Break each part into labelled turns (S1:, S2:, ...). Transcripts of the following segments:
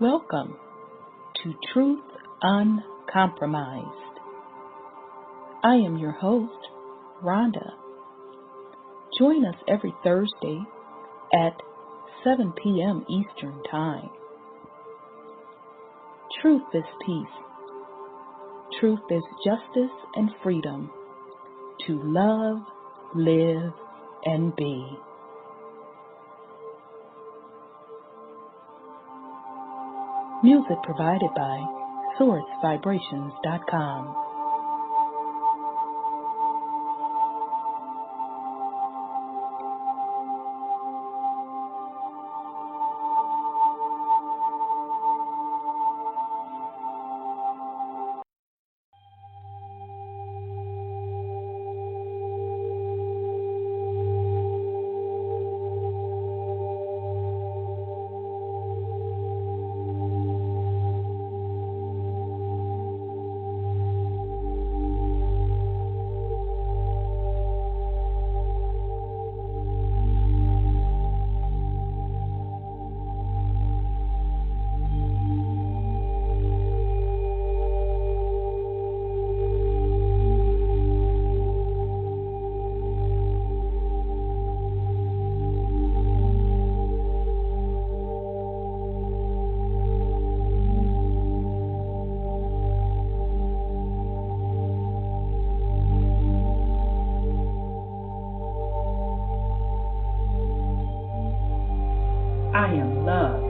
S1: Welcome to Truth Uncompromised. I am your host, Rhonda. Join us every Thursday at 7 p.m. Eastern Time. Truth is peace. Truth is justice and freedom to love, live, and be. Music provided by sourcevibrations.com. I am love.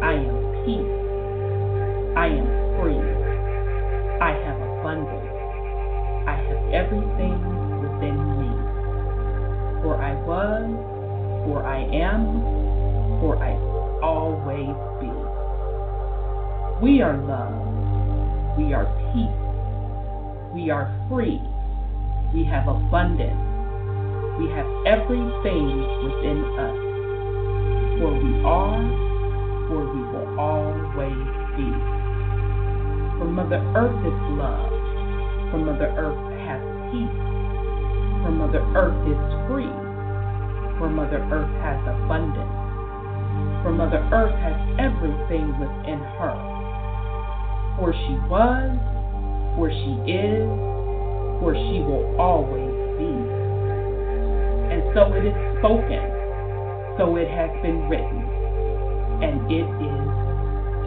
S1: I am peace. I am free. I have abundance. I have everything within me. For I was, for I am, for I will always be. We are love. We are peace. We are free. We have abundance. We have everything within us. For we are, for we will always be. For Mother Earth is love. For Mother Earth has peace. For Mother Earth is free. For Mother Earth has abundance. For Mother Earth has everything within her. For she was, for she is, for she will always be. And so it is spoken. So it has been written, and it is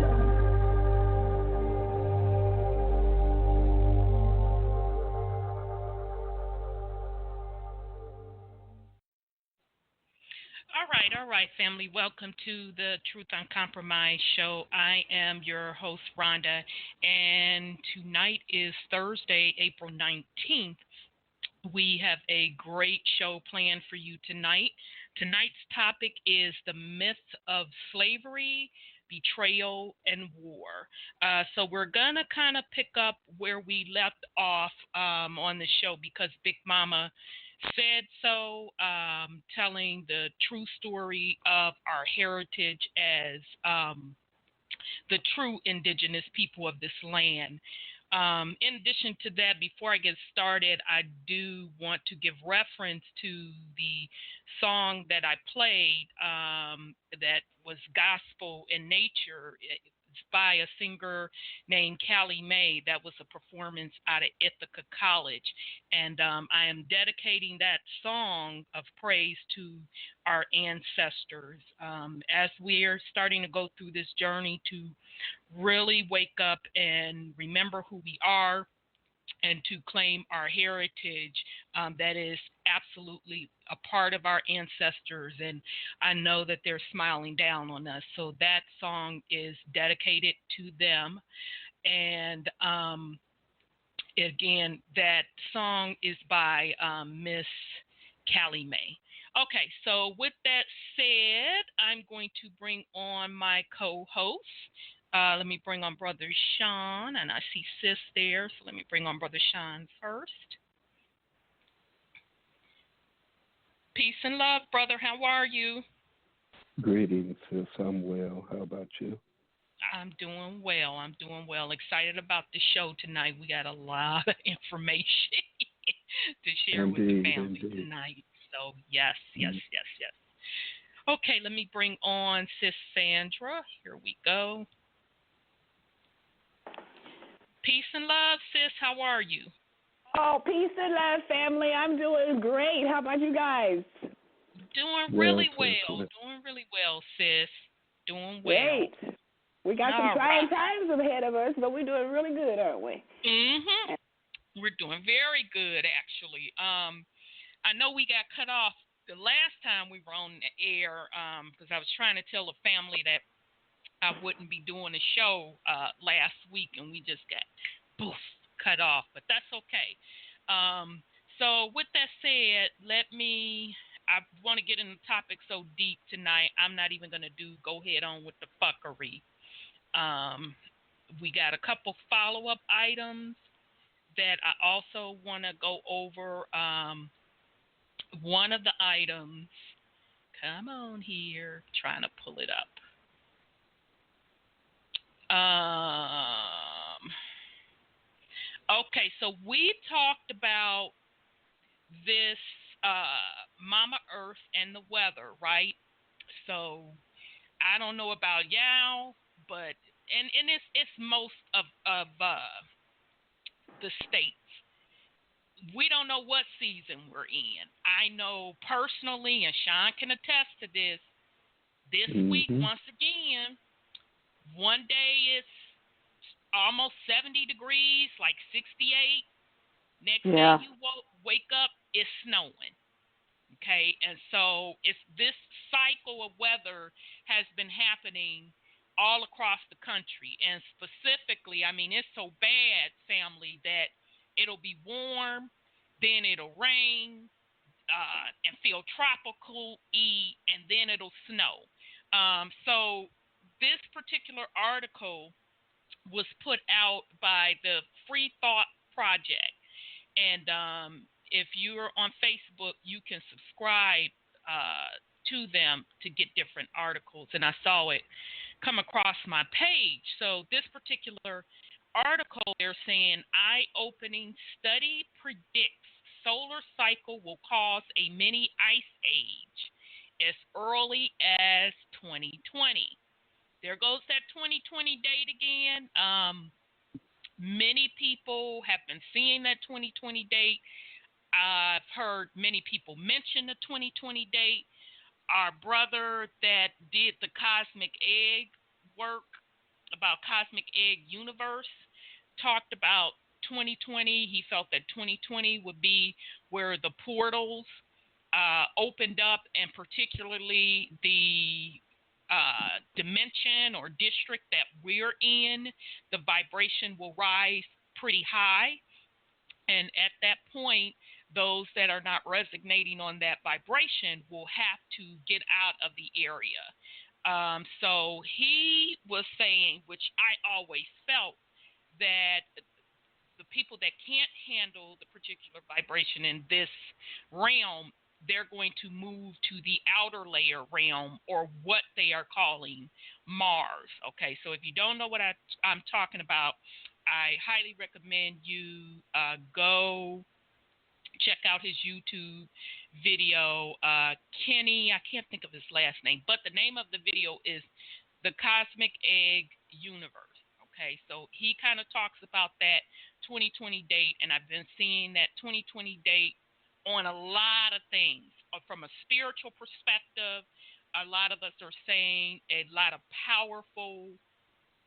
S1: done.
S2: All right, family. Welcome to the Truth Uncompromised show. I am your host, Rhonda, and tonight is Thursday, April 19th. We have a great show planned for you tonight. Tonight's topic is the myth of slavery, betrayal, and war. So we're going to kind of pick up where we left off on the show because Big Mama said so, telling the true story of our heritage as the true indigenous people of this land. In addition to that, before I get started, I do want to give reference to the song that I played that was gospel in nature. It's by a singer named Callie Mae. That was a performance out of Ithaca College. And I am dedicating that song of praise to our ancestors as we're starting to go through this journey to really wake up and remember who we are and to claim our heritage that is absolutely a part of our ancestors. And I know that they're smiling down on us. So that song is dedicated to them. And again, that song is by Miss Callie Mae. Okay, so with that said, I'm going to bring on my co-host. Let me bring on Brother Sean, and I see Sis there, so let me bring on Brother Sean first. Peace and love, brother. How are you?
S3: Greetings, sis. I'm well. How about you?
S2: I'm doing well. Excited about the show tonight. We got a lot of information to share with the family tonight. So, yes. Okay, let me bring on Sis Sandra. Here we go. Peace and love, sis. How are you?
S4: Oh, peace and love, family. I'm doing great. How about you guys?
S2: Doing really well. Doing really well, sis. Doing well.
S4: Great. We got some trying times ahead of us, but we're doing really good, aren't we?
S2: Mm-hmm. We're doing very good, actually. I know we got cut off the last time we were on the air because I was trying to tell the family that I wouldn't be doing a show last week, and we just got cut off, but that's okay. So with that said, I want to get in the topic so deep tonight, I'm not even going to go head on with the fuckery. We got a couple follow-up items that I also want to go over. One of the items, come on here, trying to pull it up. Okay, so we talked about this Mama Earth and the weather, right? So I don't know about y'all, but and it's most of the states. We don't know what season we're in. I know personally, and Sean can attest to this. This week, once again, one day it's almost 70 degrees, like 68. Next day you wake up, it's snowing. Okay, and so it's this cycle of weather has been happening all across the country, and specifically, I mean, it's so bad, family, that it'll be warm, then it'll rain, and feel tropical-y, and then it'll snow. So this particular article was put out by the Free Thought Project. And if you're on Facebook, you can subscribe to them to get different articles. And I saw it come across my page. So this particular article, they're saying, eye-opening study predicts solar cycle will cause a mini ice age as early as 2020. There goes that 2020 date again. Many people have been seeing that 2020 date. I've heard many people mention the 2020 date. Our brother that did the Cosmic Egg work about Cosmic Egg Universe talked about 2020. He felt that 2020 would be where the portals opened up, and particularly the dimension or district that we're in, the vibration will rise pretty high. And at that point, those that are not resonating on that vibration will have to get out of the area. So he was saying, which I always felt, that the people that can't handle the particular vibration in this realm, they're going to move to the outer layer realm, or what they are calling Mars. Okay, so if you don't know what I'm talking about, I highly recommend you go check out his YouTube video. Kenny, I can't think of his last name, but the name of the video is The Cosmic Egg Universe. Okay, so he kind of talks about that 2020 date, and I've been seeing that 2020 date on a lot of things. From a spiritual perspective, a lot of us are saying a lot of powerful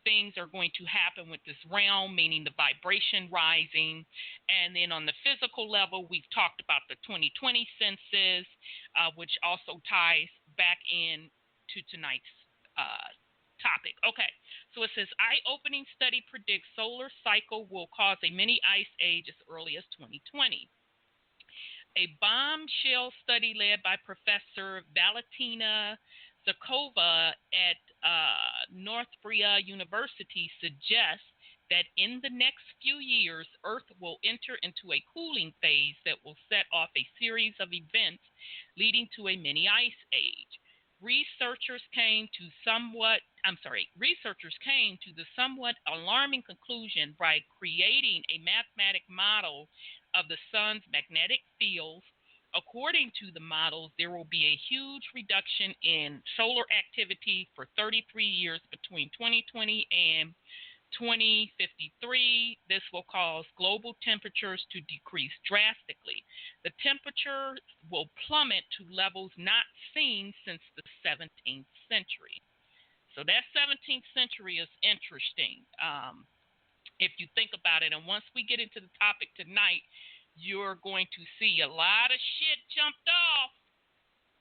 S2: things are going to happen with this realm, meaning the vibration rising. And then on the physical level, we've talked about the 2020 census, which also ties back in to tonight's topic. Okay, so it says, eye-opening study predicts solar cycle will cause a mini ice age as early as 2020. A bombshell study led by Professor Valentina Zakova at Northumbria University suggests that in the next few years, Earth will enter into a cooling phase that will set off a series of events leading to a mini ice age. Researchers came to the somewhat alarming conclusion by creating a mathematic model of the sun's magnetic fields, According to the models, there will be a huge reduction in solar activity for 33 years between 2020 and 2053. This will cause global temperatures to decrease drastically. The temperature will plummet to levels not seen since the 17th century. So that 17th century is interesting, if you think about it. And once we get into the topic tonight, you're going to see a lot of shit jumped off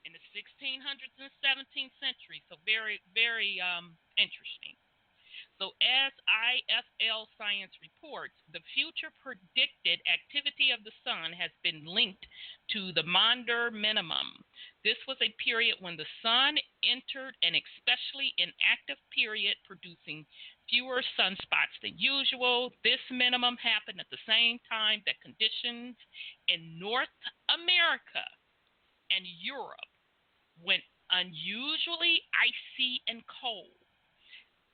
S2: in the 1600s and 17th century. So very, very interesting. So as IFL Science reports, the future predicted activity of the sun has been linked to the Maunder minimum. This was a period when the sun entered an especially inactive period, producing fewer sunspots than usual. This minimum happened at the same time that conditions in North America and Europe went unusually icy and cold.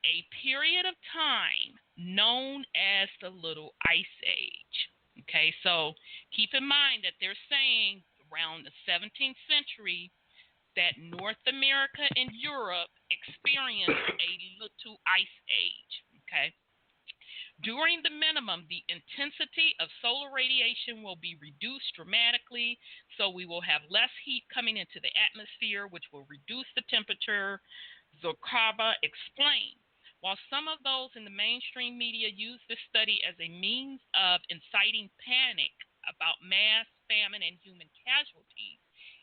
S2: A period of time known as the Little Ice Age. Okay, so keep in mind that they're saying around the 17th century that North America and Europe experienced a Little Ice Age. Okay. During the minimum, the intensity of solar radiation will be reduced dramatically, so we will have less heat coming into the atmosphere, which will reduce the temperature, Zorkava explained. While some of those in the mainstream media use this study as a means of inciting panic about mass famine and human casualties,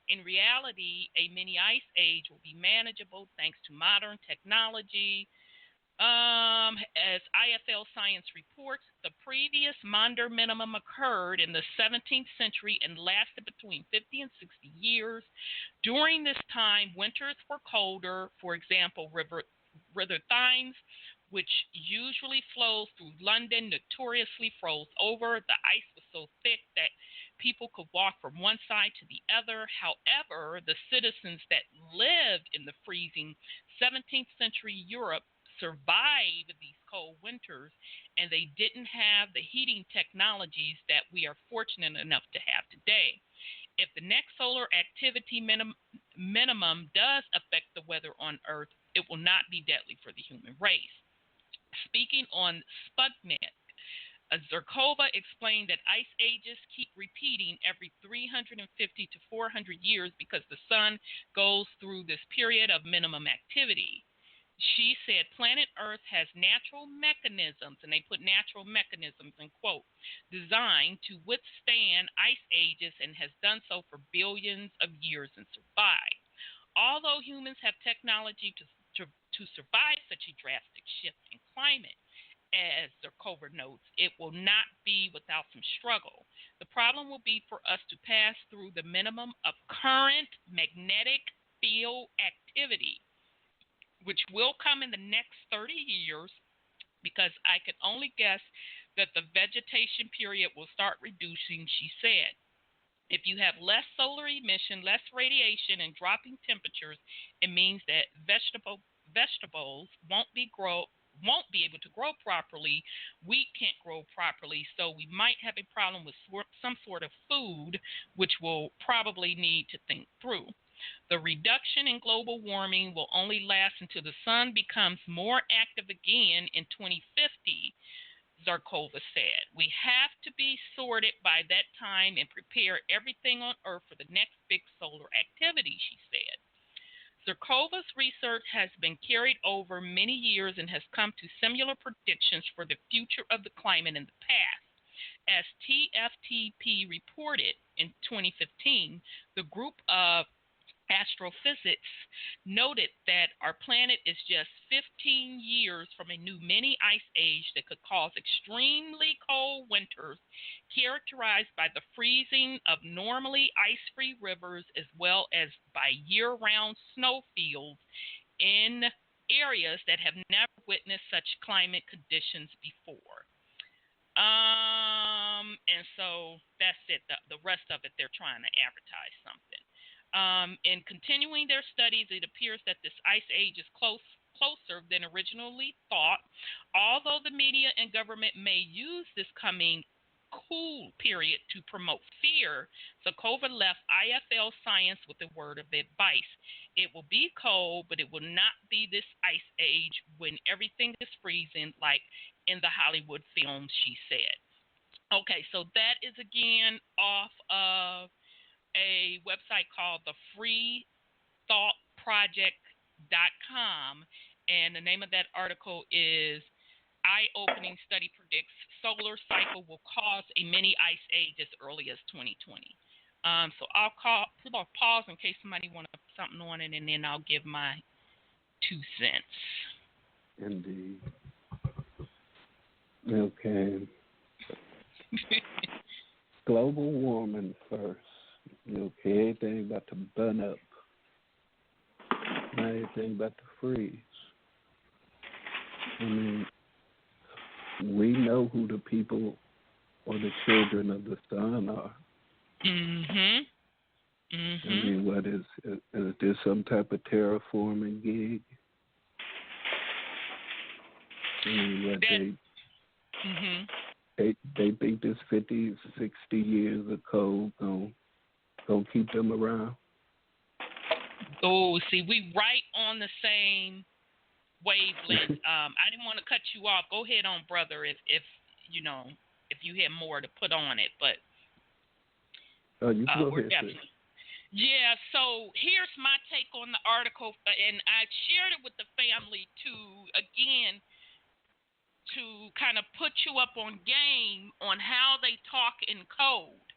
S2: in reality, a mini ice age will be manageable thanks to modern technology. As IFL Science reports, the previous Maunder minimum occurred in the 17th century and lasted between 50 and 60 years. During this time, winters were colder. For example, River Thames, which usually flows through London, notoriously froze over. The ice was so thick that people could walk from one side to the other. However, the citizens that lived in the freezing 17th century Europe survived these cold winters, and they didn't have the heating technologies that we are fortunate enough to have today. If the next solar activity minimum does affect the weather on Earth, it will not be deadly for the human race. Speaking on Sputnik, Zerkova explained that ice ages keep repeating every 350 to 400 years because the sun goes through this period of minimum activity. She said planet Earth has natural mechanisms, and they put natural mechanisms in quote, designed to withstand ice ages and has done so for billions of years and survived. Although humans have technology to survive such a drastic shift in climate, as Zerkova notes, it will not be without some struggle. The problem will be for us to pass through the minimum of current magnetic field activity, which will come in the next 30 years, because I can only guess that the vegetation period will start reducing, she said. If you have less solar emission, less radiation, and dropping temperatures, it means that vegetables won't be able to grow properly. Wheat can't grow properly, so we might have a problem with some sort of food, which we'll probably need to think through. The reduction in global warming will only last until the sun becomes more active again in 2050, Zarkova said. We have to be sorted by that time and prepare everything on Earth for the next big solar activity, she said. Zarkova's research has been carried over many years and has come to similar predictions for the future of the climate in the past. As TFTP reported in 2015, the group of astrophysics noted that our planet is just 15 years from a new mini ice age that could cause extremely cold winters characterized by the freezing of normally ice-free rivers, as well as by year-round snowfields in areas that have never witnessed such climate conditions before. And so that's it. The rest of it, they're trying to advertise something. In continuing their studies, it appears that this ice age is closer than originally thought. Although the media and government may use this coming cool period to promote fear, Sokovia left IFL science with a word of advice. It will be cold, but it will not be this ice age when everything is freezing like in the Hollywood films, she said. Okay, so that is again off of a website called the freethoughtproject.com, and the name of that article is Eye-Opening Study Predicts Solar Cycle Will Cause a Mini Ice Age as Early as 2020. So I'll put a pause in case somebody wants to put something on it, and then I'll give my 2 cents.
S3: Indeed. Okay. Global warming first. Okay, everything about to burn up. Now everything about to freeze. I mean, we know who the people or the children of the sun are.
S2: Mm-hmm.
S3: I mean, what is this some type of terraforming gig? I mean, what they think this 50, 60 years of cold gonna keep them around?
S2: Oh, see, we right on the same wavelength. I didn't want to cut you off. Go ahead on, brother, if you had more to put on it, but
S3: you go
S2: we're
S3: ahead.
S2: definitely. Yeah, so here's my take on the article, and I shared it with the family to kind of put you up on game on how they talk in code.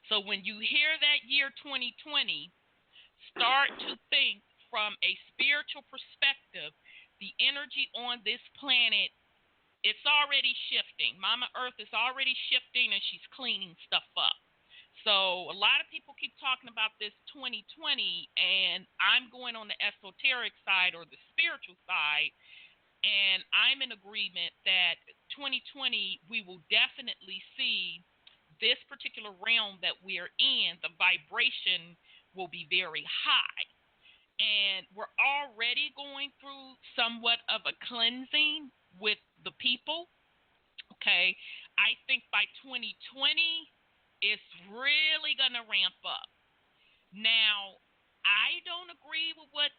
S2: So when you hear that year 2020, start to think from a spiritual perspective. The energy on this planet, it's already shifting. Mama Earth is already shifting, and she's cleaning stuff up. So a lot of people keep talking about this 2020, and I'm going on the esoteric side or the spiritual side, and I'm in agreement that 2020 we will definitely see this particular realm that we're in, the vibration will be very high. And we're already going through somewhat of a cleansing with the people. Okay, I think by 2020, it's really going to ramp up. Now, I don't agree with what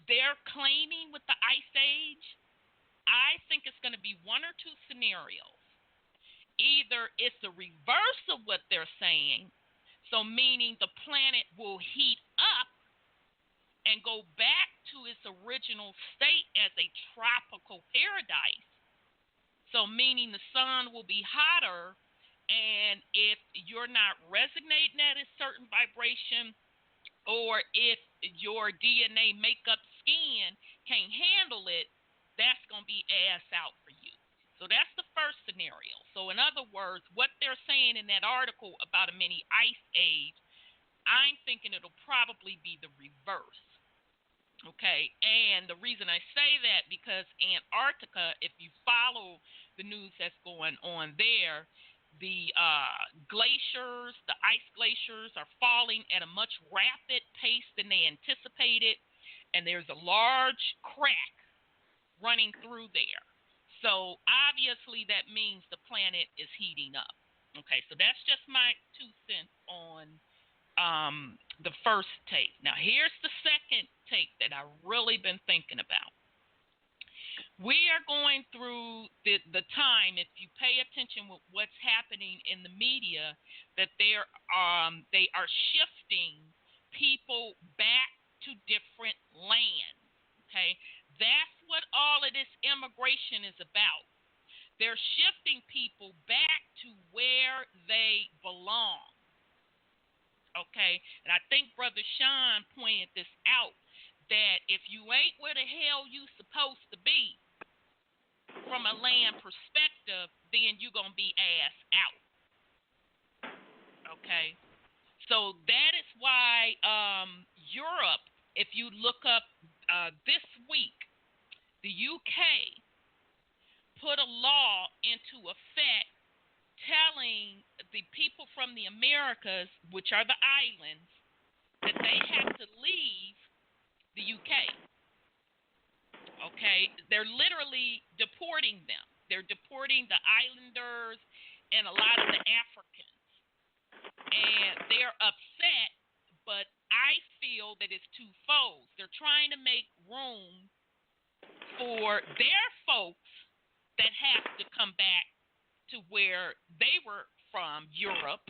S2: they're claiming with the Ice Age. I think it's going to be one or two scenarios. Either it's the reverse of what they're saying, so meaning the planet will heat up and go back to its original state as a tropical paradise. So meaning the sun will be hotter, and if you're not resonating at a certain vibration, or if your DNA makeup skin can't handle it, that's going to be ass out for you. So that's the first scenario. So in other words, what they're saying in that article about a mini ice age, I'm thinking it'll probably be the reverse. Okay, and the reason I say that because Antarctica, if you follow the news that's going on there, the glaciers, the ice glaciers are falling at a much rapid pace than they anticipated, and there's a large crack running through there. So obviously that means the planet is heating up. Okay, so that's just my 2 cents on the first take. Now here's the second take that I've really been thinking about. We are going through the time, if you pay attention with what's happening in the media, that they are shifting people back to different lands. Okay, that's what all of this immigration is about. They're shifting people back to where they belong. Okay, and I think Brother Sean pointed this out, that if you ain't where the hell you supposed to be from a land perspective, then you're going to be ass out. Okay, so that is why Europe, if you look up this week, the UK put a law into effect telling the people from the Americas, which are the islands, that they have to leave the UK. Okay, they're literally deporting them. They're deporting the islanders and a lot of the Africans. And they're upset, but I feel that it's twofold. They're trying to make room for their folks that have to come back to where they were from, Europe,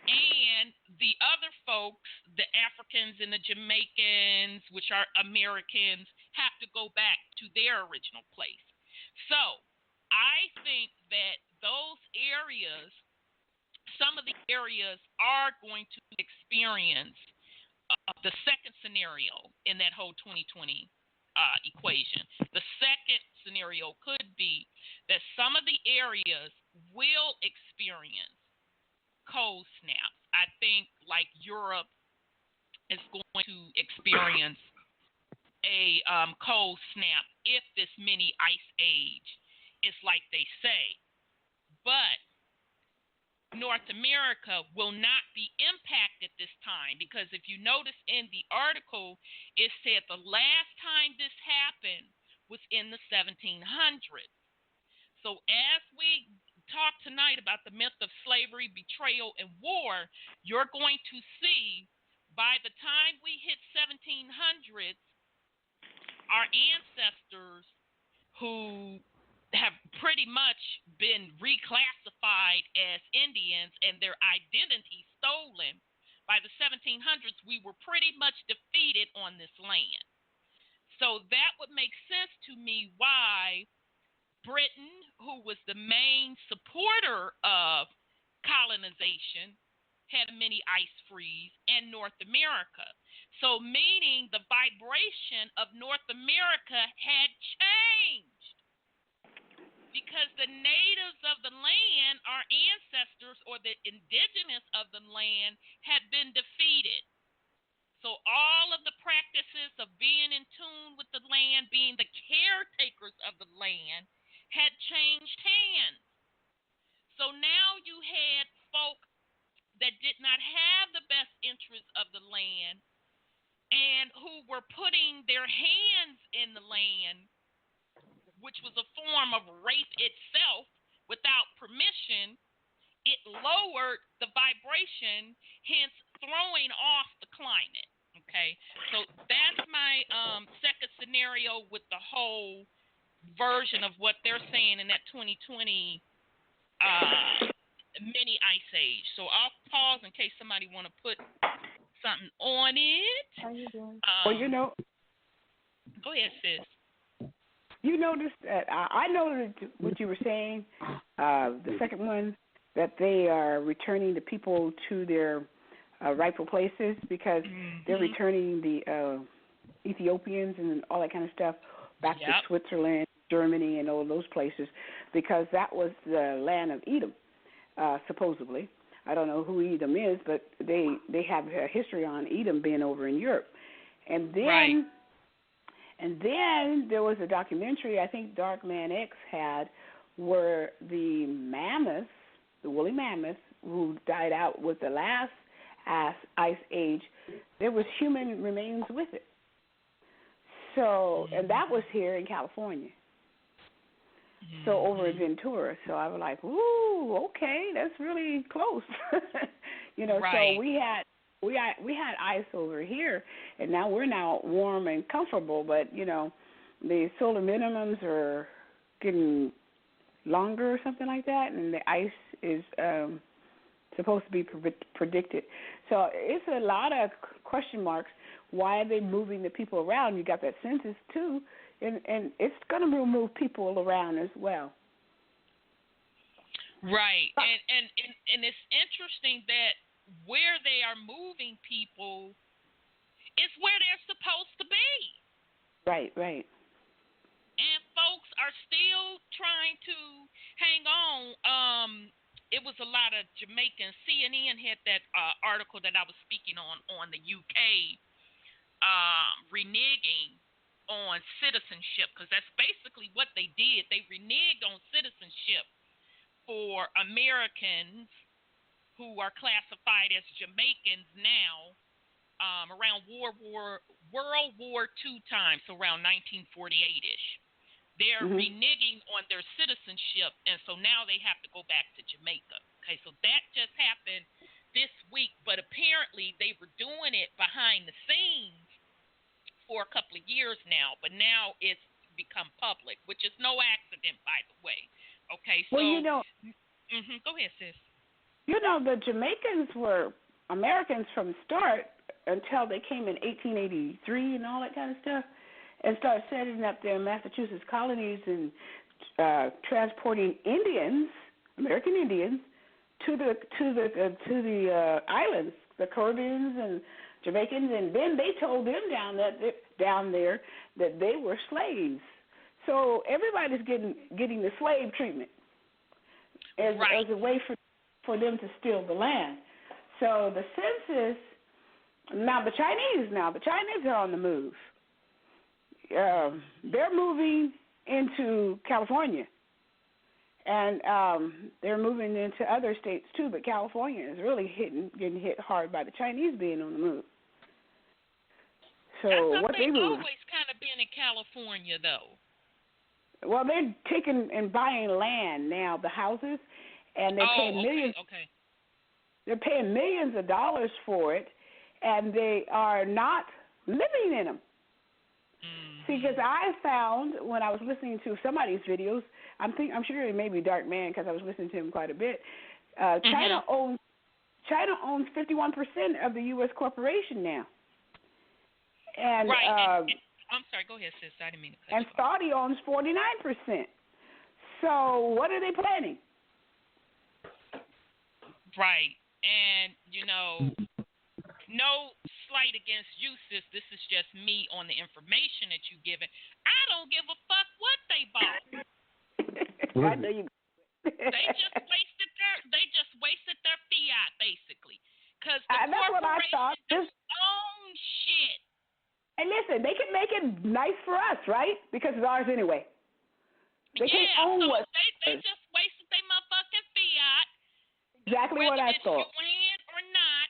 S2: and the other folks, the Africans and the Jamaicans, which are Americans, have to go back to their original place. So I think that those areas, some of the areas are going to experience the second scenario in that whole 2020 equation. The second scenario could be that some of the areas will experience cold snaps. I think like Europe is going to experience a cold snap if this mini ice age is like they say. But North America will not be impacted this time, because if you notice in the article, it said the last time this happened was in the 1700s. So as we talk tonight about the myth of slavery, betrayal, and war, you're going to see by the time we hit 1700s, our ancestors who have pretty much been reclassified as Indians and their identity stolen, by the 1700s, we were pretty much defeated on this land. So that would make sense to me why Britain, who was the main supporter of colonization, had a mini ice freeze, and North America. So meaning the vibration of North America had changed, because the natives of the land, our ancestors, or the indigenous of the land, had been defeated. So all of the practices of being in tune with the land, being the caretakers of the land, had changed hands. So now you had folk that did not have the best interests of the land and who were putting their hands in the land, which was a form of rape itself without permission. It lowered the vibration, hence throwing off the climate. Okay, so that's my second scenario with the whole version of what they're saying in that 2020 mini ice age. So I'll pause in case somebody want to put something on it.
S4: How you doing?
S2: Well, go ahead, sis.
S4: You noticed that I noticed what you were saying. The second one, that they are returning the people to their rightful places, because they're returning the Ethiopians and all that kind of stuff back to Switzerland, Germany, and all those places, because that was the land of Edom, supposedly. I don't know who Edom is, but they have a history on Edom being over in Europe. And then and then there was a documentary I think Dark Man X had, where the mammoths, the woolly mammoths, who died out with the last ice age, there was human remains with it. So, and that was here in California. So over in Ventura. So I was like, ooh, okay, that's really close. So we had ice over here, and now we're warm and comfortable, but the solar minimums are getting longer or something like that, and the ice is supposed to be predicted. So it's a lot of question marks. Why are they moving the people around? You got that census too, and it's going to move people around as well.
S2: Right, and it's interesting that where they are moving people is where they're supposed to be.
S4: Right.
S2: And folks are still trying to hang on. It was a lot of Jamaicans. CNN had that article that I was speaking on the UK reneging on citizenship, because that's basically what they did. They reneged on citizenship for Americans who are classified as Jamaicans now, around World War II time, so around 1948-ish. They're reneging on their citizenship, and so now they have to go back to Jamaica. Okay, so that just happened this week, but apparently they were doing it behind the scenes for a couple of years now, but now it's become public, which is no accident, by the way. Okay, so
S4: well,
S2: go ahead, sis.
S4: The Jamaicans were Americans from the start until they came in 1883 and all that kind of stuff, and started setting up their Massachusetts colonies and transporting Indians, American Indians, to the islands, the Caribbeans and Jamaicans, and then they told them down there that they were slaves. So everybody's getting the slave treatment as a way for them to steal the land. So the census now the Chinese are on the move. They're moving into California, and they're moving into other states too. But California is really getting hit hard by the Chinese being on the move. So
S2: I
S4: what
S2: they've
S4: they move?
S2: Always kind of been in California, though.
S4: Well, they're taking and buying land now, the houses, and they're paying millions.
S2: Okay.
S4: They're paying millions of dollars for it, and they are not living in them. See, because I found when I was listening to somebody's videos, I'm sure it may be Dark Man because I was listening to him quite a bit. China owns 51% of the U.S. corporation now, and
S2: I'm sorry. Go ahead, sis. I didn't mean to cut
S4: and
S2: you off.
S4: Saudi owns 49%. So what are they planning?
S2: Right, and no slight against you, sis. This is just me on the information that you've given. I don't give a fuck what they bought.
S4: I know you.
S2: They just wasted their fiat, basically, because the
S4: that's what I thought.
S2: own shit.
S4: And listen, they can make it nice for us, right? Because it's ours anyway. They can't own
S2: so
S4: what
S2: they just wasted their motherfucking fiat.
S4: Exactly what I thought.
S2: Whether it's UN or not,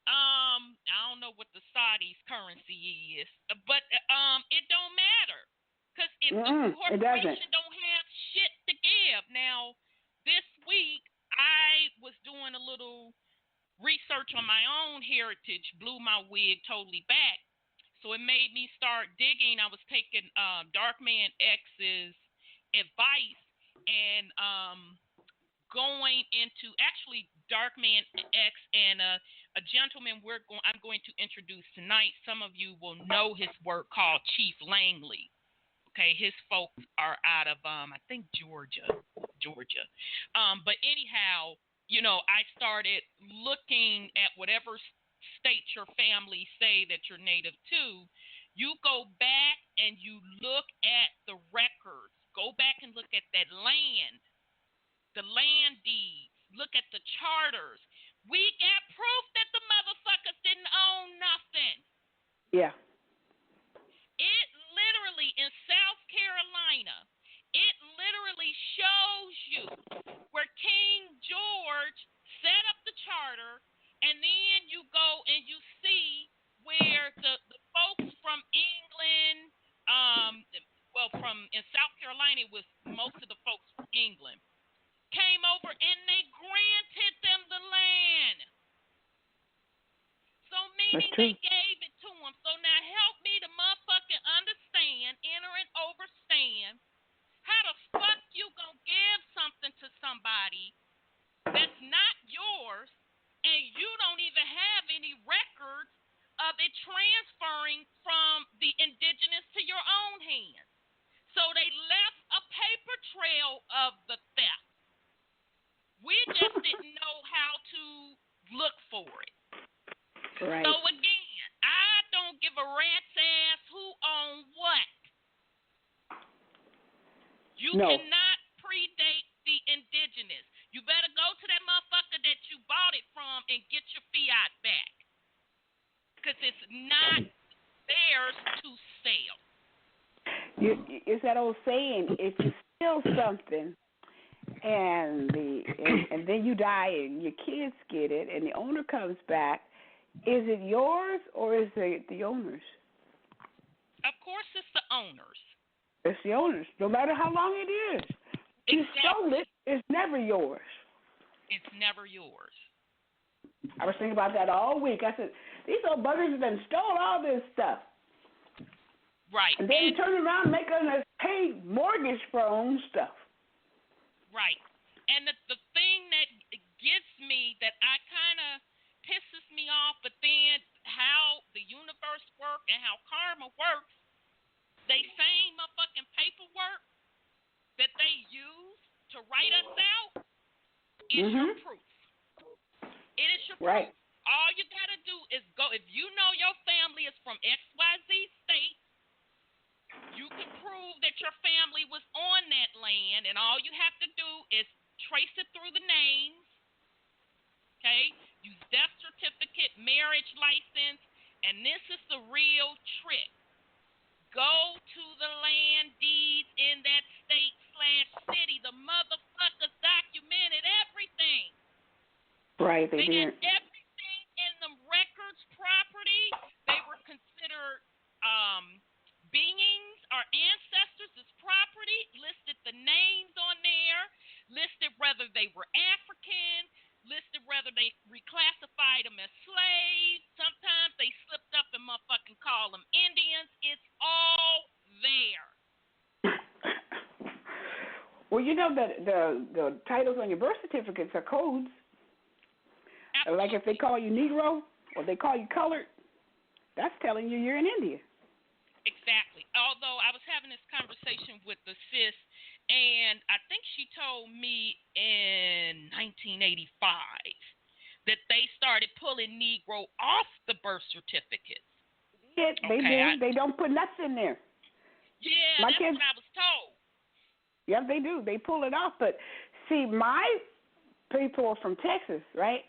S2: I don't know what the Saudis' currency is, but it don't matter, because if the corporation don't have shit to give. Now, this week I was doing a little research on my own heritage, blew my wig totally back, so it made me start digging. I was taking Dark Man X's advice and going into actually Dark Man X and a gentleman I'm going to introduce tonight. Some of you will know his work called Cheif Langley. Okay, his folks are out of I think Georgia. But anyhow, I started looking at whatever state your family say that you're native to. You go back and you look at the records. Go back and look at that land, the land deeds. Look at the charters. We got proof that the motherfuckers didn't own nothing.
S4: Yeah.
S2: It literally, in South Carolina, it literally shows you where King George set up the charter, and then you go and you see where the folks from England, in South Carolina, it was most of the folks from England, came over and they granted them the land. So meaning they gave it to them. So now help me to motherfucking understand, enter and overstand, how the fuck you gonna give something to somebody that's not yours, and you don't even have any records of it transferring from the indigenous to your own hands. So they left a paper trail of the theft. We just didn't know how to look for it.
S4: Right.
S2: So again, I don't give a rat's ass who owned what. You cannot predate the indigenous. You better go to that motherfucker that you bought it from and get your fiat back, because it's not theirs to sell.
S4: It's that old saying: if you steal something and then you die and your kids get it and the owner comes back, is it yours or is it the owner's?
S2: Of course it's the owner's.
S4: It's the owner's, no matter how long it is. You stole it, it's never yours.
S2: It's never yours.
S4: I was thinking about that all week. I said, these old buggers have been stole all this stuff.
S2: Right.
S4: And then turn around and make us pay mortgage for our own stuff.
S2: Right. And the thing that gets me, that I kind of pisses me off, but then how the universe works and how karma works, they same motherfucking paperwork that they use to write us out is your proof. It is your proof. All you got to do is go. If you know your family is from XYZ state, you can prove that your family was on that land, and all you have to do is trace it through the names, okay? Use death certificate, marriage license, and this is the real trick. Go to the land deeds in that state/city. The motherfuckers documented everything.
S4: Right, they
S2: did. Everything in the records property, they were considered beings or ancestors as property, listed the names on there, listed whether they were African, listed whether they reclassified them as slaves. Sometimes they slipped up and motherfucking call them Indians. It's all there.
S4: Well, you know that the titles on your birth certificates are codes.
S2: Absolutely.
S4: Like if they call you Negro or they call you colored, that's telling you you're in India.
S2: Exactly. Although I was having this conversation with the sis, and I think she told me in 1985 that they started pulling Negro off the birth certificates.
S4: Yeah, they do. They don't put nothing in there.
S2: Yeah, that's what I was told.
S4: Yeah, they do. They pull it off. But see, my people are from Texas, right?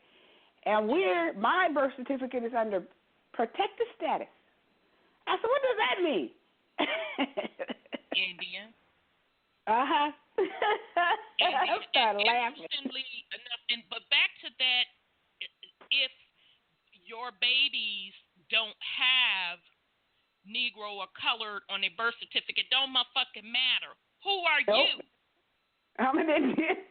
S4: And my birth certificate is under protected status. I said, what does that mean?
S2: Indian.
S4: I started laughing.
S2: Interestingly enough, but back to that, if your babies don't have Negro or colored on their birth certificate, don't motherfucking matter. Who are you?
S4: I'm an Indian.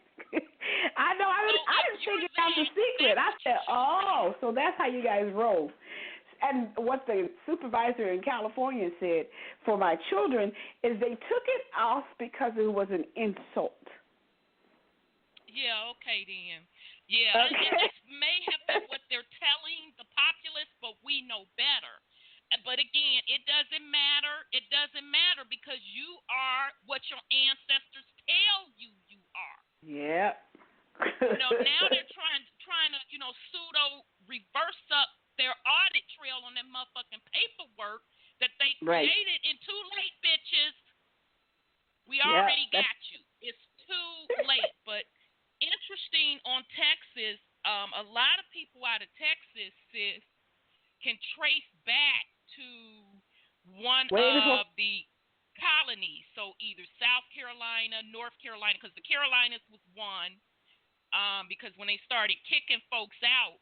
S4: I know. I didn't figure out the secret. I said, oh, so that's how you guys roll. And what the supervisor in California said for my children is they took it off because it was an insult.
S2: Yeah, okay then. Yeah, okay. It may have been what they're telling the populace, but we know better. But again, it doesn't matter. It doesn't matter because you are what your ancestors tell you you are.
S4: Yeah.
S2: Now they're trying to, pseudo reverse up their audit trail on that motherfucking paperwork that they created. And too late, bitches. We already got you. It's too late. But interesting on Texas, a lot of people out of Texas, sis, can trace back to one of the colonies. So either South Carolina, North Carolina, because the Carolinas was one, because when they started kicking folks out,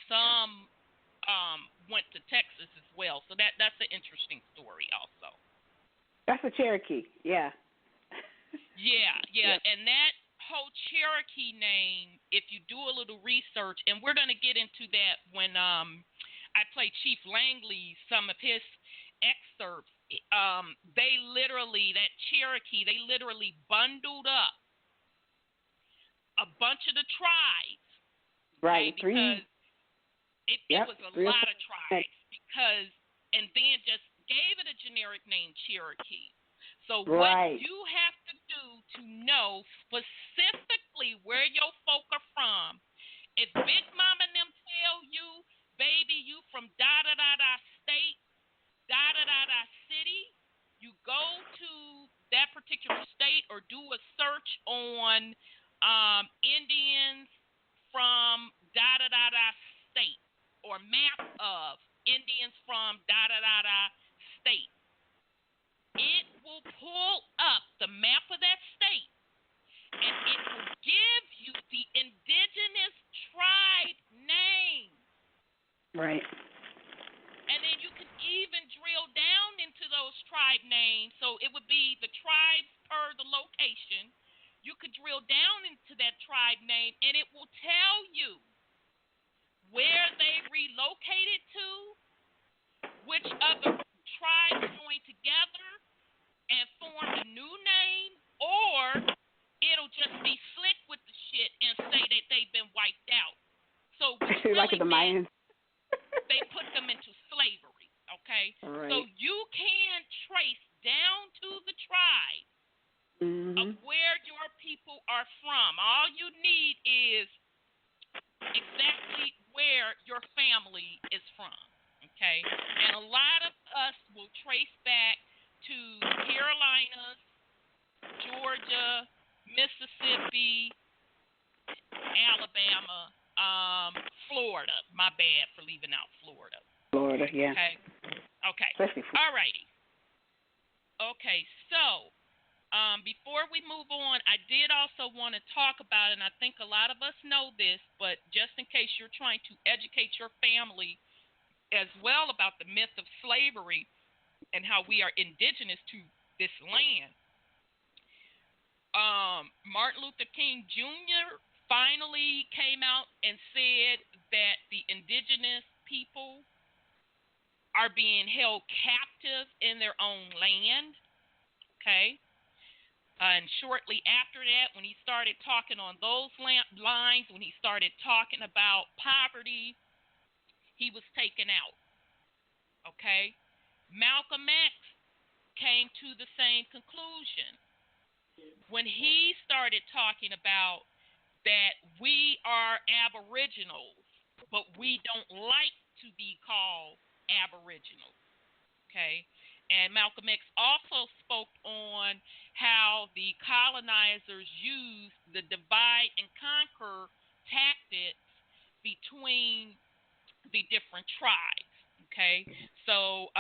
S2: some went to Texas as well. So that's an interesting story also.
S4: That's a Cherokee, yeah.
S2: Yeah. And that whole Cherokee name, if you do a little research, and we're going to get into that when I play Cheif Langley, some of his excerpts, that Cherokee, they literally bundled up a bunch of the tribes.
S4: Right.
S2: Because it was a lot of tribes and then just gave it a generic name, Cherokee. So what you have to do to know specifically where your folk are from, if Big Mama and them tell you, baby, you from da-da-da-da state, da-da-da-da city, you go to that particular state or do a search on Indians from da-da-da-da state or map of Indians from da-da-da-da state. It will pull up the map of that state, and it will give you the indigenous tribe name.
S4: Right.
S2: And then you can even drill down into those tribe name. So it would be the tribes per the location. You could drill down into that tribe name, and it will tell you where they relocated to, which other tribes joined together and formed a new name, or it'll just be slick with the shit and say that they've been wiped out. So what it really
S4: like the Mayans.
S2: They put them into slavery, okay?
S4: Right.
S2: So you can trace down to the tribe of where your people are from. All you need is exactly where your family is from, okay? And a lot of us will trace back to Carolinas, Georgia, Mississippi, Alabama, Florida. My bad for leaving out Florida.
S4: Florida, yeah.
S2: Okay. All righty. Okay, so before we move on, I did also want to talk about, and I think a lot of us know this, but just in case you're trying to educate your family as well about the myth of slavery and how we are indigenous to this land. Martin Luther King Jr. finally came out and said that the indigenous people are being held captive in their own land, okay? And shortly after that, when he started talking on those lines, when he started talking about poverty, he was taken out, okay? Malcolm X came to the same conclusion. When he started talking about that we are aboriginals, but we don't like to be called aboriginals, okay? And Malcolm X also spoke on how the colonizers used the divide and conquer tactics between the different tribes, okay? So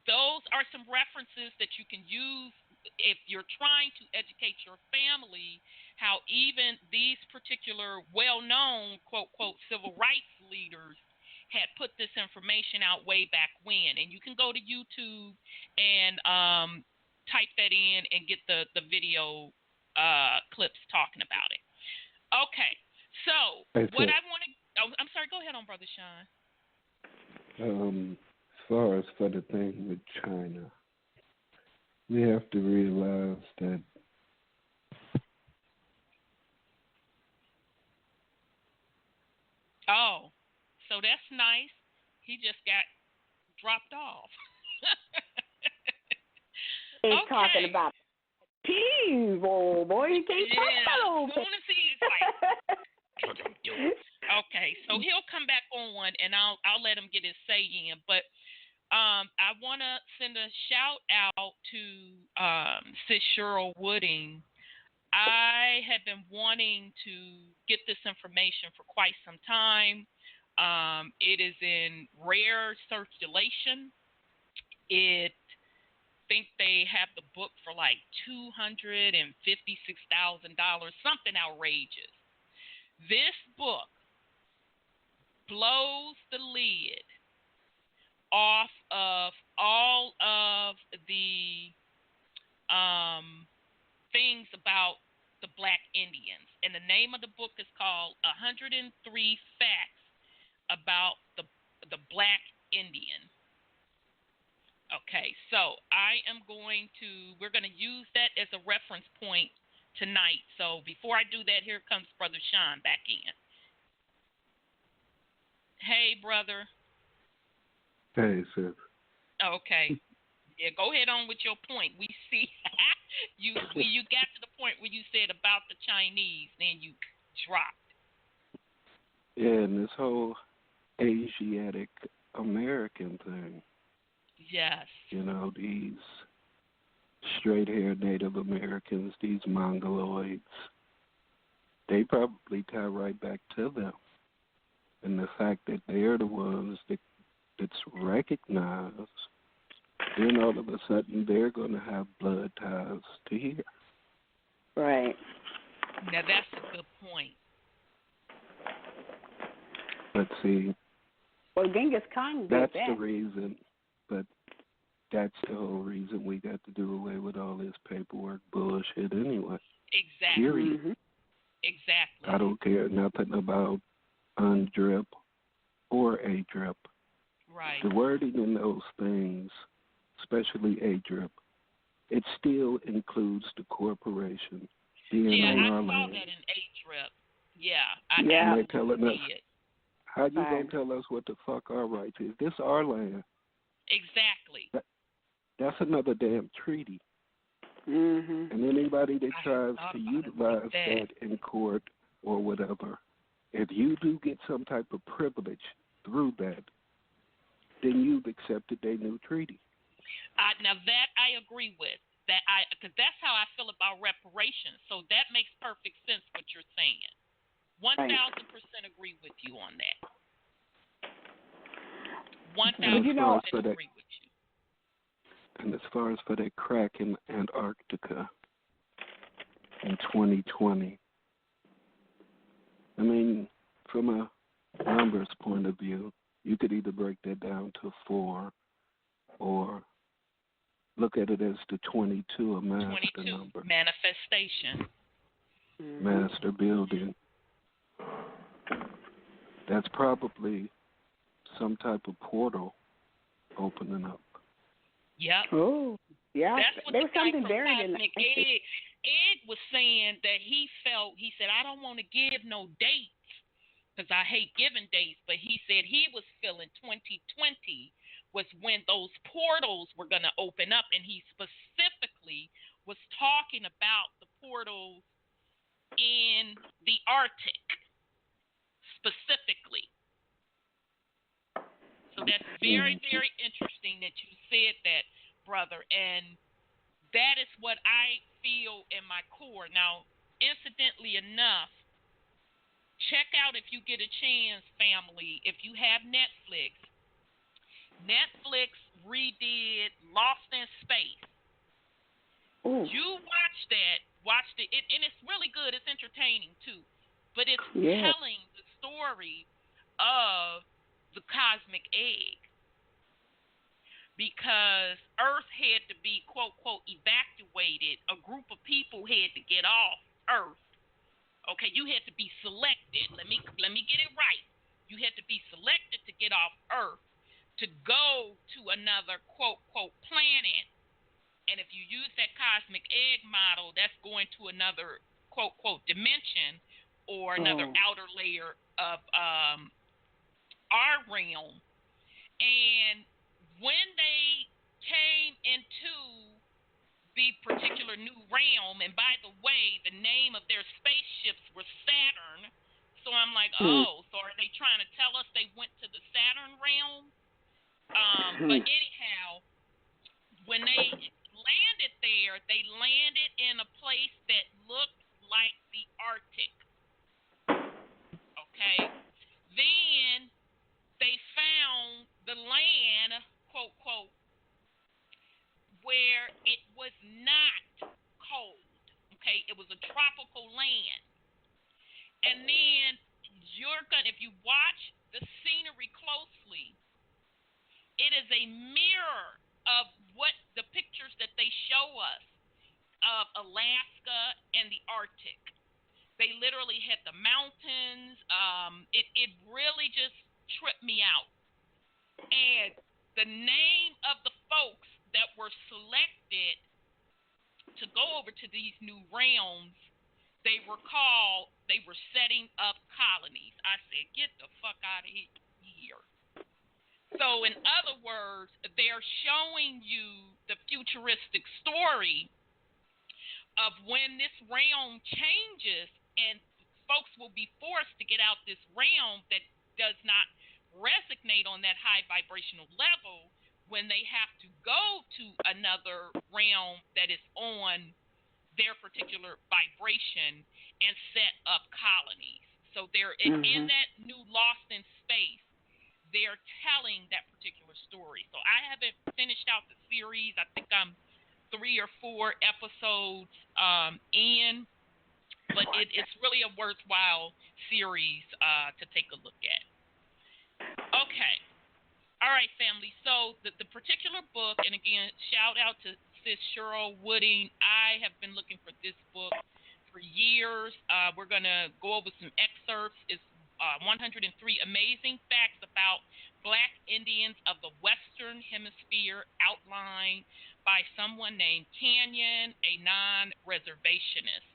S2: those are some references that you can use if you're trying to educate your family how even these particular well-known, quote, quote, civil rights leaders had put this information out way back when. And you can go to YouTube and type that in and get the video clips talking about it. Okay, so what I want to – oh, I'm sorry, go ahead on, Brother Sean.
S3: As far as for the thing with China, we have to realize that
S2: oh, so that's nice. He just got dropped off.
S4: He's talking about peas, old boy. He can't talk about
S2: as soon as he's like, okay, so he'll come back on, and I'll let him get his say in. But I want to send a shout out to Sis Cheryl Wooding. I have been wanting to get this information for quite some time. It is in rare circulation. I think they have the book for like $256,000, something outrageous. This book blows the lid off of all of the things about the Black Indians. And the name of the book is called 103 Facts About the Black Indian. Okay, so we're going to use that as a reference point tonight. So before I do that, here comes Brother Sean back in. Hey, brother.
S3: Hey, sis.
S2: Okay. Yeah, go ahead on with your point. We see you got to the point where you said about the Chinese, then you dropped.
S3: Yeah, and this whole Asiatic American thing.
S2: Yes.
S3: You know, these straight-haired Native Americans, these Mongoloids, they probably tie right back to them. And the fact that they're the ones that's recognized, then all of a sudden they're going to have blood ties to here.
S4: Right.
S2: Now that's a good point.
S3: But see,
S4: well, Genghis Khan did
S3: that's
S4: that.
S3: the reason. But that's the whole reason we got to do away with all this paperwork bullshit anyway.
S2: Exactly.
S3: Period.
S4: Mm-hmm.
S2: Exactly.
S3: I don't care nothing about UnDrip or A-Drip.
S2: Right.
S3: The wording in those things, especially A-Drip, it still includes the corporation being on our
S2: I saw
S3: land.
S2: that in A-Drip. Yeah, I
S3: And they're
S2: absolutely
S3: telling us,
S2: did.
S3: how you gonna tell us what the fuck our rights is? This our land.
S2: Exactly.
S3: That's another damn treaty.
S4: Mm-hmm.
S3: And anybody that tries to
S2: it
S3: utilize
S2: like
S3: that in court or whatever, if you do get some type of privilege through that, then you've accepted their new treaty.
S2: Now that I agree with. Because that's how I feel about reparations. So that makes perfect sense what you're saying. 1,000% agree with you on that. 1,000% agree with you.
S3: And as far as for that crack in Antarctica in 2020, I mean, from a numbers point of view, you could either break that down to 4 or look at it as the 22, a master
S2: 22,
S3: number.
S2: manifestation.
S3: Master building. That's probably some type of portal opening up.
S2: Yep.
S4: Oh, yeah.
S2: That's what
S4: there
S2: the
S4: was
S2: guy
S4: something
S2: from
S4: buried in
S2: Cosmic Egg was saying that he said, I don't want to give no dates because I hate giving dates, but he said he was feeling 2020 was when those portals were going to open up, and he specifically was talking about the portals in the Arctic specifically. So that's very, very interesting that you said that, brother, and that is what I feel in my core. Now, incidentally enough, check out if you get a chance, family, if you have Netflix. Netflix redid Lost in Space.
S4: Ooh.
S2: You watch it, and it's really good. It's entertaining, too. But it's telling the story of the cosmic egg. Because Earth had to be, quote, quote, evacuated. A group of people had to get off Earth. Okay, you had to be selected. Let me get it right. You had to be selected to get off Earth to go to another, quote, quote, planet. And if you use that cosmic egg model, that's going to another, quote, quote, dimension or another outer layer of our realm. And when they came into the particular new realm, and by the way, the name of their spaceships were Saturn. So I'm like, so are they trying to tell us they went to the Saturn realm? But anyhow, when they landed there, they landed in a place that looked like the Arctic. Okay? Then they found the land, quote, quote, where it was not cold. Okay? It was a tropical land. And then if you watch the scenery closely, it is a mirror of what the pictures that they show us of Alaska and the Arctic. They literally had the mountains. It really just tripped me out. And the name of the folks that were selected to go over to these new realms, they were setting up colonies. I said, get the fuck out of here. So in other words, they're showing you the futuristic story of when this realm changes and folks will be forced to get out this realm that does not resonate on that high vibrational level when they have to go to another realm that is on their particular vibration and set up colonies. So they're in that new Lost in Space. They're telling that particular story. So I haven't finished out the series. I think I'm 3 or 4 episodes in, but it's really a worthwhile series to take a look at. Okay. All right, family. So the particular book, and again, shout out to Sis Cheryl Wooding. I have been looking for this book for years. We're going to go over some excerpts. It's 103 Amazing Facts About Black Indians of the Western Hemisphere, outlined by someone named Kanyon, a non-reservationist.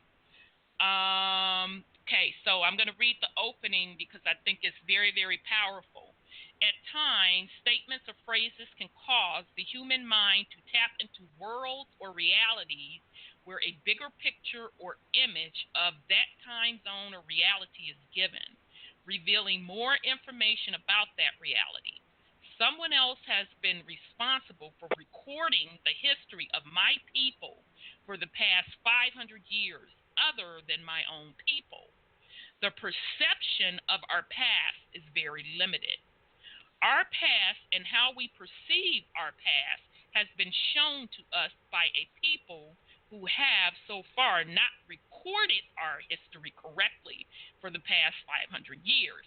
S2: Okay, so I'm going to read the opening because I think it's very, very powerful. At times, statements or phrases can cause the human mind to tap into worlds or realities where a bigger picture or image of that time zone or reality is given, revealing more information about that reality. Someone else has been responsible for recording the history of my people for the past 500 years, other than my own people. The perception of our past is very limited. Our past and how we perceive our past has been shown to us by a people who have so far not recorded our history correctly for the past 500 years.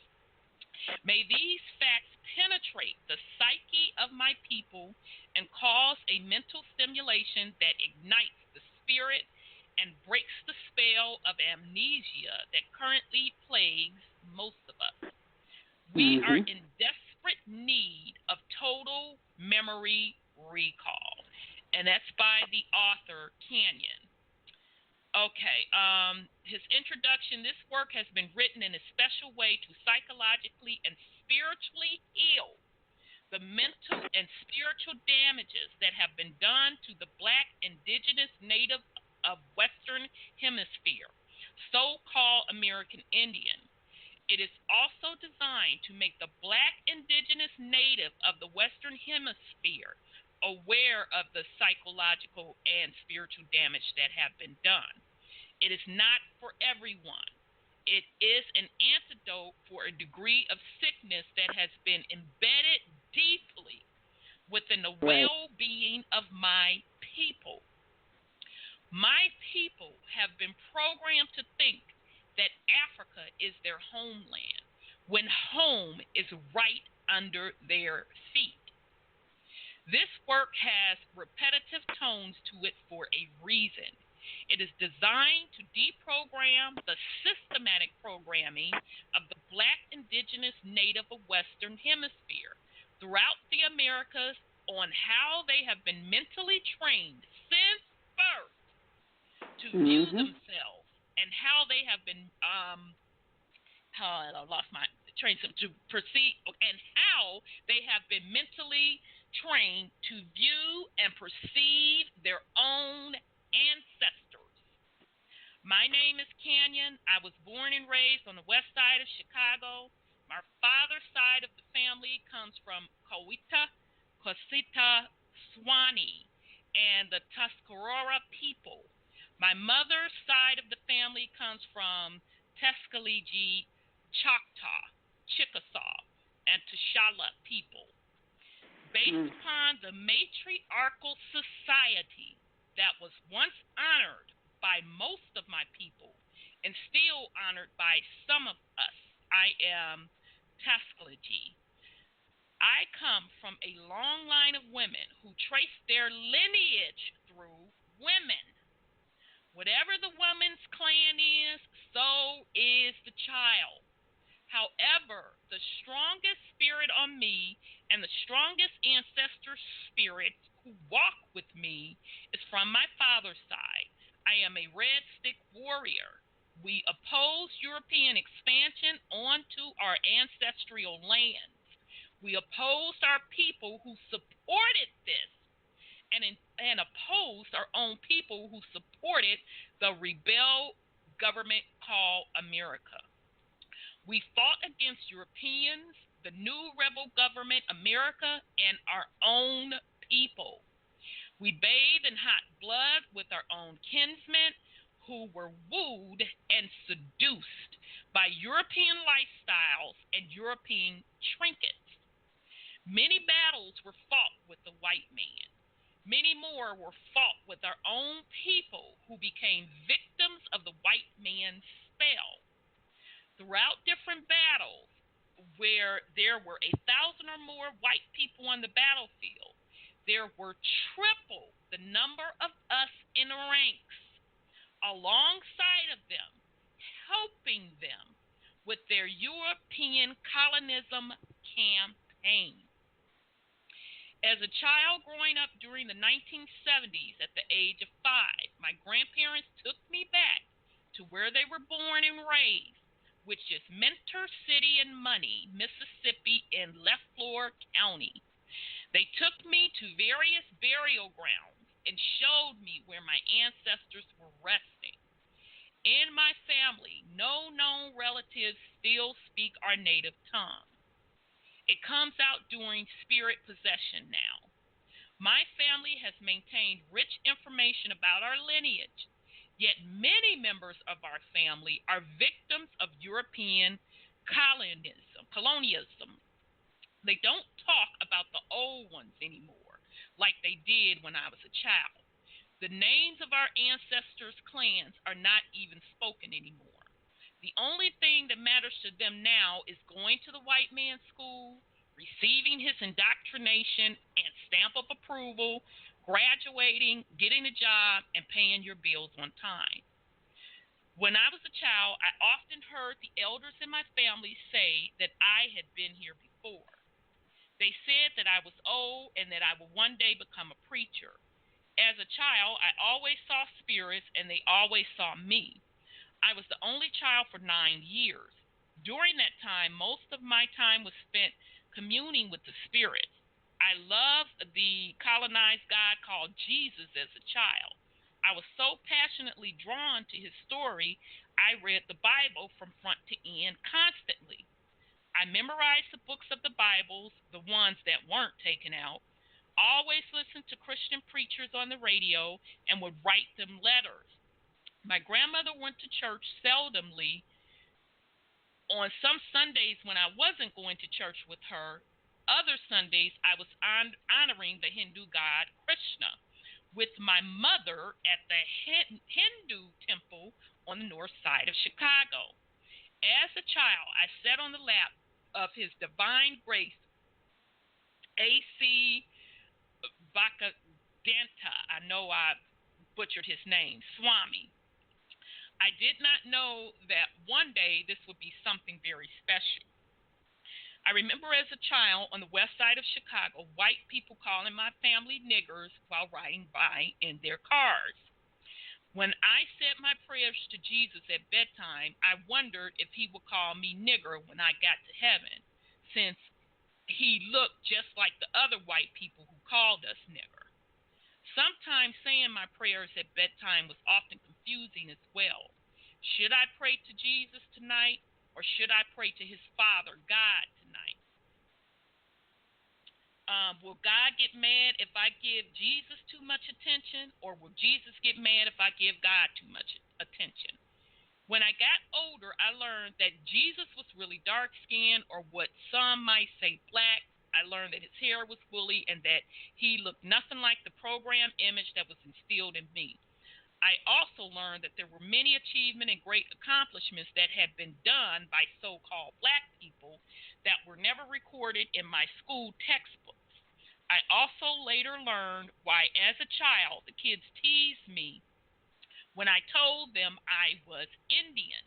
S2: May these facts penetrate the psyche of my people and cause a mental stimulation that ignites the spirit and breaks the spell of amnesia that currently plagues most of us. We are in desperate need of total memory recall. And that's by the author, Kanyon. Okay, his introduction, this work has been written in a special way to psychologically and spiritually heal the mental and spiritual damages that have been done to the Black, indigenous, native of Western Hemisphere, so-called American Indian. It is also designed to make the Black, indigenous, native of the Western Hemisphere aware of the psychological and spiritual damage that have been done. It is not for everyone. It is an antidote for a degree of sickness that has been embedded deeply within the well-being of my people. My people have been programmed to think that Africa is their homeland, when home is right under their feet. This work has repetitive tones to it for a reason. It is designed to deprogram the systematic programming of the Black, indigenous, native of Western Hemisphere throughout the Americas on how they have been mentally trained since birth to view themselves, and how they have been I lost my train to perceive, and how they have been mentally trained to view and perceive their own ancestors. My name is Kanyon. I was born and raised on the west side of Chicago. My father's side of the family comes from Coweta, Cosita, Swanee, and the Tuscarora people. My mother's side of the family comes from Tuskegee, Choctaw, Chickasaw, and Tashala people. Based upon the matriarchal society that was once honored by most of my people and still honored by some of us, I am Tuskegee. I come from a long line of women who trace their lineage through women. Whatever the woman's clan is, so is the child. However, the strongest spirit on me and the strongest ancestor spirits who walk with me is from my father's side. I am a red stick warrior. We opposed European expansion onto our ancestral lands. We opposed our people who supported this, and opposed our own people who supported the rebel government called America. We fought against Europeans, the new rebel government, America, and our own people. We bathed in hot blood with our own kinsmen who were wooed and seduced by European lifestyles and European trinkets. Many battles were fought with the white man. Many more were fought with our own people who became victims of the white man's spell. Throughout different battles, where there were 1,000 or more white people on the battlefield, there were triple the number of us in ranks alongside of them, helping them with their European colonism campaign. As a child growing up during the 1970s at the age of 5, my grandparents took me back to where they were born and raised, which is Mentor City and Money, Mississippi in Leflore County. They took me to various burial grounds and showed me where my ancestors were resting. In my family, no known relatives still speak our native tongue. It comes out during spirit possession now. My family has maintained rich information about our lineage, yet many members of our family are victims of European colonialism. They don't talk about the old ones anymore, like they did when I was a child. The names of our ancestors' clans are not even spoken anymore. The only thing that matters to them now is going to the white man's school, receiving his indoctrination and stamp of approval, graduating, getting a job, and paying your bills on time. When I was a child, I often heard the elders in my family say that I had been here before. They said that I was old and that I would one day become a preacher. As a child, I always saw spirits, and they always saw me. I was the only child for 9 years. During that time, most of my time was spent communing with the spirits. I loved the colonized God called Jesus as a child. I was so passionately drawn to his story, I read the Bible from front to end constantly. I memorized the books of the Bibles, the ones that weren't taken out, always listened to Christian preachers on the radio, and would write them letters. My grandmother went to church seldomly. On some Sundays when I wasn't going to church with her, other Sundays I was honoring the Hindu god Krishna with my mother at the Hindu temple on the north side of Chicago. As a child, I sat on the lap of his divine grace, A.C. Vakadanta. I know I butchered his name, Swami. I did not know that one day this would be something very special. I remember as a child on the west side of Chicago, white people calling my family niggers while riding by in their cars. When I said my prayers to Jesus at bedtime, I wondered if he would call me nigger when I got to heaven, since he looked just like the other white people who called us nigger. Sometimes saying my prayers at bedtime was often confusing as well. Should I pray to Jesus tonight, or should I pray to his Father, God, tonight? Will God get mad if I give Jesus too much attention, or will Jesus get mad if I give God too much attention? When I got older, I learned that Jesus was really dark-skinned, or what some might say black. I learned that his hair was woolly and that he looked nothing like the program image that was instilled in me. I also learned that there were many achievements and great accomplishments that had been done by so-called black people that were never recorded in my school textbooks. I also later learned why, as a child, the kids teased me when I told them I was Indian.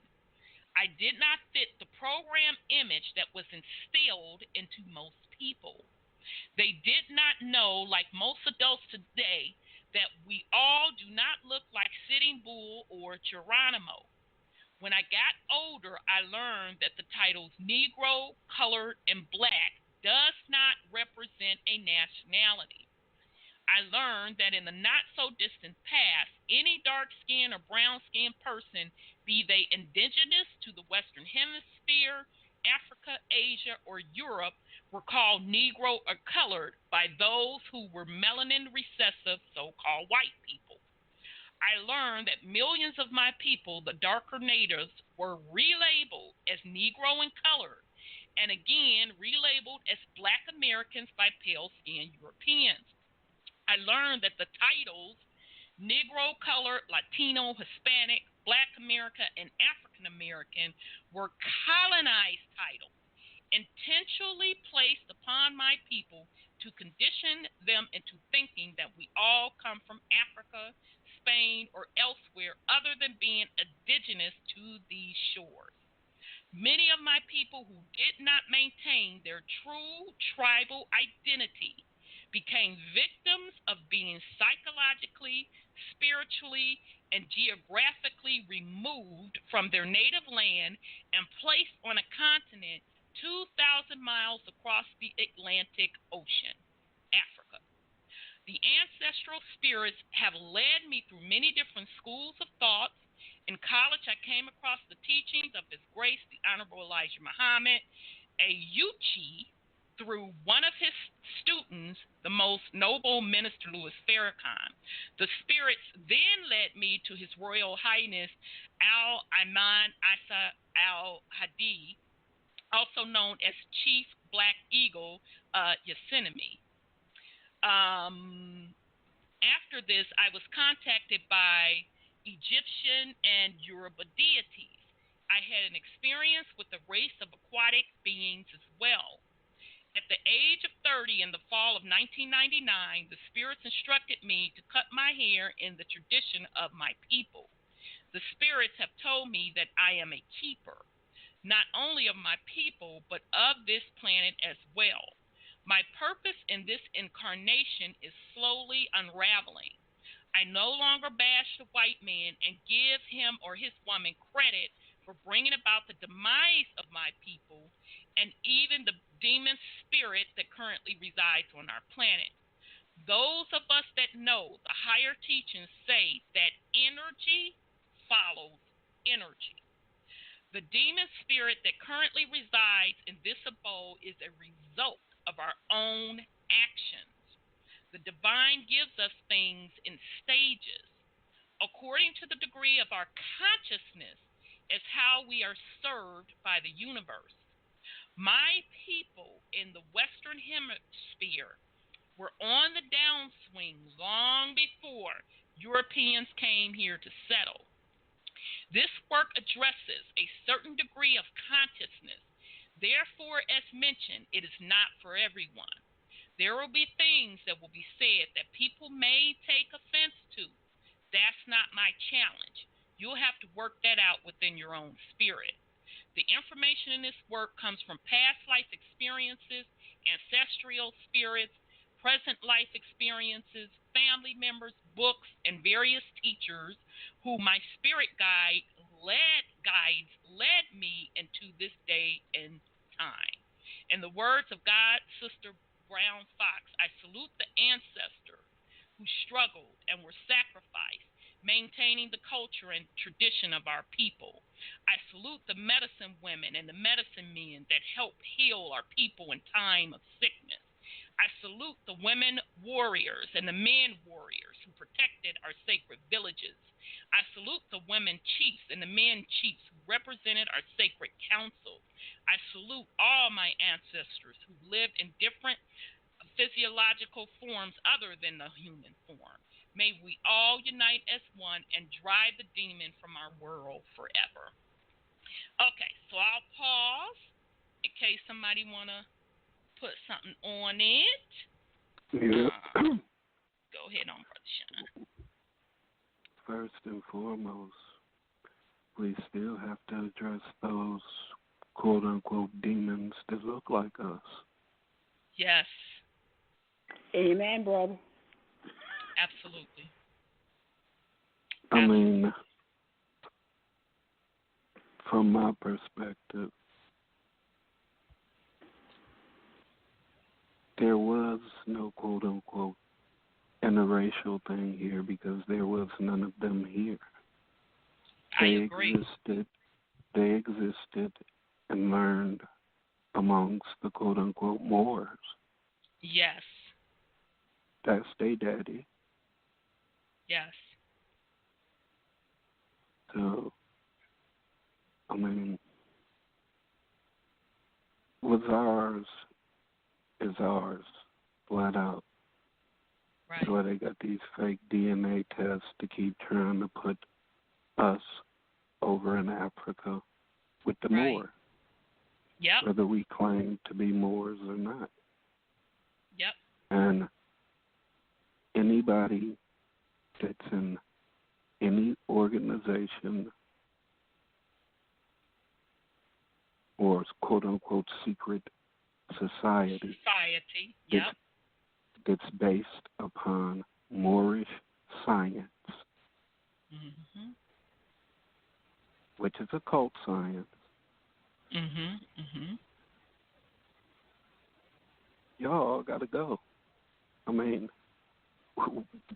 S2: I did not fit the program image that was instilled into most people. They did not know, like most adults today, that we all do not look like Sitting Bull or Geronimo. When I got older, I learned that the titles Negro, Colored, and Black does not represent a nationality. I learned that in the not-so-distant past, any dark-skinned or brown-skinned person, be they indigenous to the Western Hemisphere, Africa, Asia, or Europe, were called Negro or colored by those who were melanin-recessive, so-called white people. I learned that millions of my people, the darker natives, were relabeled as Negro and colored, and again relabeled as Black Americans by pale-skinned Europeans. I learned that the titles Negro, Colored, Latino, Hispanic, Black America, and African American were colonized titles, intentionally placed upon my people to condition them into thinking that we all come from Africa, Spain, or elsewhere other than being indigenous to these shores. Many of my people who did not maintain their true tribal identity became victims of being psychologically, spiritually, and geographically removed from their native land and placed on a continent 2,000 miles across the Atlantic Ocean, Africa. The ancestral spirits have led me through many different schools of thought. In college, I came across the teachings of His Grace, the Honorable Elijah Muhammad, a Yuchi, through one of his students, the most noble Minister Louis Farrakhan. The spirits then led me to His Royal Highness Al-Ayman Isa Al-Hadi, also known as Chief Black Eagle Yosemite. After this, I was contacted by Egyptian and Yoruba deities. I had an experience with a race of aquatic beings as well. At the age of 30 in the fall of 1999, the spirits instructed me to cut my hair in the tradition of my people. The spirits have told me that I am a keeper, not only of my people, but of this planet as well. My purpose in this incarnation is slowly unraveling. I no longer bash the white man and give him or his woman credit for bringing about the demise of my people and even the demon spirit that currently resides on our planet. Those of us that know the higher teachings say that energy follows energy. The demon spirit that currently resides in this abode is a result of our own actions. The divine gives us things in stages. According to the degree of our consciousness is how we are served by the universe. My people in the Western Hemisphere were on the downswing long before Europeans came here to settle. This work addresses a certain degree of consciousness. Therefore, as mentioned, it is not for everyone. There will be things that will be said that people may take offense to. That's not my challenge. You'll have to work that out within your own spirit. The information in this work comes from past life experiences, ancestral spirits, present life experiences, family members, books, and various teachers who my spirit guides led me into this day and time. In the words of God, Sister Brown Fox, I salute the ancestors who struggled and were sacrificed, maintaining the culture and tradition of our people. I salute the medicine women and the medicine men that help heal our people in time of sickness. I salute the women warriors and the men warriors who protected our sacred villages. I salute the women chiefs and the men chiefs who represented our sacred council. I salute all my ancestors who lived in different physiological forms other than the human form. May we all unite as one and drive the demon from our world forever. Okay, so I'll pause in case somebody want to put something on it.
S3: Yeah.
S2: Go ahead on, Brother Sean.
S3: First and foremost, we still have to address those quote-unquote demons that look like us.
S2: Yes.
S4: Amen, brother.
S2: Absolutely.
S3: I mean, from my perspective, there was no quote-unquote interracial thing here because there was none of them here.
S2: I agree.
S3: They existed and learned amongst the quote-unquote Moors.
S2: Yes.
S3: That's their daddy.
S2: Yes.
S3: So, I mean, what's ours is ours, flat out.
S2: Right.
S3: That's why they got these fake DNA tests to keep trying to put us over in Africa with the
S2: Right.
S3: Moor.
S2: Yep.
S3: whether we claim to be Moors or not.
S2: Yep.
S3: And anybody that's in any organization or quote-unquote secret society
S2: Yep.
S3: that's based upon Moorish science,
S2: Mm-hmm.
S3: which is occult science,
S2: Mm-hmm. Mm-hmm.
S3: y'all got to go. I mean,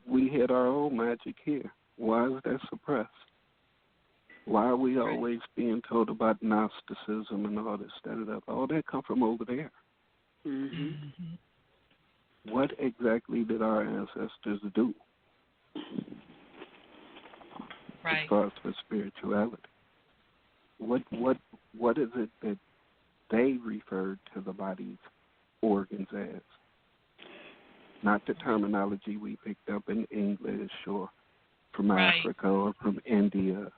S3: we had our own magic here. Why is that suppressed? Why are we always being told about Gnosticism and all this, that? All that come from over there.
S4: Mm-hmm.
S2: Mm-hmm.
S3: What exactly did our ancestors do as far as for spirituality? What is it that they referred to the body's organs as? Not the terminology we picked up in English or from Africa or from India.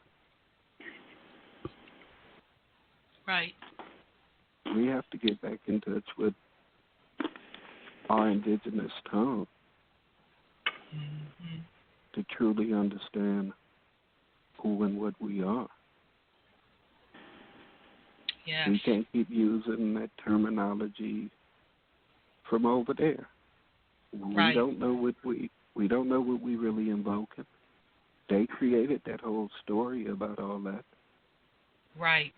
S2: Right.
S3: We have to get back in touch with our indigenous tongue
S2: Mm-hmm.
S3: to truly understand who and what we are.
S2: Yes.
S3: We can't keep using that terminology from over there. We don't know what we don't know what we really invoking. They created that whole story about all that.
S2: Right.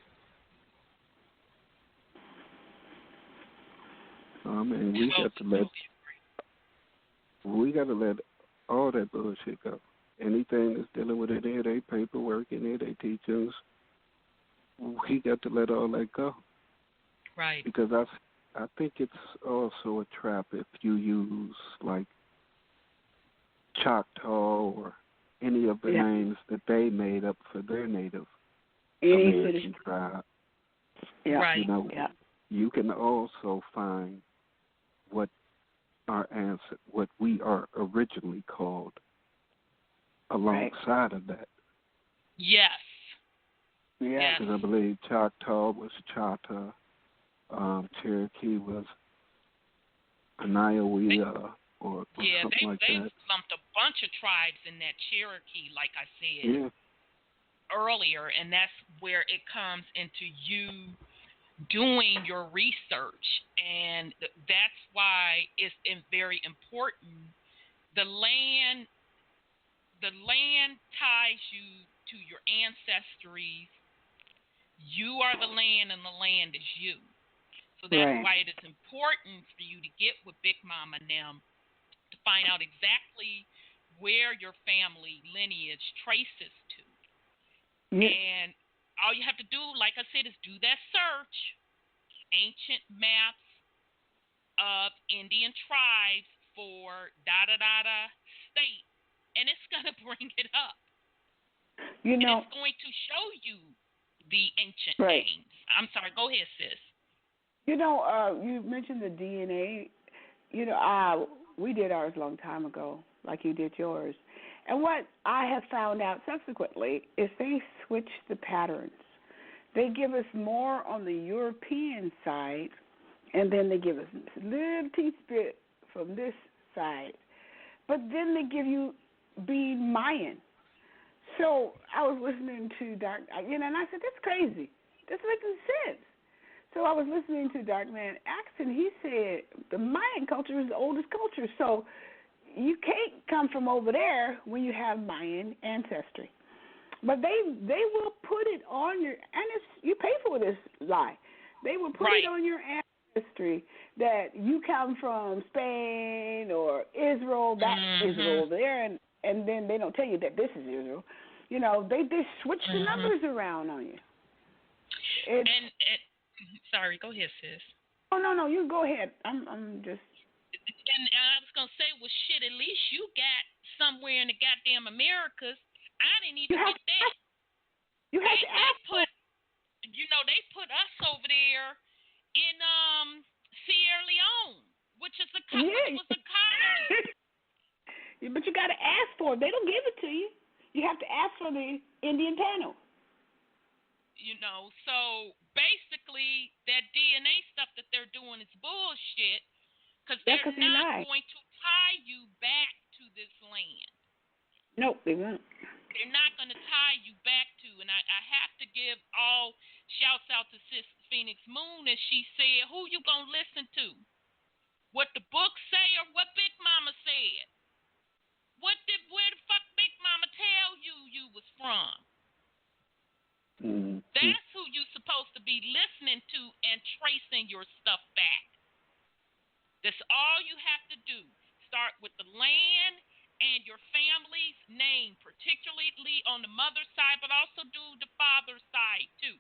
S3: We got to let all that bullshit go. Anything that's dealing with it, their paperwork and their teachings, we got to let all that go.
S2: Right.
S3: Because I think it's also a trap if you use like Choctaw or any of the names that they made up for their Native American tribe.
S4: Yeah.
S2: Right.
S3: You know, you can also find what we are originally called alongside of that.
S2: Yes.
S4: Yeah.
S3: Because I believe Choctaw was Chata, Cherokee was Aniawea or something like that.
S2: They lumped a bunch of tribes in that Cherokee, like I said earlier, and that's where it comes into you doing your research, and that's why it's very important. The land ties you to your ancestries. You are the land, and the land is you. So that's why it is important for you to get with Big Mama and them to find out exactly where your family lineage traces to. And all you have to do, like I said, is do that search. Ancient maps of Indian tribes for state, and it's going to bring it up.
S4: You know,
S2: and it's going to show you the ancient names. I'm sorry, go ahead, sis.
S4: You know, you mentioned the DNA. You know, we did ours a long time ago, like you did yours. And what I have found out subsequently is they switch the patterns. They give us more on the European side, and then they give us a little teeth bit from this side. But then they give you being Mayan. So I was listening to and I said, that's crazy. That's making sense. So I was listening to Dark Man Axe, and he said the Mayan culture is the oldest culture. So you can't come from over there when you have Mayan ancestry. But they will put it on your, and you pay for this lie. They will put it on your ancestry that you come from Spain or Israel, Israel over there, and then they don't tell you that this is Israel. You know, they switch the numbers around on you.
S2: Sorry, go ahead, sis.
S4: Oh, no, you go ahead. I'm just.
S2: And I was gonna say, well, shit. At least you got somewhere in the goddamn Americas. I didn't even get that.
S4: You have to ask.
S2: They put us over there in Sierra Leone, which is a colony.
S4: Yeah, but you got to ask for it. They don't give it to you. You have to ask for the Indian panel.
S2: So basically, basically that DNA stuff that they're doing is bullshit because they're not going to tie you back to this land.
S4: Nope, they won't.
S2: They're not going to tie you back to, and I have to give all shouts out to Sis Phoenix Moon, as she said, who you going to listen to? What the book say or what Big Mama said? Where the fuck Big Mama tell you was from?
S3: Mm-hmm.
S2: That's who you're supposed to be listening to and tracing your stuff back. That's all you have to do. Start with the land and your family's name, particularly on the mother's side, but also do the father's side too.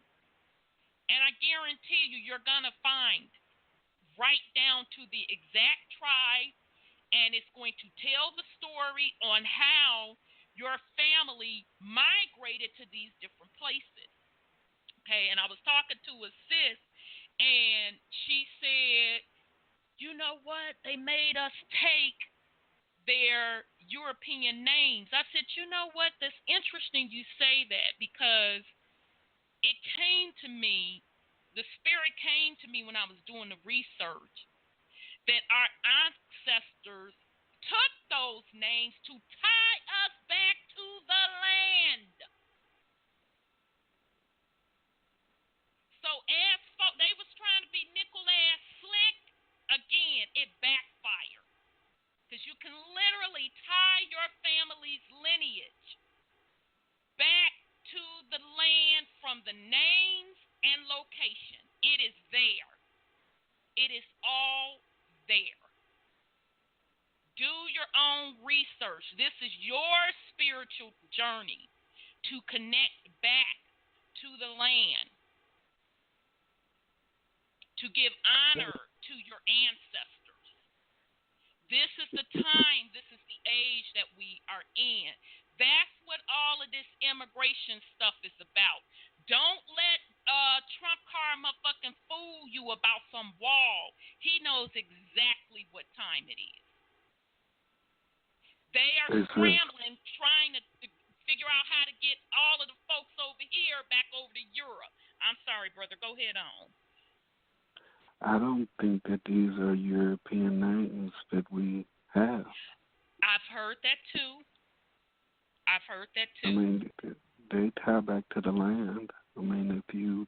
S2: And I guarantee you're going to find right down to the exact tribe, and it's going to tell the story on how your family migrated to these different places. Okay, and I was talking to a sis, and she said, you know what? They made us take their European names. I said, you know what? That's interesting you say that, because it came to me, the spirit came to me when I was doing the research, that our ancestors took those names to tie us back to the land. So as they was trying to be nickel-ass slick, again, it backfired. Because you can literally tie your family's lineage back to the land from the names and location. It is there. It is all there. Do your own research. This is your spiritual journey to connect back to the land, to give honor to your ancestors. This is the time, this is the age that we are in. That's what all of this immigration stuff is about. Don't let Trump car motherfucking fool you about some wall. He knows exactly what time it is. They are scrambling, trying to figure out how to get all of the folks over here back over to Europe. I'm sorry, brother. Go ahead on.
S3: I don't think that these are European names that we have.
S2: I've heard that too.
S3: I mean, they tie back to the land. I mean, if you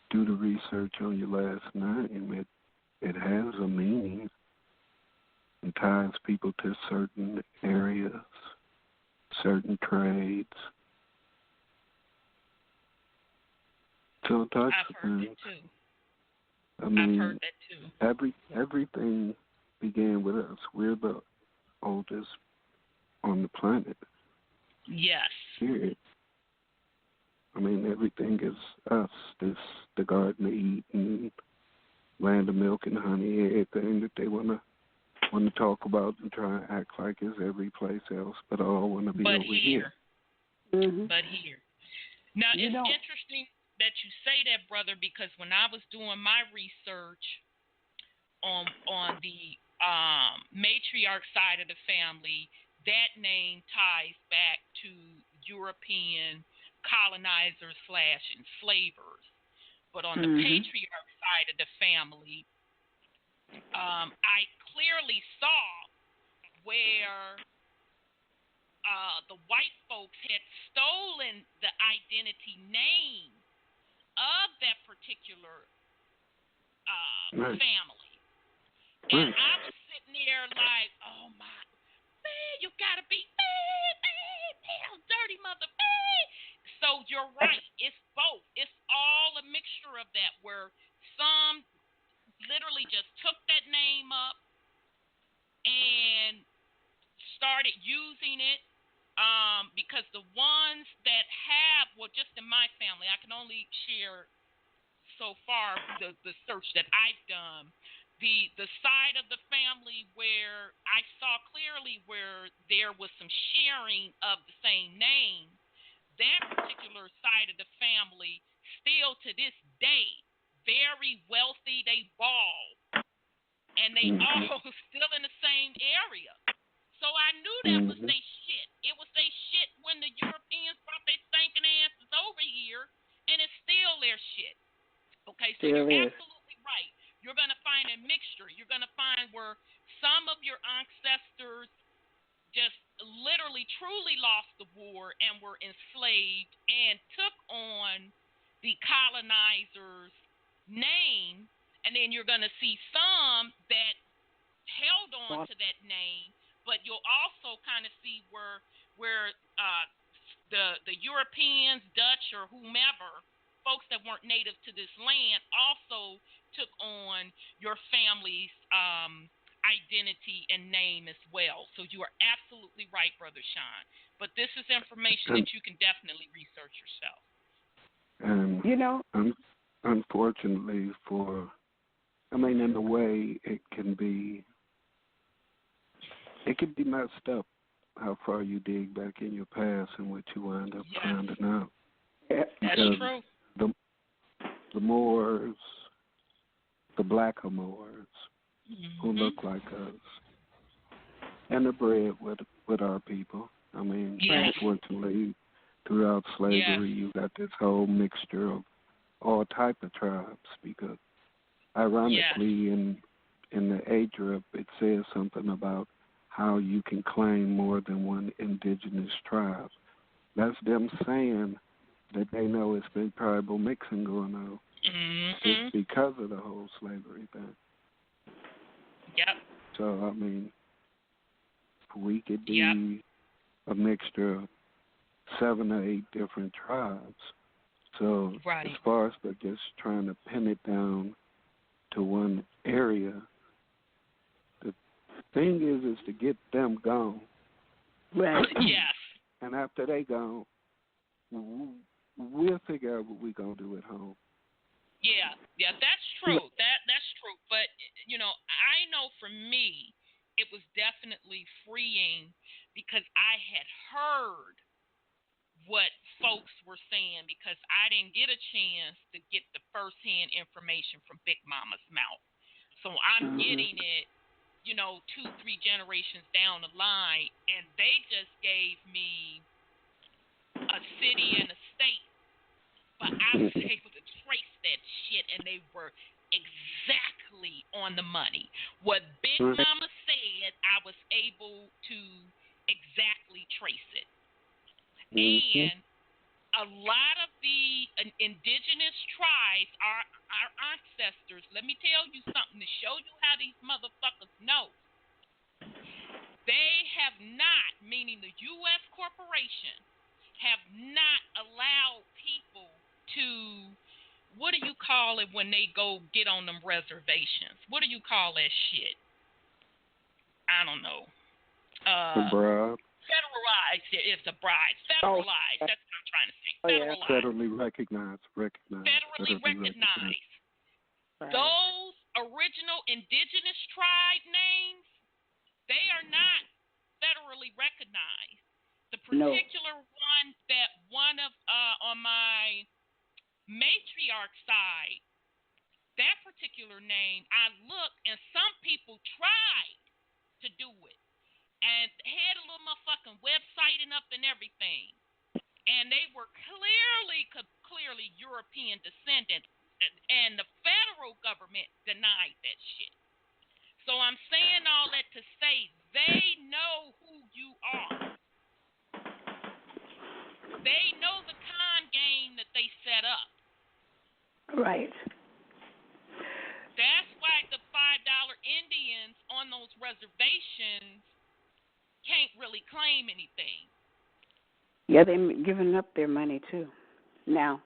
S3: do the research on your last name, it has a meaning and ties people to certain areas, certain trades. So that's
S2: I've heard that too.
S3: I mean,
S2: I've heard that too.
S3: Everything began with us. We're the oldest on the planet.
S2: Yes.
S3: Period. I mean, everything is us. This, the Garden of Eden, land of milk and honey, everything that they want to talk about and try and act like is every place else, but all want to be over here.
S4: Mm-hmm.
S2: But here. Now, it's interesting that you say that, brother, because when I was doing my research on the matriarch side of the family, that name ties back to European colonizers / enslavers. But on the patriarch side of the family, I clearly saw where the white folks had stolen the identity name of that particular family. And I was sitting there like, oh my, man, you gotta be, man, dirty mother, man. So you're right, it's both. It's all a mixture of that, where some literally just took that name up and started using it. Because the ones that have, well, just in my family, I can only share so far the search that I've done. The side of the family where I saw clearly where there was some sharing of the same name, that particular side of the family still to this day, very wealthy, they ball, and they all still in the same area. So I knew that was their shit. It was their shit when the Europeans brought their stinking asses over here, and it's still their shit. Okay, so So you're absolutely right. You're going to find a mixture. You're going to find where some of your ancestors just literally, truly lost the war and were enslaved and took on the colonizer's name. And then you're going to see some that held on to that name, but you'll also kind of see where the Europeans, Dutch, or whomever, folks that weren't native to this land, also took on your family's identity and name as well. So you are absolutely right, Brother Sean. But this is information that you can definitely research yourself.
S3: And unfortunately, in a way, it can be messed up how far you dig back in your past and what you wind up finding out.
S2: That's true.
S3: The Moors, the blacker Moors, who look like us, and they're bred with our people. Unfortunately, throughout slavery, you got this whole mixture of all type of tribes, because ironically in the ADRIP it says something about how you can claim more than one indigenous tribe. That's them saying that they know it's been tribal mixing going on. It's because of the whole slavery thing.
S2: Yep.
S3: So, we could be a mixture of 7 or 8 different tribes. So, as far as just trying to pin it down to one area, the thing is to get them gone.
S4: Right.
S2: Yes.
S3: And after they gone, we'll figure out what we're going to do at home.
S2: Yeah, that's true. That's true. But, I know for me, it was definitely freeing because I had heard what folks were saying, because I didn't get a chance to get the firsthand information from Big Mama's mouth. So I'm getting it, 2-3 generations down the line, and they just gave me a city and a state. But I was able to trace that shit, and they were exactly on the money. What Big Mama said, I was able to exactly trace it. And a lot of the indigenous tribes, our ancestors, let me tell you something to show you how these motherfuckers know. They have not, meaning the U.S. corporation, have not allowed people to, what do you call it when they go get on them reservations? What do you call that shit? I don't know. Federalized. It's a bribe. Federalized. That's what I'm trying to say. Federalized.
S3: Federally recognized.
S2: Federally recognized. Right. Those original indigenous tribe names, they are not federally recognized. The particular one that on my matriarch side, that particular name, I looked, and some people tried to do it. And had a little motherfucking website and up and everything. And they were clearly European descendant. And the federal government denied that shit. So I'm saying all that to say they know who you are. They know the con game that they set up.
S4: Right.
S2: That's why the $5 Indians on those reservations can't really claim anything.
S4: Yeah, they're giving up their money too now.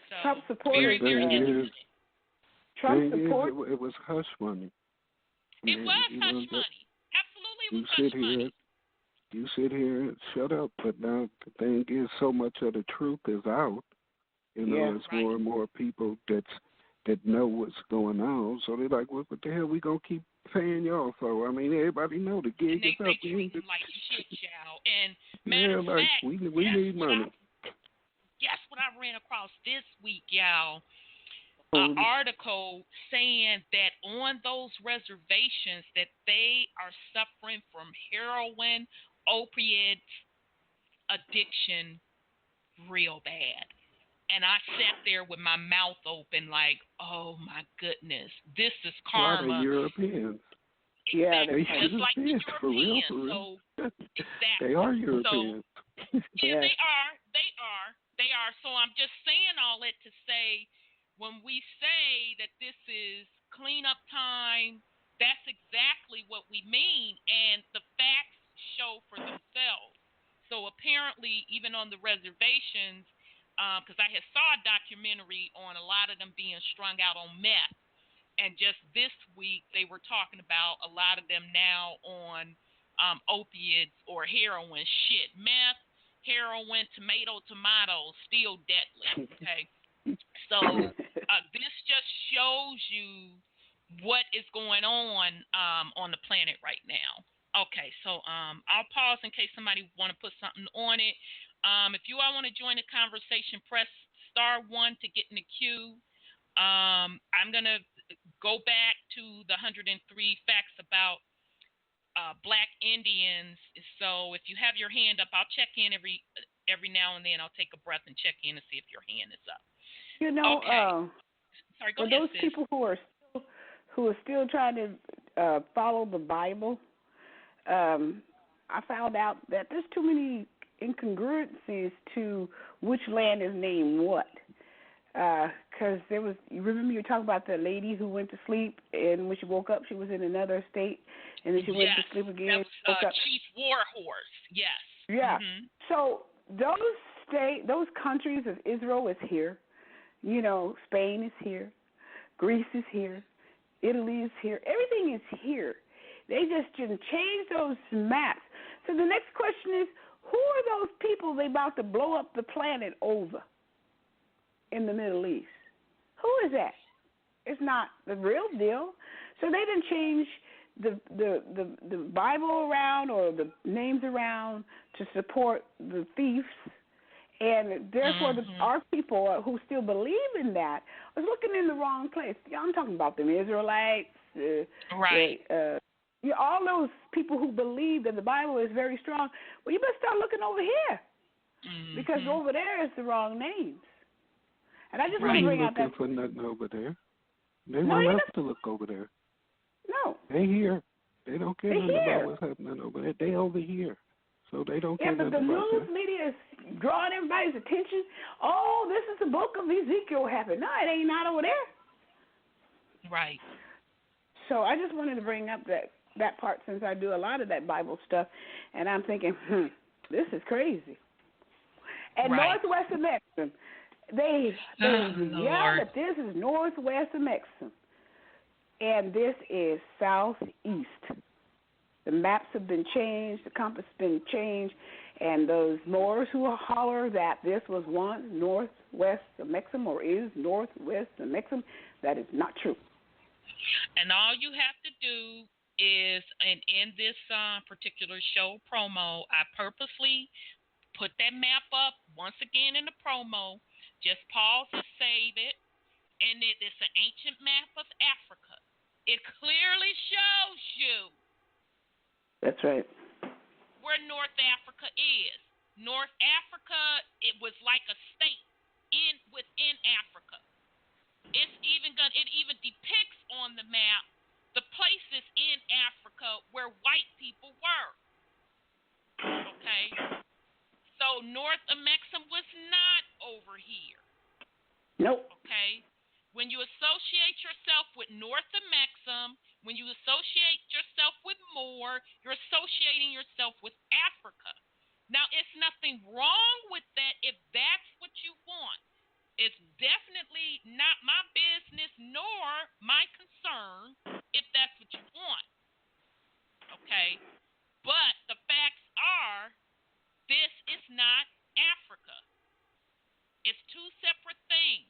S2: So,
S4: Trump supporters. Trump support.
S3: It was hush money.
S2: It was hush money. Absolutely, it was hush money.
S3: You sit here and shut up, but now the thing is, so much of the truth is out. It's more and more people that know what's going on. So they're like, well, what the hell we gonna keep paying y'all for? Everybody know the gig is up.
S2: They treat them like shit, y'all. And matter of fact,
S3: we need money.
S2: Guess what I ran across this week, y'all? An article saying that on those reservations that they are suffering from heroin, opiate addiction real bad. And I sat there with my mouth open like, oh, my goodness, this is
S3: A lot
S2: karma.
S3: of Europeans.
S4: Yeah,
S2: Exactly.
S3: they
S2: Just like the
S3: for real,
S2: Europeans.
S3: for real.
S2: So, exactly.
S3: They are Europeans.
S2: So, yeah, they are. So I'm just saying all that to say, when we say that this is cleanup time, that's exactly what we mean. And the facts show for themselves. So apparently, even on the reservations, because I had saw a documentary on a lot of them being strung out on meth. And just this week, they were talking about a lot of them now on opiates or heroin. Shit, meth, heroin, tomatoes, still deadly. Okay, so this just shows you what is going on the planet right now. Okay, so I'll pause in case somebody want to put something on it. If you all want to join the conversation, press *1 to get in the queue. I'm going to go back to the 103 facts about Black Indians. So if you have your hand up, I'll check in every now and then. I'll take a breath and check in and see if your hand is up.
S4: You know,
S2: okay. Sorry, go
S4: for
S2: ahead,
S4: those
S2: sis.
S4: people who are still trying to follow the Bible, I found out that there's too many incongruencies to which land is named what. Because you remember you were talking about the lady who went to sleep, and when she woke up, she was in another state, and then she went to sleep again.
S2: That was Cheif Warhorse. Yes.
S4: Yeah.
S2: Mm-hmm.
S4: So those countries of Israel is here. You know, Spain is here, Greece is here, Italy is here. Everything is here. They just didn't change those maps. So the next question is, who are those people they about to blow up the planet over in the Middle East? Who is that? It's not the real deal. So they didn't change the Bible around or the names around to support the thieves, and therefore our people who still believe in that was looking in the wrong place. I'm talking about them Israelites,
S2: right?
S4: All those people who believe that the Bible is very strong. Well, you better start looking over here because over there is the wrong names. And I just want to bring out that.
S3: Looking for nothing over there. They want us to look over there.
S4: No.
S3: They here. They don't care nothing about what's happening over there. They over here. So they don't care nothing about that. Yeah, but the news media is drawing everybody's attention. Oh, this is the book of Ezekiel happened. No, it ain't not over there.
S2: Right.
S4: So I just wanted to bring up that part since I do a lot of that Bible stuff. And I'm thinking, this is crazy. And Northwest of Mexico. They yell that this is northwest of Mexico, and this is southeast. The maps have been changed, the compass has been changed, and those Moors who holler that this was once northwest of Mexico or is northwest of Mexico, that is not true.
S2: And all you have to do is, and in this particular show promo, I purposely put that map up once again in the promo. Just pause and save it, and it's an ancient map of Africa. It clearly shows you.
S4: That's right.
S2: Where North Africa is. North Africa, it was like a state within Africa. It even depicts on the map the places in Africa where white people were. Okay. So North of Mexico was not over here.
S4: Nope.
S2: Okay? When you associate yourself with North of Mexico, when you associate yourself with Moor, you're associating yourself with Africa. Now, it's nothing wrong with that if that's what you want. It's definitely not my business nor my concern if that's what you want. Okay? But the facts are, this is not Africa. It's two separate things.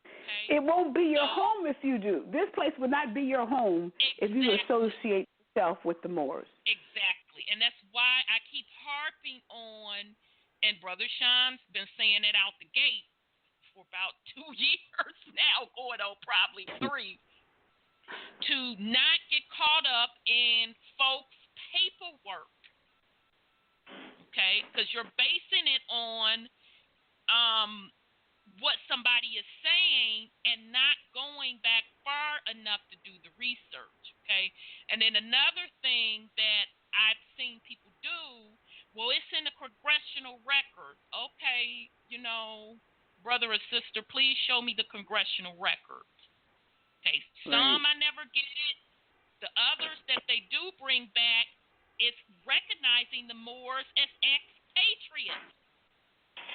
S2: Okay?
S4: It won't be your home if you do. This place would not be your home if you associate yourself with the Moors.
S2: Exactly. And that's why I keep harping on, and Brother Sean's been saying it out the gate for about 2 years now, going on probably 3, to not get caught up in folks' paperwork. Okay, because you're basing it on what somebody is saying and not going back far enough to do the research, okay? And then another thing that I've seen people do, well, it's in the congressional record. Okay, brother or sister, please show me the congressional records. Okay, some I never get it. The others that they do bring back is recognizing the Moors as expatriates.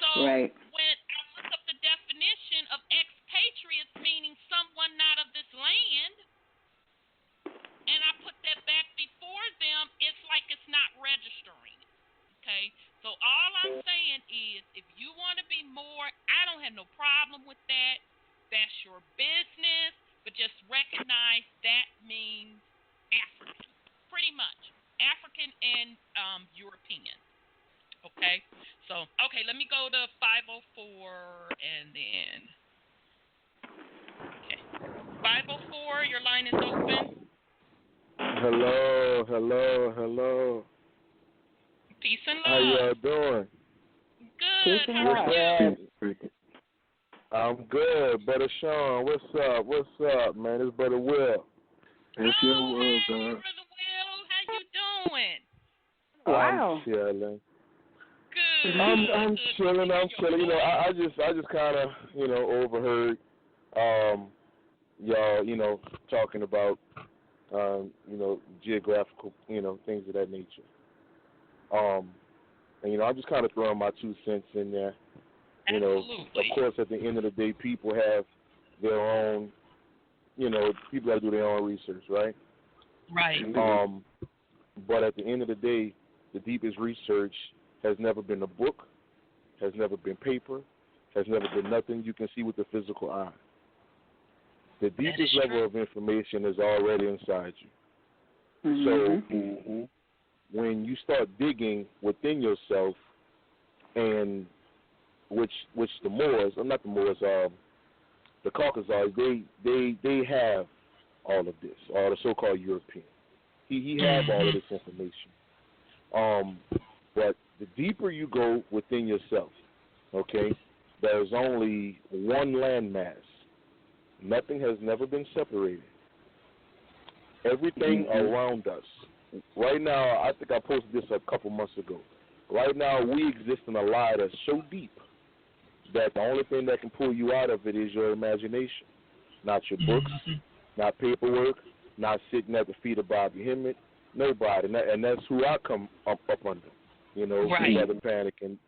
S2: So when I look up the definition of expatriates, meaning someone not of this land, and I put that back before them, it's like it's not registering. Okay? So all I'm saying is if you want to be Moor, I don't have no problem with that. That's your business, but just recognize that means African, pretty much. African and European. Okay? So, let me go to 504 and then. Okay. 504, your line is open.
S3: Hello.
S2: Peace and love.
S3: How y'all doing?
S2: Good. How are you?
S3: I'm good. Brother Sean, what's up, man? It's Brother Will.
S2: It's your world, Brother Will. How you doing?
S4: Wow.
S3: I'm chilling.
S2: Good.
S3: I'm chilling. I just kind of, overheard y'all, talking about, geographical, things of that nature. And, I'm just kind of throwing my 2 cents in there.
S2: Absolutely.
S3: Of course, at the end of the day, people have their own, people got to do their own research, right?
S2: Right.
S3: But at the end of the day, the deepest research has never been a book, has never been paper, has never been nothing you can see with the physical eye. The deepest level of information is already inside you. Mm-hmm. So when you start digging within yourself, and which the Moors, or not the Moors, the Caucasoids, they have all of this, all the so-called European. He have all of this information. But the deeper you go within yourself, okay, there's only one landmass. Nothing has never been separated. Everything around us. Right now, I think I posted this a couple months ago. Right now, we exist in a lie that's so deep that the only thing that can pull you out of it is your imagination. Not your books, not paperwork, not sitting at the feet of Bobby Hemmett, nobody. And that's who I come up under. Brother Panic and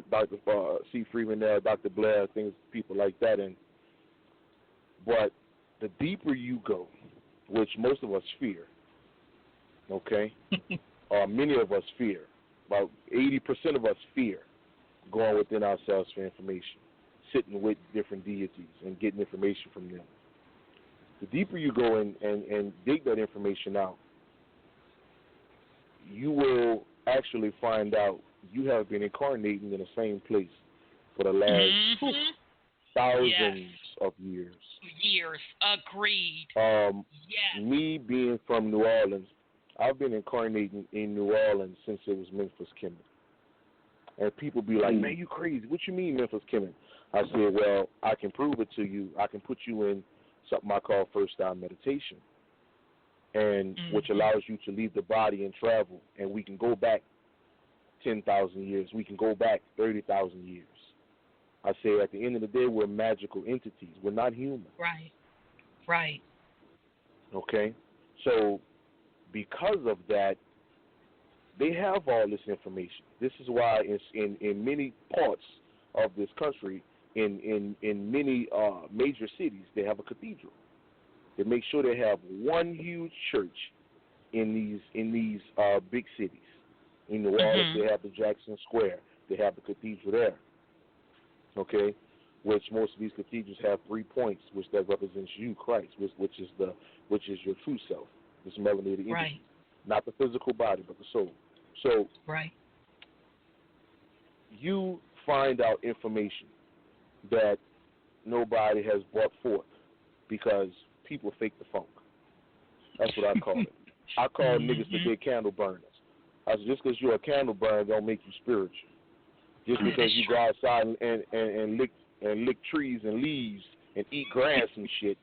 S3: Dr. C. Freeman there, Dr. Blair, things, people like that. But the deeper you go, which most of us fear, okay, many of us fear, about 80% of us fear going within ourselves for information, sitting with different deities and getting information from them. The deeper you go and dig that information out, you will actually find out you have been incarnating in the same place for the last thousands of years.
S2: Agreed.
S3: Me being from New Orleans, I've been incarnating in New Orleans since it was Memphis Kemet. And people be like, man, you crazy. What you mean Memphis Kemet? I said, well, I can prove it to you. I can put you in something I call first-time meditation, and which allows you to leave the body and travel, and we can go back 10,000 years. We can go back 30,000 years. I say at the end of the day, we're magical entities. We're not human.
S2: Right.
S3: Okay? So because of that, they have all this information. This is why it's in many parts of this country, in many major cities, they have a cathedral. They make sure they have one huge church in these big cities. In New Orleans, they have the Jackson Square. They have the cathedral there. Okay, which most of these cathedrals have 3 points, which that represents you, Christ, which is your true self, this melanated entity, not the physical body, but the soul. So, you find out information that nobody has brought forth because people fake the funk. That's what I call it. I call niggas today candle burners. I said, just because you're a candle burner don't make you spiritual.
S5: Just because you go outside and lick trees and leaves and eat grass and shit,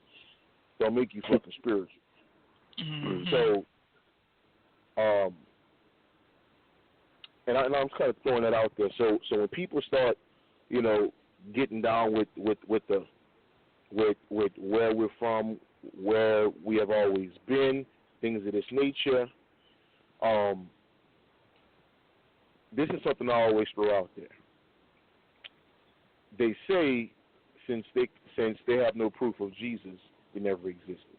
S5: don't make you fucking spiritual. So, and I'm kind of throwing that out there. So when people start, getting down with where we're from, where we have always been, things of this nature, this is something I always throw out there. They say since they have no proof of Jesus, he never existed.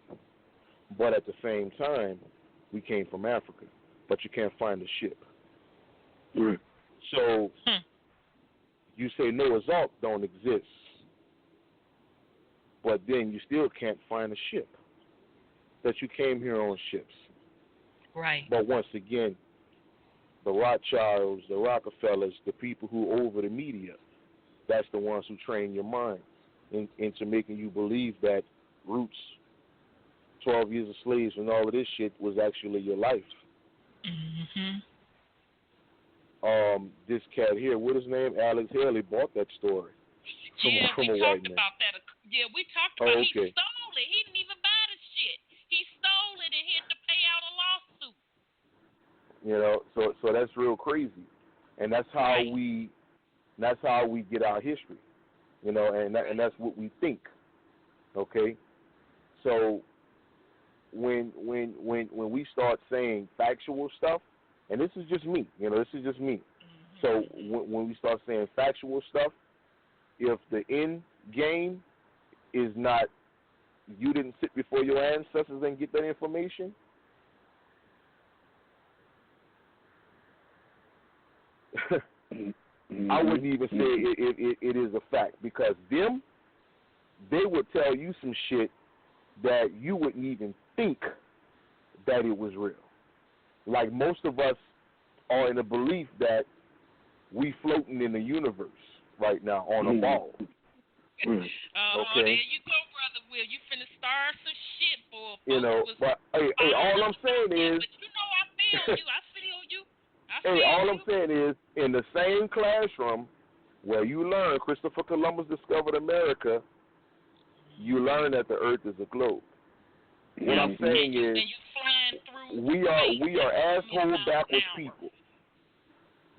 S5: But at the same time, we came from Africa, but you can't find a ship.
S3: Right.
S5: So you say Noah's Ark don't exist, but then you still can't find a ship. That you came here on ships.
S2: Right.
S5: But once again, the Rothschilds, the Rockefellers, the people who over the media, that's the ones who train your mind into making you believe that roots, 12 years of slaves and all of this shit was actually your life. This cat here, what his name? Alex Haley bought that story from a white man.
S2: About that. Yeah, we talked about it. He stole it. He didn't even buy the shit. He stole it and he had to pay out a lawsuit.
S5: So that's real crazy, and that's how we get our history, and that's what we think. Okay, so when we start saying factual stuff, and this is just me, So when we start saying factual stuff, if the end game is not, you didn't sit before your ancestors and get that information, I wouldn't even say it is a fact, because they would tell you some shit that you wouldn't even think that it was real. Like most of us are in a belief that we floating in the universe right now on a ball.
S2: There you go, Brother Will. You finna start some shit, boy.
S5: But hey, all I'm saying is,
S2: I feel you.
S5: All I'm saying is, in the same classroom where you learn Christopher Columbus discovered America, you learn that the Earth is a globe. What I'm saying is, we are asshole backwards people.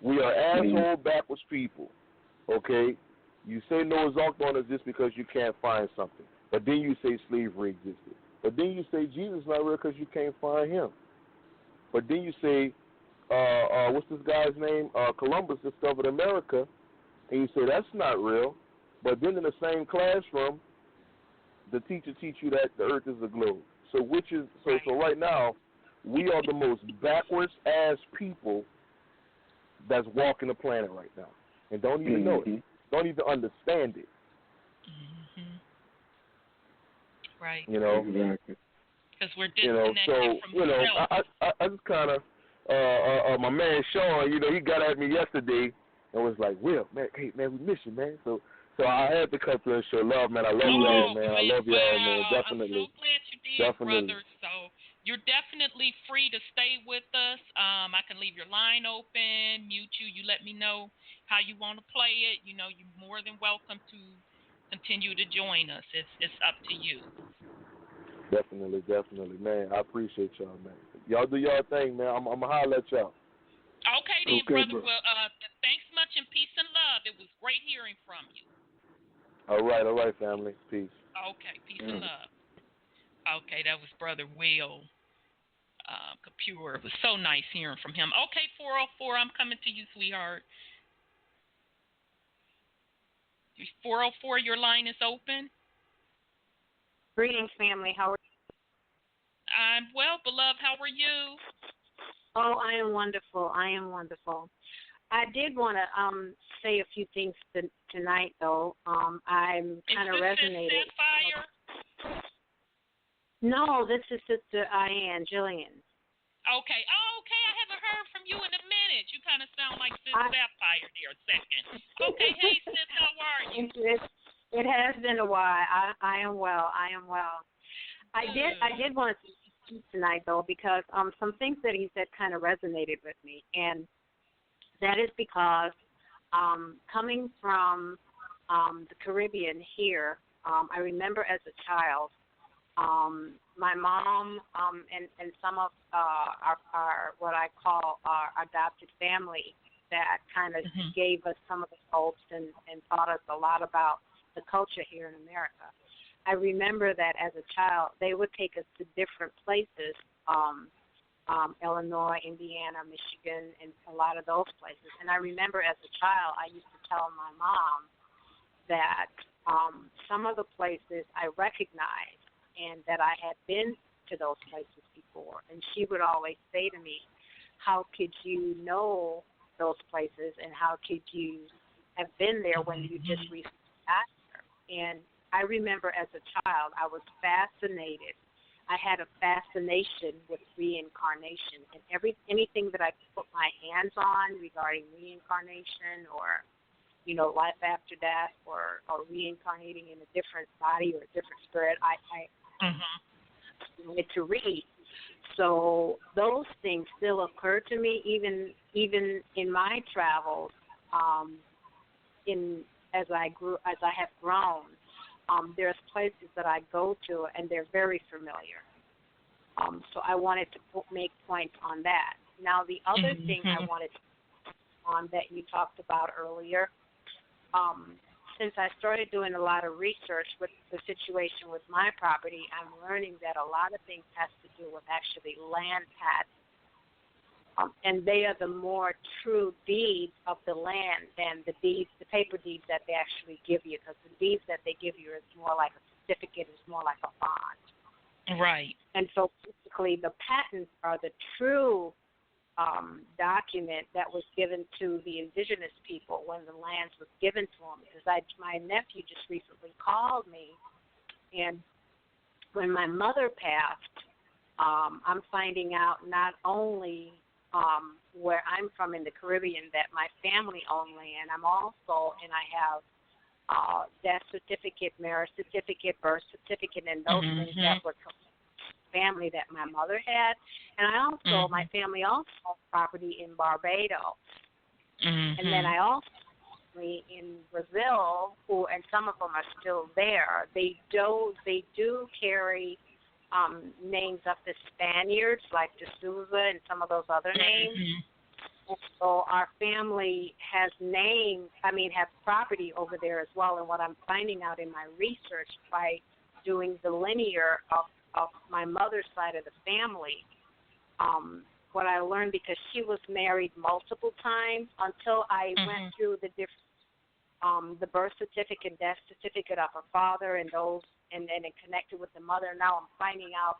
S5: We are asshole backwards people. Okay, you say Noah's Ark don't exist because you can't find something, but then you say slavery existed. But then you say Jesus is not real because you can't find him. But then you say, what's this guy's name? Columbus discovered America, and you say that's not real. But then in the same classroom, the teacher teach you that the Earth is a globe. So so right now, we are the most backwards ass people that's walking the planet right now, and don't even know it, don't even understand it.
S2: Right.
S3: Exactly.
S2: Because we're disconnected from
S5: I just kind of, my man Sean, he got at me yesterday and was like, Will, man, hey, man, we miss you, man. So I had to come through and show love, man. I love y'all, man. I love y'all, man. Definitely.
S2: I'm so glad you did, brother. So you're definitely free to stay with us. I can leave your line open, mute you. You let me know how you want to play it. You're more than welcome to continue to join us. It's up to you.
S5: Definitely, man. I appreciate y'all, man. Y'all do y'all thing, man. I'm gonna holler at y'all.
S2: Okay, then, brother. Well, thanks much and peace and love. It was great hearing from you.
S5: All right, family. Peace.
S2: Okay, peace and love. Okay, that was Brother Will Kapur. It was so nice hearing from him. Okay, 404, I'm coming to you, sweetheart. 404, your line is open.
S6: Greetings, family. How are you?
S2: I'm well, beloved. How are you?
S6: Oh, I am wonderful. I did want to say a few things tonight, though. I'm kind of resonated.
S2: Is this Sapphire?
S6: No, this is Sister Ian Jillian.
S2: Okay. Oh, okay. I haven't heard from you in a minute. You kind of sound like Sis Sapphire there a second. Okay. Hey, sis, how are you?
S6: It has been a while. I am well. I did want to speak tonight, though, because some things that he said kind of resonated with me, and that is because Coming from the Caribbean here, I remember as a child, my mom and some of our what I call our adopted family that kind of gave us some of the hopes and taught us a lot about the culture here in America. I remember that as a child, they would take us to different places, Illinois, Indiana, Michigan, and a lot of those places. And I remember as a child, I used to tell my mom that some of the places I recognized and that I had been to those places before. And she would always say to me, how could you know those places and how could you have been there when you just recently got there? And I remember as a child, I was fascinated. I had a fascination with reincarnation, and anything that I put my hands on regarding reincarnation or, you know, life after death or reincarnating in a different body or a different spirit, I wanted to read. So those things still occur to me even in my travels. As I have grown. There's places that I go to, and they're very familiar. So I wanted to make points on that. Now, the other thing I wanted to on that you talked about earlier, since I started doing a lot of research with the situation with my property, I'm learning that a lot of things has to do with actually land patents. And they are the more true deeds of the land than the deeds, the paper deeds that they actually give you, because the deeds that they give you is more like a certificate, is more like a bond.
S2: Right.
S6: And so basically the patents are the true document that was given to the indigenous people when the lands was given to them. Because my nephew just recently called me, and when my mother passed, I'm finding out not only where I'm from in the Caribbean that my family owned land. I have death certificate, marriage certificate, birth certificate, and those things that were family that my mother had. And I also, my family also owned property in Barbados. And then I also in Brazil, and some of them are still there. They do carry names of the Spaniards, like de Souza and some of those other names. And so our family has property over there as well. And what I'm finding out in my research by doing the linear of my mother's side of the family, what I learned, because she was married multiple times until I went through the different, the birth certificate, death certificate of her father and those, and then it connected with the mother. Now I'm finding out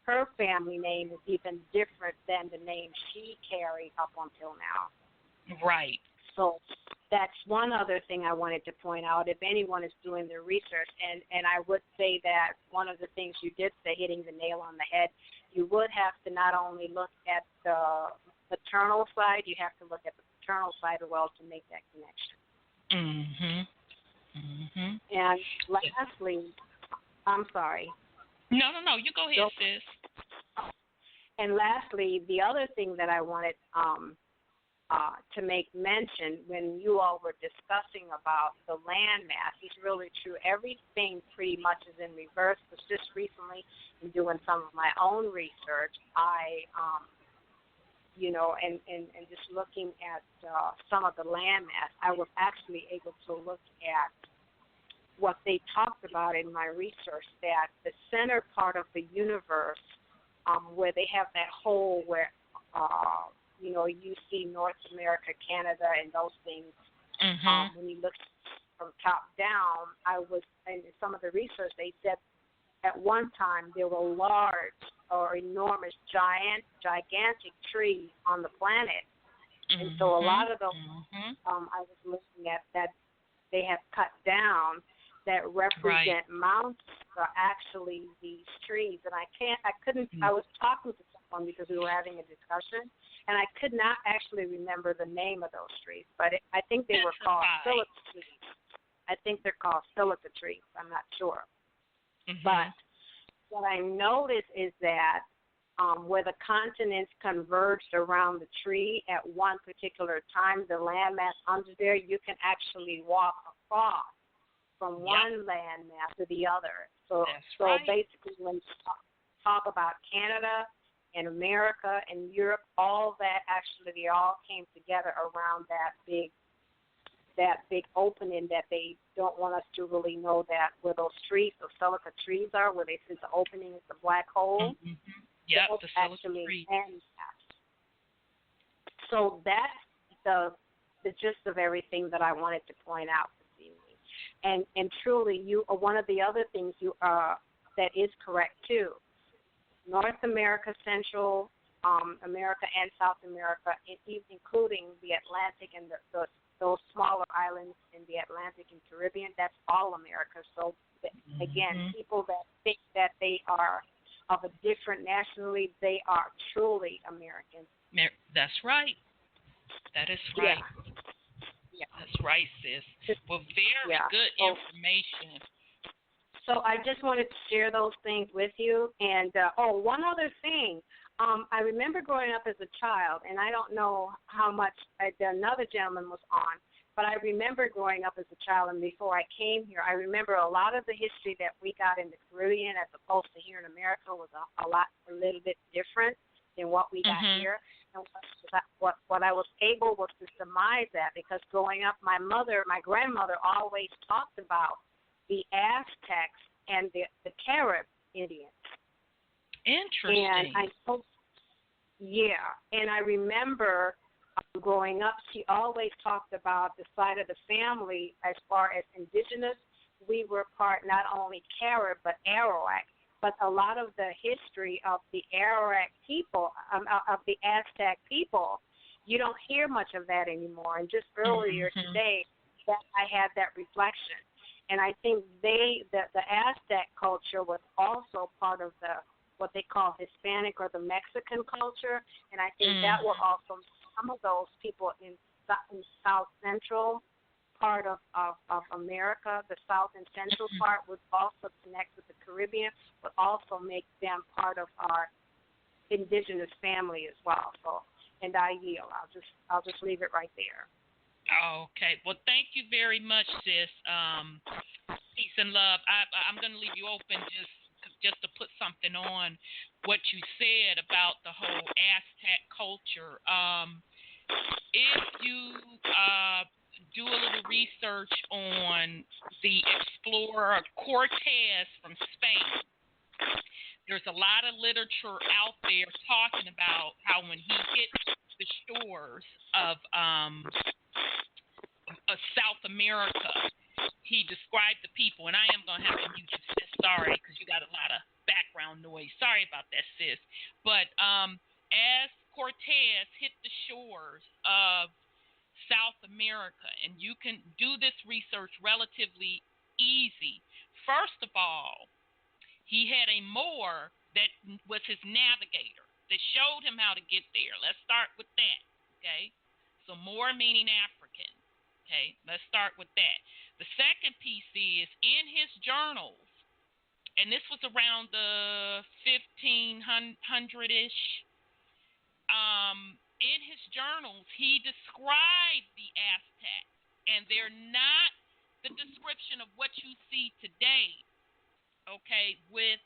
S6: her family name is even different than the name she carried up until now.
S2: Right.
S6: So that's one other thing I wanted to point out. If anyone is doing their research, and I would say that one of the things you did say, hitting the nail on the head, you would have to not only look at the maternal side, you have to look at the paternal side as well to make that connection. And lastly, I'm sorry.
S2: No, you go ahead, sis.
S6: And lastly, the other thing that I wanted to make mention, when you all were discussing about the land mass, it's really true. Everything pretty much is in reverse. But just recently, in doing some of my own research, I, and just looking at some of the land mass, I was actually able to look at what they talked about in my research, that the center part of the universe, where they have that hole where, you see North America, Canada, and those things. When you look from top down, in some of the research, they said at one time there were large or enormous, gigantic trees on the planet. And so a lot of those I was looking at that they have cut down that represent mountains are actually these trees. And I was talking to someone because we were having a discussion, and I could not actually remember the name of those trees, but I think they were called silica trees. I think they're called silica trees. I'm not sure. But what I noticed is that where the continents converged around the tree at one particular time, the landmass under there, you can actually walk across from one landmass to the other. So basically, when you talk about Canada and America and Europe, all that actually they all came together around that big opening that they don't want us to really know that where those trees, those silica trees are, where they said the opening is the black hole.
S2: Mm-hmm. Yep, the
S6: actually
S2: tree.
S6: So that's the gist of everything that I wanted to point out this evening. And truly, you are one of the other things that is correct too. North America, Central America, and South America, including the Atlantic and those smaller islands in the Atlantic and Caribbean, that's all America. So again, people that think that they are of a different nationality, they are truly American.
S2: That's right. That is right.
S6: Yeah.
S2: That's right, sis. Well, very good information.
S6: So I just wanted to share those things with you. And, one other thing. I remember growing up as a child, and I don't know how much another gentleman was on, but I remember growing up as a child, and before I came here, I remember a lot of the history that we got in the Caribbean as opposed to here in America was a little bit different than what we got here. And what I was able was to surmise that, because growing up, my grandmother always talked about the Aztecs and the Carib Indians.
S2: Interesting.
S6: And I remember growing up, she always talked about the side of the family as far as indigenous. We were part not only Carib but Arawak. But a lot of the history of the Arawak people, of the Aztec people, you don't hear much of that anymore. And just earlier today, that I had that reflection. And I think the Aztec culture was also part of what they call Hispanic or the Mexican culture, and I think that will also some of those people in South Central part of America, the South and Central part would also connect with the Caribbean, but also make them part of our indigenous family as well. So, and I yield. I'll just leave it right there.
S2: Okay. Well, thank you very much, sis. Peace and love. I'm going to leave you open just to put something on what you said about the whole Aztec culture. If you do a little research on the explorer Cortez from Spain, there's a lot of literature out there talking about how when he hit the shores of South America, he described the people, and I am going to have to mute you, sis. Sorry, because you got a lot of background noise. Sorry about that, sis. But as Cortez hit the shores of South America, and you can do this research relatively easy. First of all, he had a Moor that was his navigator that showed him how to get there. Let's start with that, okay? So Moor meaning African, okay? Let's start with that. The second piece is in his journals, and this was around the 1500-ish, in his journals, he described the Aztecs, and they're not the description of what you see today, okay, with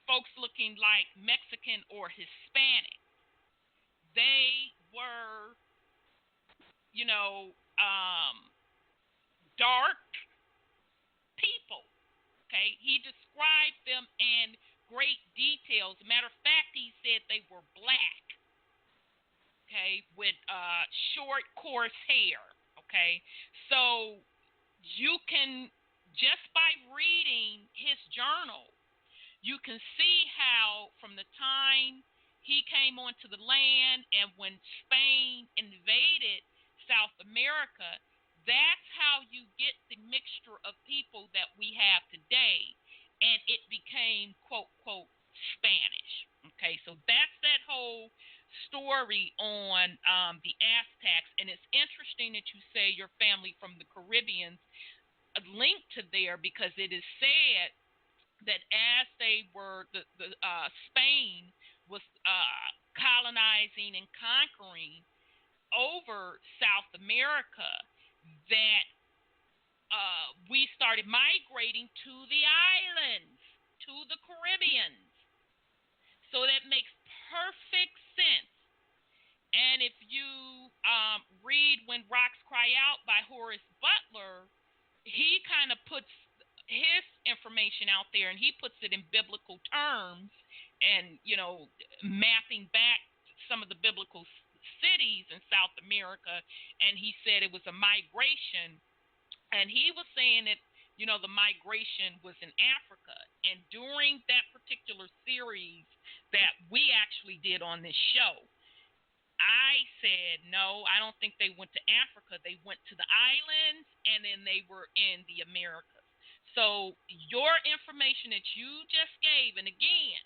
S2: folks looking like Mexican or Hispanic. They were, dark people, okay? He described them in great details. Matter of fact, he said they were black, okay, with short, coarse hair, okay? So you can, just by reading his journal, you can see how from the time he came onto the land and when Spain invaded South America, that's how you get the mixture of people that we have today, and it became, quote, quote, Spanish. Okay, so that's that whole story on the Aztecs, and it's interesting that you say your family from the Caribbean linked to there, because it is said that as they were, Spain was colonizing and conquering over South America that we started migrating to the islands, to the Caribbean. So that makes perfect sense. And if you read When Rocks Cry Out by Horace Butler, he kind of puts his information out there, and he puts it in biblical terms and, mapping back some of the biblical cities in South America, and he said it was a migration. And he was saying that, the migration was in Africa. And during that particular series that we actually did on this show, I said, no, I don't think they went to Africa. They went to the islands, and then they were in the Americas. So your information that you just gave, and again,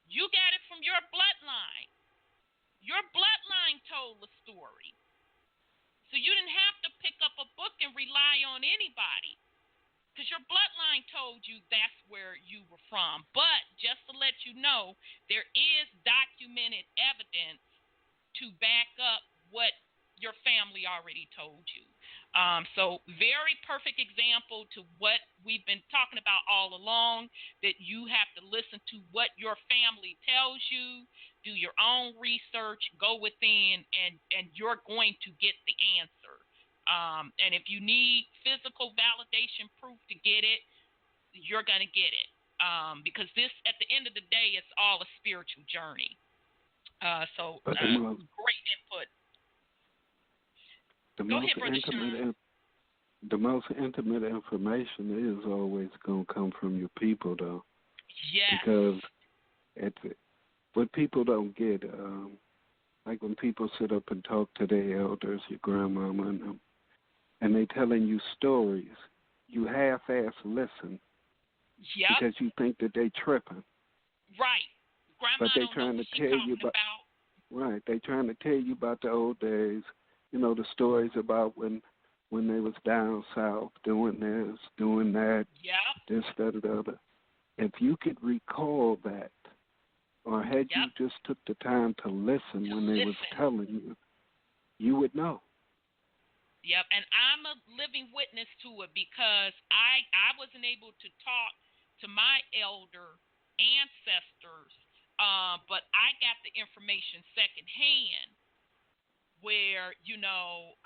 S2: you got it from your bloodline. Your bloodline told the story. So you didn't have to pick up a book and rely on anybody, because your bloodline told you that's where you were from. But just to let you know, there is documented evidence to back up what your family already told you. So very perfect example to what we've been talking about all along, that you have to listen to what your family tells you, do your own research, go within, and you're going to get the answer. And if you need physical validation proof to get it, you're going to get it. Because this, at the end of the day, it's all a spiritual journey. Great input. Go ahead, Brother Sean.
S3: The most intimate information is always going to come from your people, though.
S2: Yes.
S3: Because what people don't get, like when people sit up and talk to their elders, your grandmama and them, and they telling you stories, you half-ass listen.
S2: Yep.
S3: Because you think that they tripping.
S2: Right. Grandma
S3: but they
S2: don't
S3: trying
S2: know
S3: to
S2: what
S3: tell
S2: she's
S3: you
S2: about.
S3: Right. They trying to tell you about the old days, the stories about when they was down south doing this, doing that, this, that, or the other. If you could recall that, or had you just took the time to listen when they was telling you, you would know.
S2: Yep, and I'm a living witness to it, because I wasn't able to talk to my elder ancestors, but I got the information secondhand, where,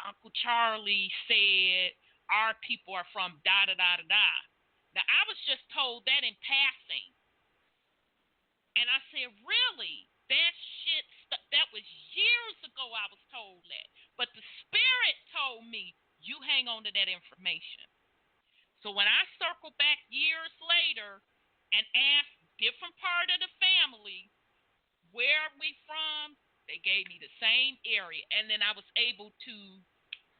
S2: Uncle Charlie said our people are from da-da-da-da-da. Now, I was just told that in passing. And I said, really? That shit, that was years ago I was told that. But the Spirit told me, you hang on to that information. So when I circled back years later and asked different part of the family, where are we from? They gave me the same area. And then I was able to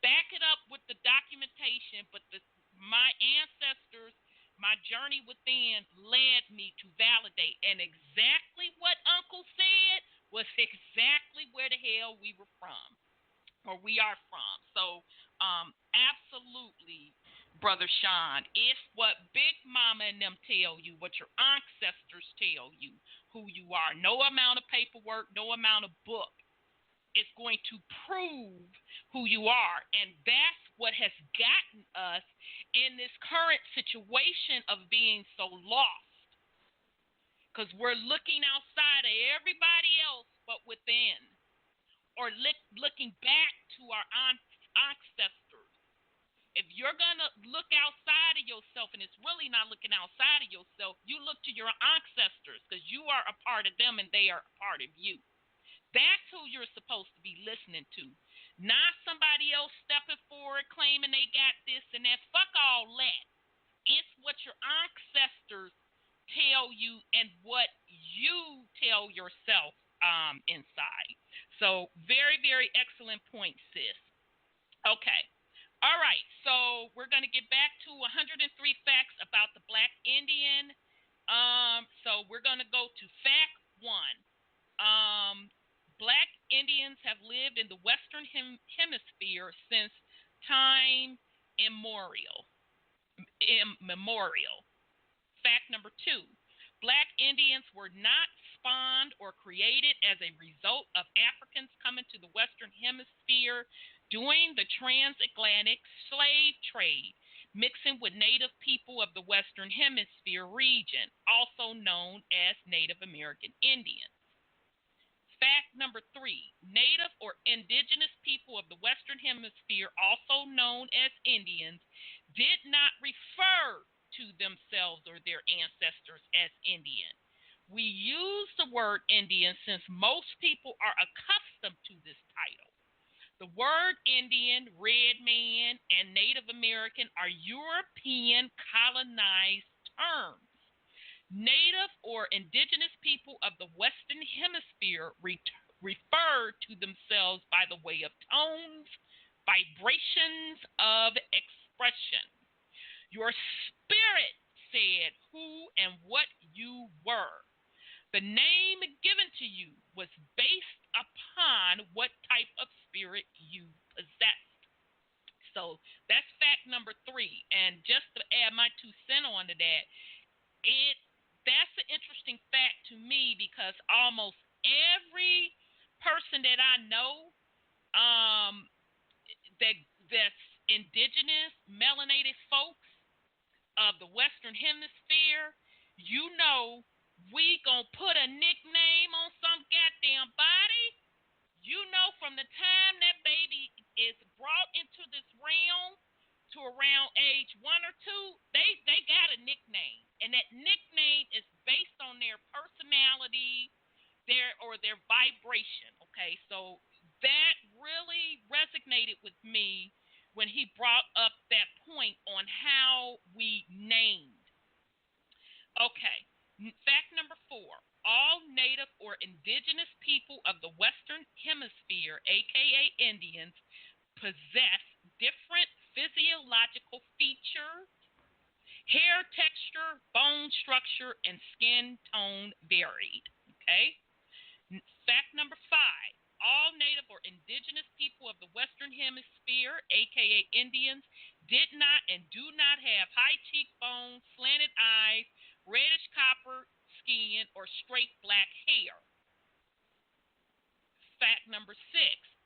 S2: back it up with the documentation, but my ancestors, my journey within led me to validate. And exactly what Uncle said was exactly where the hell we were from, or we are from. So absolutely, Brother Sean, it's what Big Mama and them tell you, what your ancestors tell you, who you are. No amount of paperwork, no amount of book is going to prove who you are. And that's what has gotten us in this current situation of being so lost. Because we're looking outside of everybody else but within. Or looking back to our ancestors. If you're going to look outside of yourself, and it's really not looking outside of yourself, you look to your ancestors, because you are a part of them and they are a part of you. That's who you're supposed to be listening to. Not somebody else stepping forward claiming they got this and that. Fuck all that. It's what your ancestors tell you and what you tell yourself inside. So very, very excellent point, sis. Okay. All right, so we're going to get back to 103 facts about the Black Indian. So we're going to go to fact 1. Black Indians have lived in the Western Hemisphere since time immemorial. Fact number 2. Black Indians were not spawned or created as a result of Africans coming to the Western Hemisphere during the transatlantic slave trade, mixing with native people of the Western Hemisphere region, also known as Native American Indians. Fact number 3, native or indigenous people of the Western Hemisphere, also known as Indians, did not refer to themselves or their ancestors as Indian. We use the word Indian since most people are accustomed to this title. The word Indian, red man, and Native American are European colonized terms. Native or indigenous people of the Western Hemisphere refer to themselves by the way of tones, vibrations of expression. Your spirit said who and what you were. The name given to you was based upon what type of spirit you possessed. So that's fact number 3. And just to add my 2 cents onto that, that's an interesting fact to me because almost every person that I know that's indigenous, melanated folks of the Western Hemisphere, you know, we gonna put a nickname on some goddamn body. You know, from the time that baby is brought into this realm to around age 1 or 2, they got a nickname, and that nickname is based on their personality, their vibration. Okay, so that really resonated with me when he brought up that point on how we named. Okay, fact number 4. All native or indigenous people of the Western Hemisphere, aka Indians, possess different physiological features, hair texture, bone structure, and skin tone varied. Okay? Fact number 5. All native or indigenous people of the Western Hemisphere, aka Indians, did not and do not have high cheekbones, slanted eyes, reddish copper skin, or straight black hair. Fact number 6.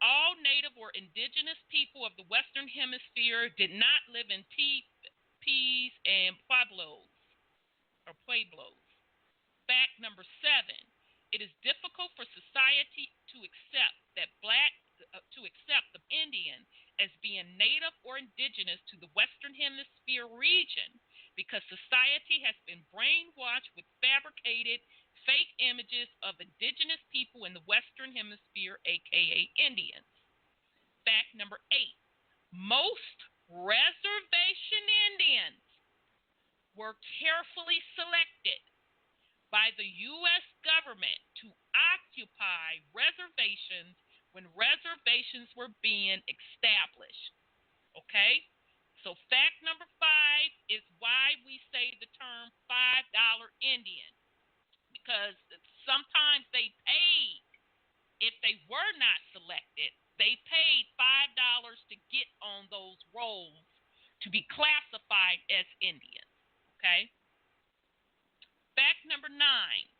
S2: All native or indigenous people of the Western Hemisphere did not live in teepees and pueblos. Fact number 7. It is difficult for society to accept the Indian as being native or indigenous to the Western Hemisphere region because society has been brainwashed with fabricated fake images of indigenous people in the Western Hemisphere, aka Indians. Fact number 8. Most reservation Indians were carefully selected by the U.S. government to occupy reservations when reservations were being established. Okay? So fact number 5 is why we say the term $5 Indian. Because sometimes they paid, if they were not selected, they paid $5 to get on those rolls to be classified as Indians. Okay? Fact number 9.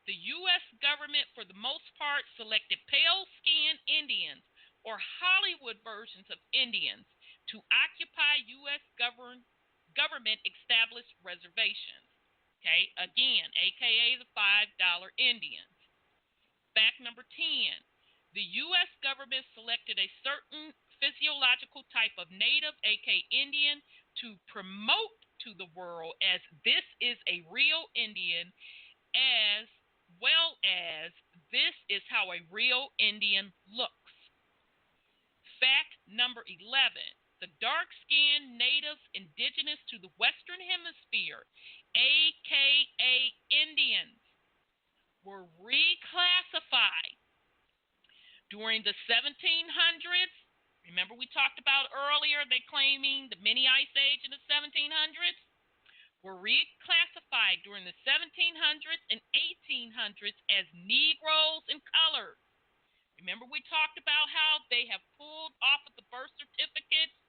S2: The U.S. government, for the most part, selected pale-skinned Indians or Hollywood versions of Indians to occupy U.S. government-established reservations. Okay, again, a.k.a. the $5 Indians. Fact number 10. The U.S. government selected a certain physiological type of native, a.k.a. Indian, to promote to the world as this is a real Indian, as well as this is how a real Indian looks. Fact number 11. The dark-skinned natives indigenous to the Western Hemisphere, a.k.a. Indians, were reclassified during the 1700s. Remember we talked about earlier they claiming the mini ice age in the 1700s? Were reclassified during the 1700s and 1800s as Negroes and colored. Remember we talked about how they have pulled off of the birth certificates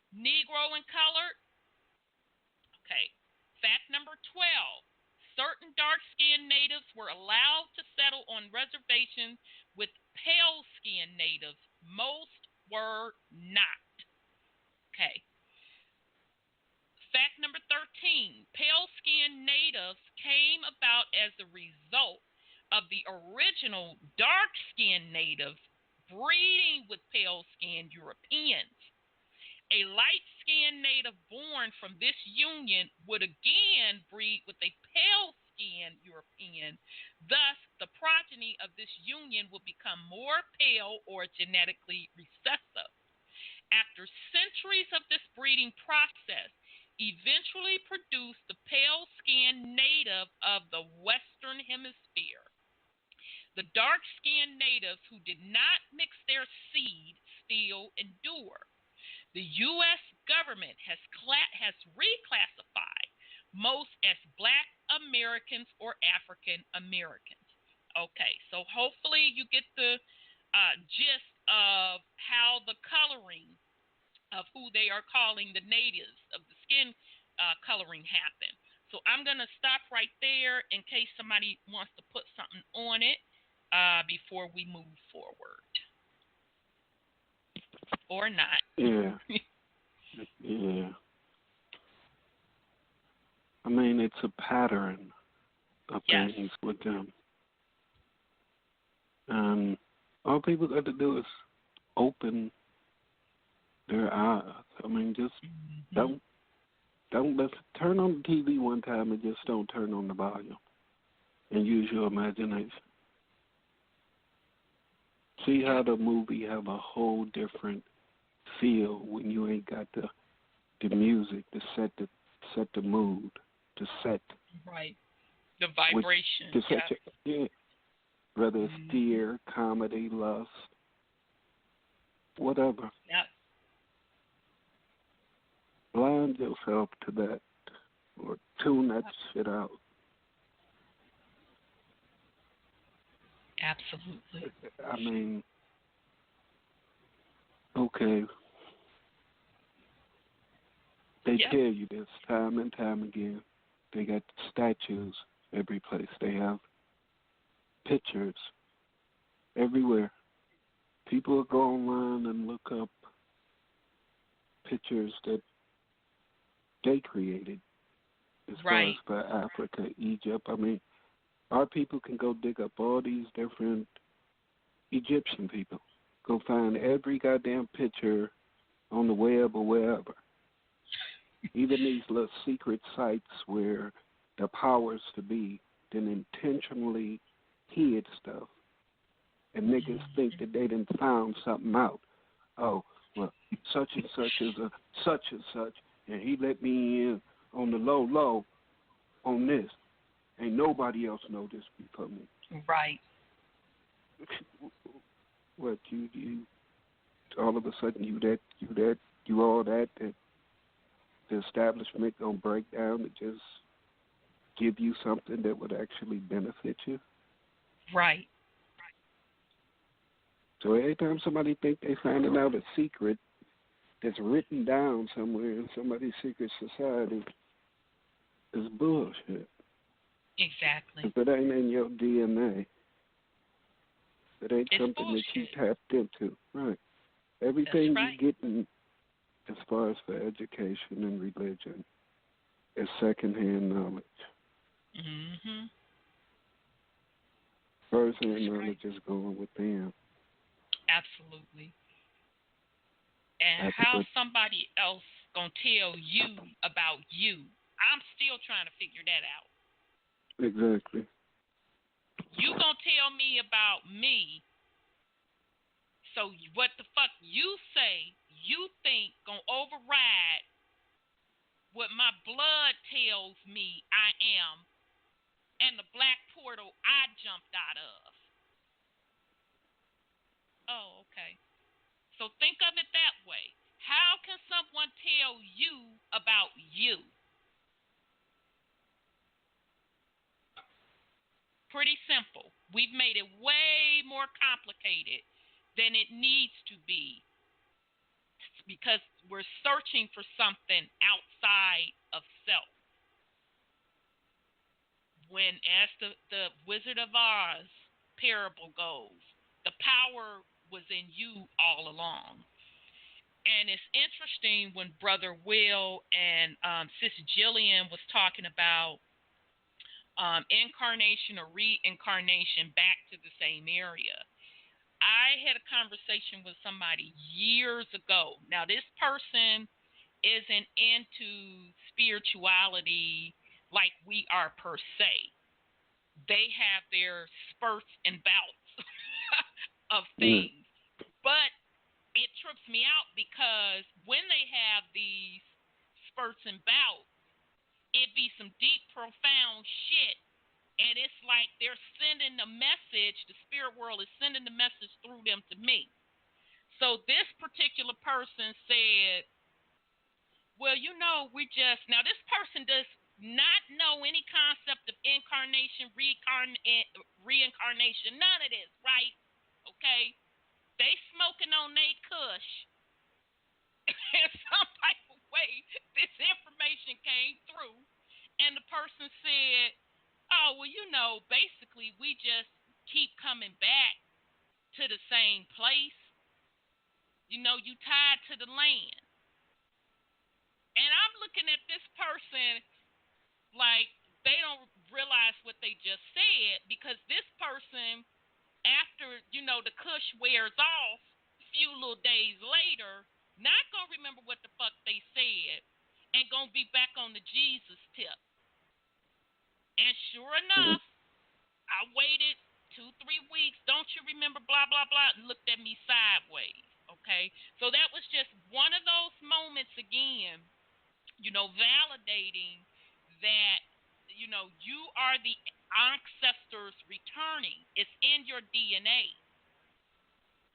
S2: Negro and colored? Okay. Fact number 12. certain dark-skinned natives were allowed to settle on reservations with pale-skinned natives. Most were not. Okay. Fact number 13. Pale-skinned natives came about as a result of the original dark-skinned natives breeding with pale-skinned Europeans. A light-skinned native born from this union would again breed with a pale-skinned European. Thus, the progeny of this union would become more pale or genetically recessive. After centuries of this breeding process, eventually produced the pale-skinned native of the Western Hemisphere. The dark-skinned natives who did not mix their seed still endure. The U.S. government has reclassified most as Black Americans or African Americans. Okay, so hopefully you get the gist of how the coloring of who they are calling the natives of the skin coloring happened. So I'm going to stop right there in case somebody wants to put something on it before we move forward. Or not.
S3: Yeah. Yeah. I mean, it's a pattern of things with them. And all people got to do is open their eyes. I mean, just don't turn on the TV one time and just don't turn on the volume. And use your imagination. See how the movie have a whole different feel when you ain't got the music to set the mood, to set
S2: the vibration.
S3: Whether it's fear, comedy, lust, whatever.
S2: Yeah.
S3: Blind yourself to that, or tune that shit out.
S2: Absolutely.
S3: I mean, okay. They tell you this time and time again. They got statues every place. They have pictures everywhere. People go online and look up pictures that they created as far as for Africa, Egypt. I mean, our people can go dig up all these different Egyptian people. Go find every goddamn picture on the web or wherever. Even these little secret sites where the powers to be then intentionally hid stuff. And niggas think that they done found something out. Oh, well, such and such is a such and such, and he let me in on the low on this. Ain't nobody else know this before me.
S2: Right.
S3: What, you all of a sudden you all that the establishment gonna break down to just give you something that would actually benefit you?
S2: Right.
S3: So every time somebody think they finding out a secret that's written down somewhere in somebody's secret society, is bullshit.
S2: Exactly.
S3: If it ain't in your DNA, it ain't
S2: it's
S3: something
S2: bullshit.
S3: that you tapped into. Right. Everything you're getting as far as for education and religion is secondhand knowledge.
S2: Mm-hmm.
S3: First-hand knowledge is going within.
S2: Absolutely. And how somebody else gonna tell you about you? I'm still trying to figure that out.
S3: Exactly.
S2: You gonna tell me about me, so what the fuck you say, you think gonna override what my blood tells me I am and the black portal I jumped out of. Oh, okay. So think of it that way. How can someone tell you about you? Pretty simple. We've made it way more complicated than it needs to be because we're searching for something outside of self. when, as the Wizard of Oz parable goes, the power was in you all along. And it's interesting when Brother Will and Sis Jillian was talking about incarnation or reincarnation back to the same area. I had a conversation with somebody years ago. Now, this person isn't into spirituality like we are per se. They have their spurts and bouts of things. But it trips me out because when they have these spurts and bouts, it be some deep, profound shit. And it's like they're sending a message, the spirit world is sending the message through them to me. So this particular person said, well, you know, now this person does not know any concept of incarnation, reincarnation, none of this, right? Okay? They smoking on they kush. In some type of way, this information came through, and the person said, oh, well, you know, basically we just keep coming back to the same place. You know, you tied to the land. And I'm looking at this person like they don't realize what they just said, because this person, after, you know, the kush wears off, a few little days later, not going to remember what the fuck they said and going to be back on the Jesus tip. And sure enough, I waited 2-3 weeks. Don't you remember blah, blah, blah, and looked at me sideways, okay? So that was just one of those moments again, you know, validating that, you know, you are the ancestors returning. It's in your DNA,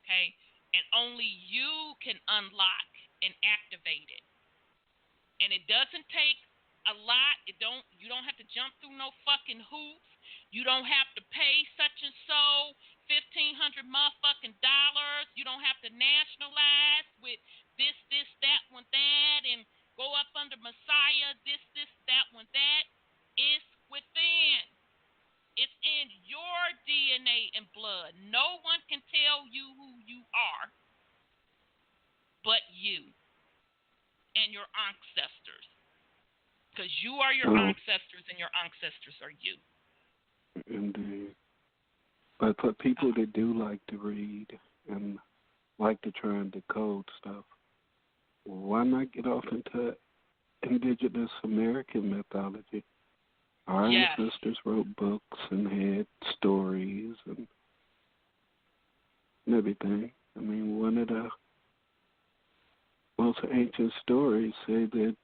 S2: okay? And only you can unlock and activate it. And it doesn't take a lot. You don't have to jump through no fucking hoops. You don't have to pay such and so $1,500 motherfucking dollars. You don't have to nationalize with this, that, one, that, and go up under Messiah, this, that, one, that. It's within. It's in your DNA and blood. No one can tell you who you are but you and your ancestors. Because you are your ancestors and your ancestors are you.
S3: Indeed. But for people that do like to read and like to try and decode stuff, why not get off into indigenous American mythology? Our ancestors wrote books and had stories and everything. I mean, one of the most ancient stories say that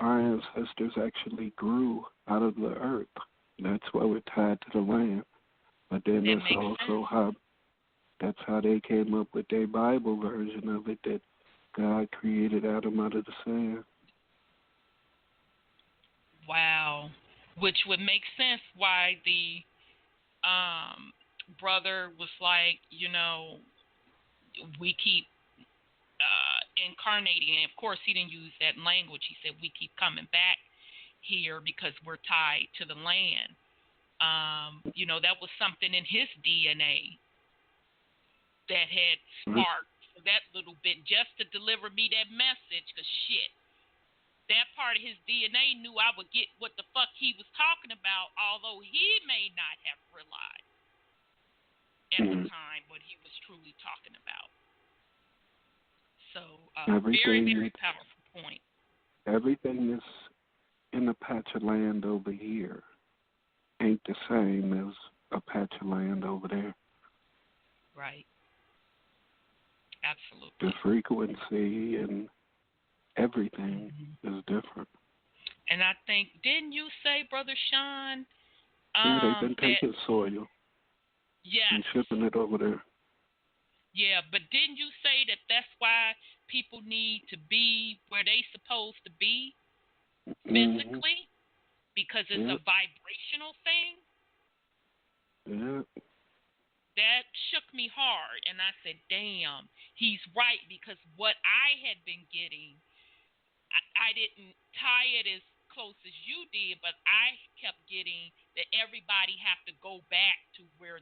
S3: our ancestors actually grew out of the earth. That's why we're tied to the land. But then that's also how they came up with their Bible version of it, that God created Adam out of the sand.
S2: Wow. Which would make sense why the brother was like, you know, we keep incarnating. And of course, he didn't use that language. He said we keep coming back here because we're tied to the land. You know, that was something in his DNA that had sparked that little bit just to deliver me that message, because shit, that part of his DNA knew I would get what the fuck he was talking about, although he may not have realized at the time what he was truly talking about. So, very, very powerful point. Everything
S3: that's in a patch of land over here ain't the same as a patch of land over there.
S2: Right. Absolutely.
S3: The frequency and everything is different.
S2: And I think, didn't you say, Brother Sean?
S3: Yeah, they've been taking soil and shipping it over there.
S2: Yeah, but didn't you say that that's why people need to be where they supposed to be physically? Because it's a vibrational thing?
S3: Yeah.
S2: That shook me hard, and I said, damn, he's right, because what I had been getting, I didn't tie it as close as you did, but I kept getting that everybody have to go back to where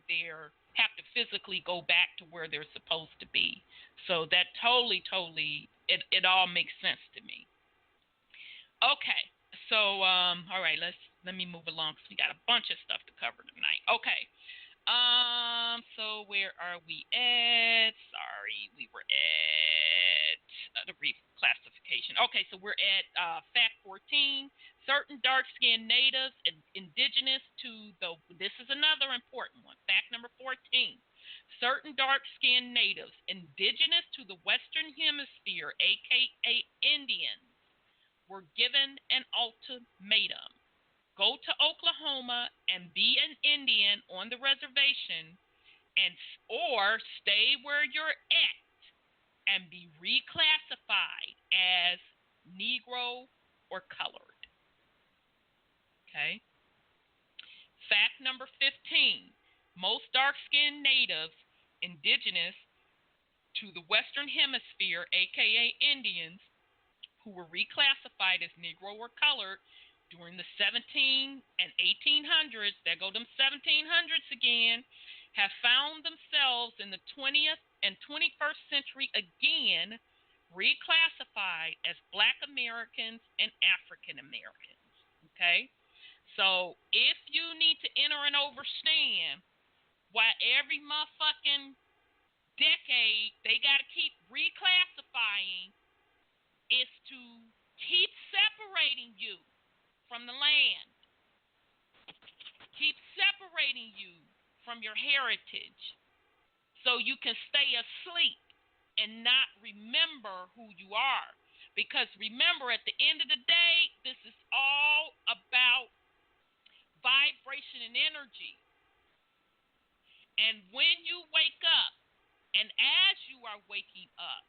S2: have to physically go back to where they're supposed to be. So that totally, it all makes sense to me. Okay, so all right, let me move along because we got a bunch of stuff to cover tonight. Okay, so where are we at? Sorry, we were at the reclassification. Okay, so we're at fact 14. Certain dark-skinned natives indigenous to this is another important one. Fact number 14. Certain dark-skinned natives indigenous to the Western Hemisphere, aka Indians, were given an ultimatum. Go to Oklahoma and be an Indian on the reservation, or stay where you're at and be reclassified as Negro or colored. Okay. Fact number 15. Most dark-skinned natives indigenous to the Western Hemisphere, aka Indians, who were reclassified as Negro or colored during the 17 and 1800s, there go them 1700s again, have found themselves in the 20th and 21st century again reclassified as Black Americans and African Americans. Okay? So if you need to enter and overstand why every motherfucking decade they got to keep reclassifying, is to keep separating you from the land. Keep separating you from your heritage so you can stay asleep and not remember who you are. Because remember, at the end of the day, this is all about vibration and energy. And when you wake up, and as you are waking up,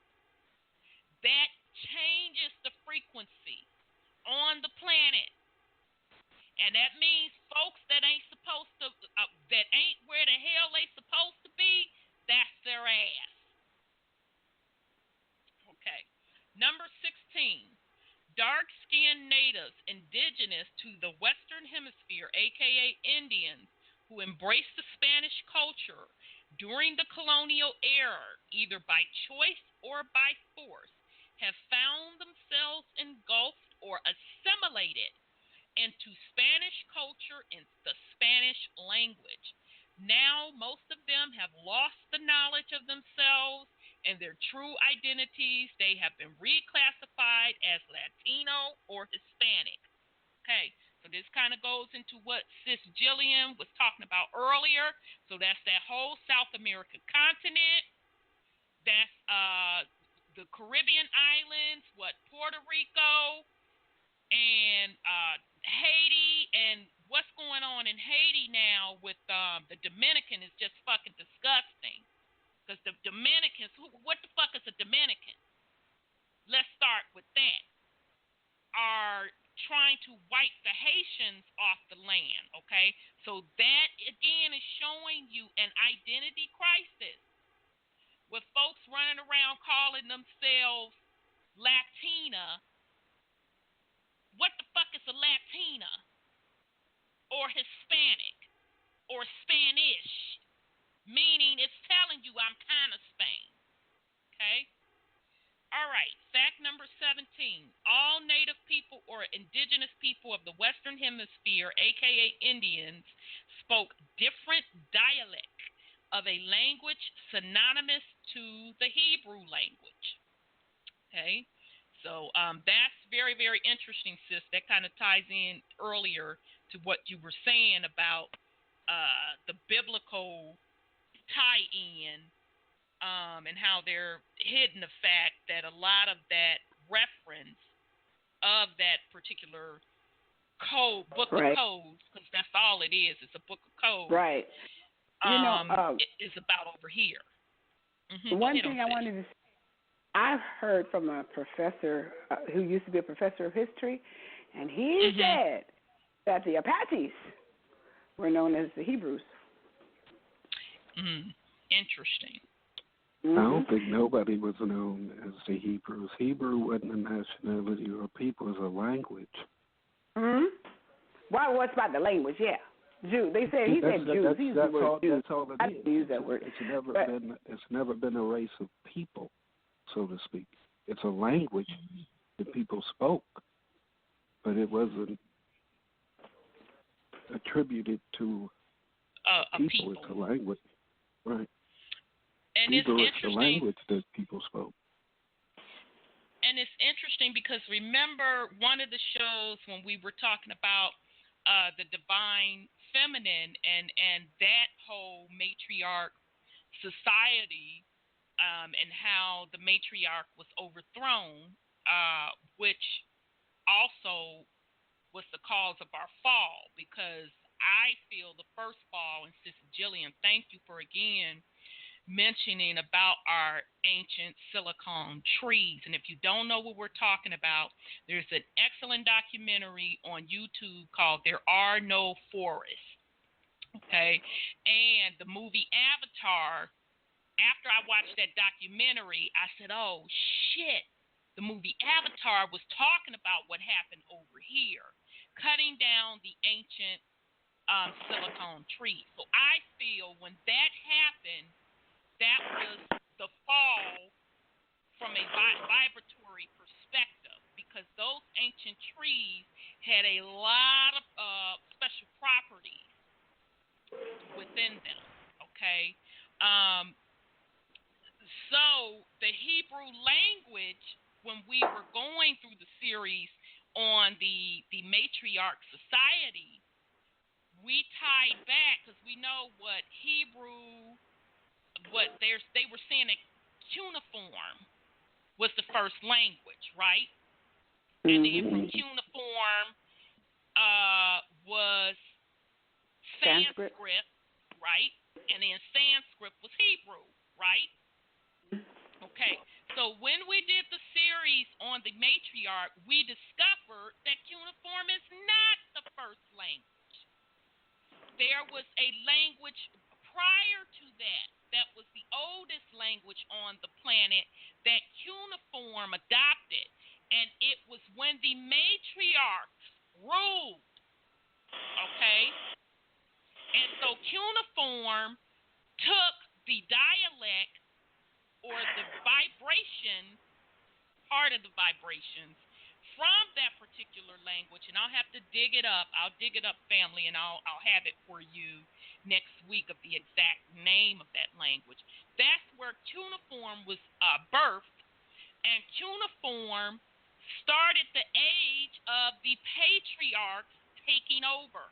S2: that changes the frequency on the planet. And that means folks that ain't supposed to, that ain't where the hell they supposed to be, that's their ass. Okay. Number 16. Dark-skinned natives indigenous to the Western Hemisphere, aka Indians, who embraced the Spanish culture during the colonial era, either by choice or by force, have found themselves engulfed or assimilated into Spanish culture and the Spanish language. Now, most of them have lost the knowledge of themselves and their true identities. They have been reclassified as Latino or Hispanic. Okay, so this kind of goes into what Sis Jillian was talking about earlier. So that's that whole South American continent. That's the Caribbean islands, Puerto Rico, and Haiti, and what's going on in Haiti now with the Dominican is just fucking disgusting. Because the Dominicans, what the fuck is a Dominican? Let's start with that. Are trying to wipe the Haitians off the land, okay? So that, again, is showing you an identity crisis. With folks running around calling themselves Latina. What the fuck is a Latina? Or Hispanic? Or Spanish? Meaning it's telling you I'm kind of Spain. Okay? All right. Fact number 17. All native people or indigenous people of the Western Hemisphere, aka Indians, spoke different dialects of a language synonymous to the Hebrew language. Okay? So that's very, very interesting, sis. That kind of ties in earlier to what you were saying about the biblical tie-in and how they're hidden the fact that a lot of that reference of that particular code, book of codes, because that's all it is. It's a book of codes.
S4: Right.
S2: Is about over here. Mm-hmm.
S4: One thing I wanted to say, I've heard from a professor who used to be a professor of history, and he said that the Apaches were known as the Hebrews.
S2: Interesting.
S3: I don't think nobody was known as the Hebrews. Hebrew wasn't a nationality or a people, it was a language.
S4: Hmm. Well, what's about the language? Yeah. Jew. They said he said Jews. He used the word Jews.
S3: That's all it is.
S4: I didn't use that word.
S3: It's never been a race of people, so to speak. It's a language that people spoke, but it wasn't attributed to people. It's a language, right?
S2: And
S3: Hebrew
S2: it's
S3: is the
S2: interesting.
S3: language that people spoke.
S2: And it's interesting because remember one of the shows when we were talking about the divine feminine and that whole matriarch society and how the matriarch was overthrown, which also was the cause of our fall, because I feel the first fall, and Sister Jillian, thank you for again mentioning about our ancient silicon trees. And if you don't know what we're talking about, there's an excellent documentary on YouTube called There Are No Forests. Okay? And the movie Avatar, after I watched that documentary, I said, oh, shit. The movie Avatar was talking about what happened over here, cutting down the ancient silicon trees. So I feel when that happened, that was the fall from a vibratory perspective, because those ancient trees had a lot of special properties within them, okay? So the Hebrew language, when we were going through the series on the matriarch society, we tied back because we know what Hebrew, they were saying that cuneiform was the first language, right? And then from cuneiform was Sanskrit, right? And then Sanskrit was Hebrew, right? Okay, so when we did the series on the matriarch, we discovered that cuneiform is not the first language. There was a language prior to that was the oldest language on the planet that cuneiform adopted, and it was when the matriarchs ruled, okay? And so cuneiform took the dialect or the vibration, part of the vibrations, from that particular language, and I'll have to dig it up. I'll dig it up, family, and I'll have it for you next week of the exact name of that language. That's where cuneiform was birthed, and cuneiform started the age of the patriarchs taking over.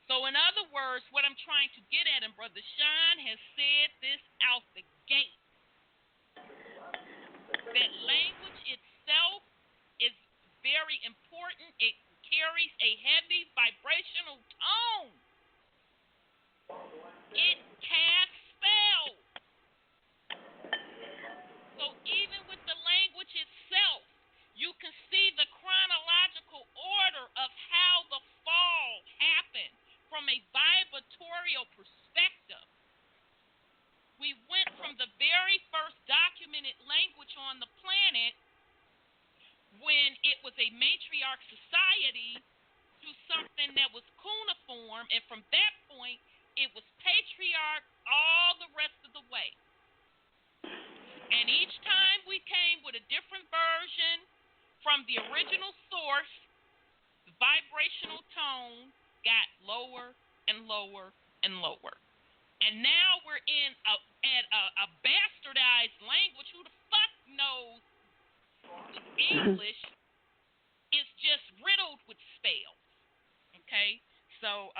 S2: So in other words, what I'm trying to get at, and Brother Sean has said this out the gate, that language itself is very important. It carries a heavy vibrational tone. It casts spells. So even with the language itself, you can see the chronological order of how the fall happened from a vibratorial perspective. We went from the very first documented language on the planet, when it was a matriarch society, to something that was cuneiform, and from that point, it was patriarch all the rest of the way. And each time we came with a different version from the original source, the vibrational tone got lower and lower and lower. And now we're at a bastardized language. Who the fuck knows English is just riddled with spells. Okay? So,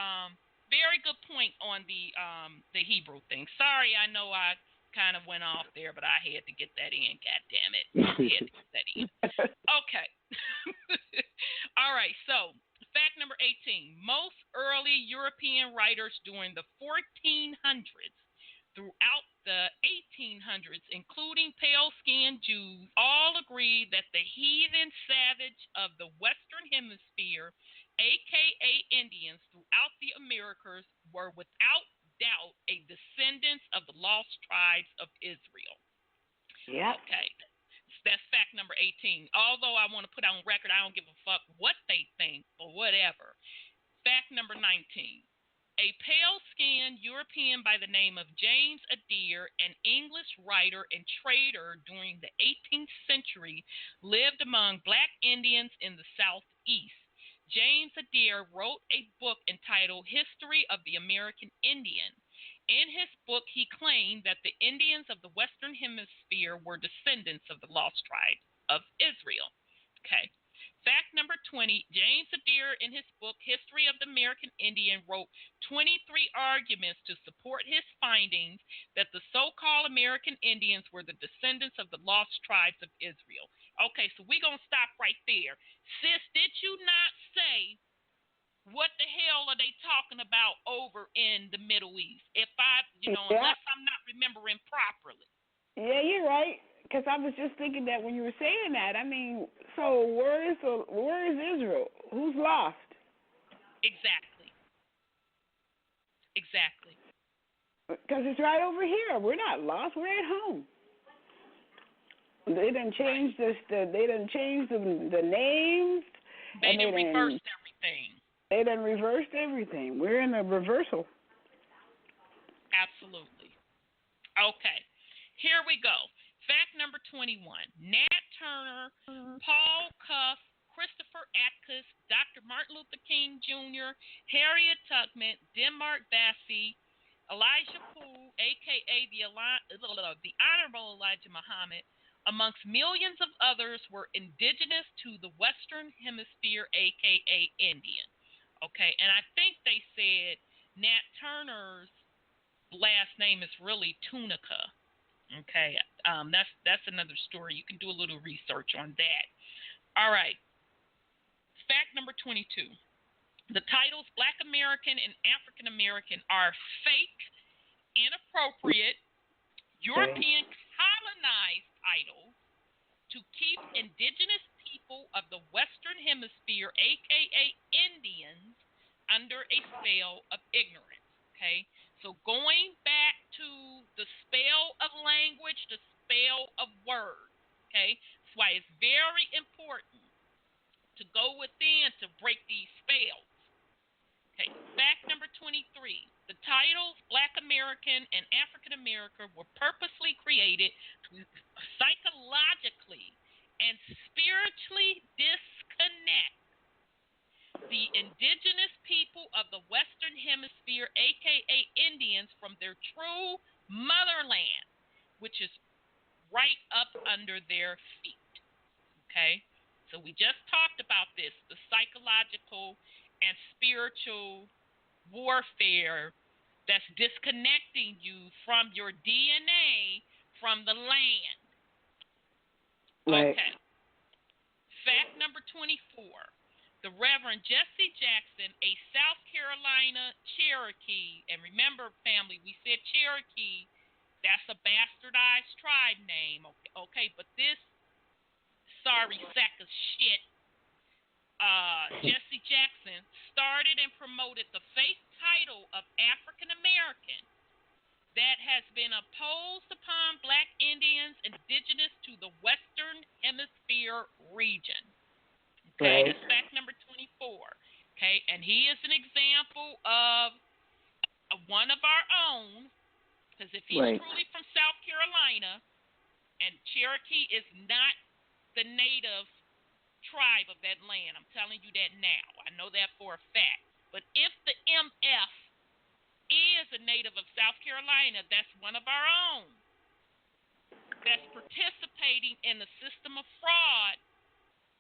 S2: very good point on the Hebrew thing. Sorry, I know I kind of went off there, but I had to get that in. God damn it. I had to get that in. Okay. All right. So, fact number 18. Most early European writers during the 1400s throughout the 1800s, including pale-skinned Jews, all agreed that the heathen savage of the Western Hemisphere, a.k.a. Indians throughout the Americas, were without doubt a descendants of the lost tribes of Israel.
S4: Yeah.
S2: Okay. That's fact number number 18. Although I want to put on record, I don't give a fuck what they think or whatever. Fact number 19. A pale-skinned European by the name of James Adair, an English writer and trader during the 18th century, lived among black Indians in the Southeast. James Adair wrote a book entitled History of the American Indian. In his book, he claimed that the Indians of the Western Hemisphere were descendants of the lost tribe of Israel. Okay. Fact number 20, James Adair in his book, History of the American Indian, wrote 23 arguments to support his findings that the so-called American Indians were the descendants of the lost tribes of Israel. Okay, so we're going to stop right there. Sis, did you not say what the hell are they talking about over in the Middle East? If unless I'm not remembering properly.
S4: Yeah, you're right. Because I was just thinking that when you were saying that, I mean, so where is Israel? Who's lost?
S2: Exactly.
S4: Because it's right over here. We're not lost. We're at home. They done changed They done changed the names.
S2: They done reversed everything.
S4: They done reversed everything. We're in a reversal.
S2: Absolutely. Okay. Here we go. Fact number 21. Nat Turner, Paul Cuff, Christopher Atkus, Dr. Martin Luther King Jr., Harriet Tubman, Denmark Vesey, Elijah Poole, a.k.a. the Honorable Elijah Muhammad, amongst millions of others, were indigenous to the Western Hemisphere, a.k.a. Indian. Okay, and I think they said Nat Turner's last name is really Tunica. Okay, that's another story. You can do a little research on that. All right. Fact number 22. The titles Black American and African American are fake, inappropriate, European colonized titles to keep indigenous people of the Western Hemisphere, a.k.a. Indians, under a spell of ignorance. Okay? So going back to the spell of language, the spell of words, okay? That's why it's very important to go within to break these spells. Okay, fact number 23. The titles Black American and African American were purposely created to psychologically and spiritually disconnect the indigenous people of the Western Hemisphere, a.k.a. Indians, from their true motherland, which is right up under their feet. Okay? So we just talked about this, the psychological and spiritual warfare that's disconnecting you from your DNA from the land.
S4: Right.
S2: Okay. Fact number 24. The Reverend Jesse Jackson, a South Carolina Cherokee, and remember, family, we said Cherokee, that's a bastardized tribe name, okay, but this sorry sack of shit, Jesse Jackson, started and promoted the fake title of African American that has been imposed upon Black Indians indigenous to the Western Hemisphere region. Okay,
S4: Right.
S2: that's fact number 24. Okay, and he is an example of one of our own, because if he's truly from South Carolina, and Cherokee is not the native tribe of that land, I'm telling you that now. I know that for a fact. But if the MF is a native of South Carolina, that's one of our own that's participating in the system of fraud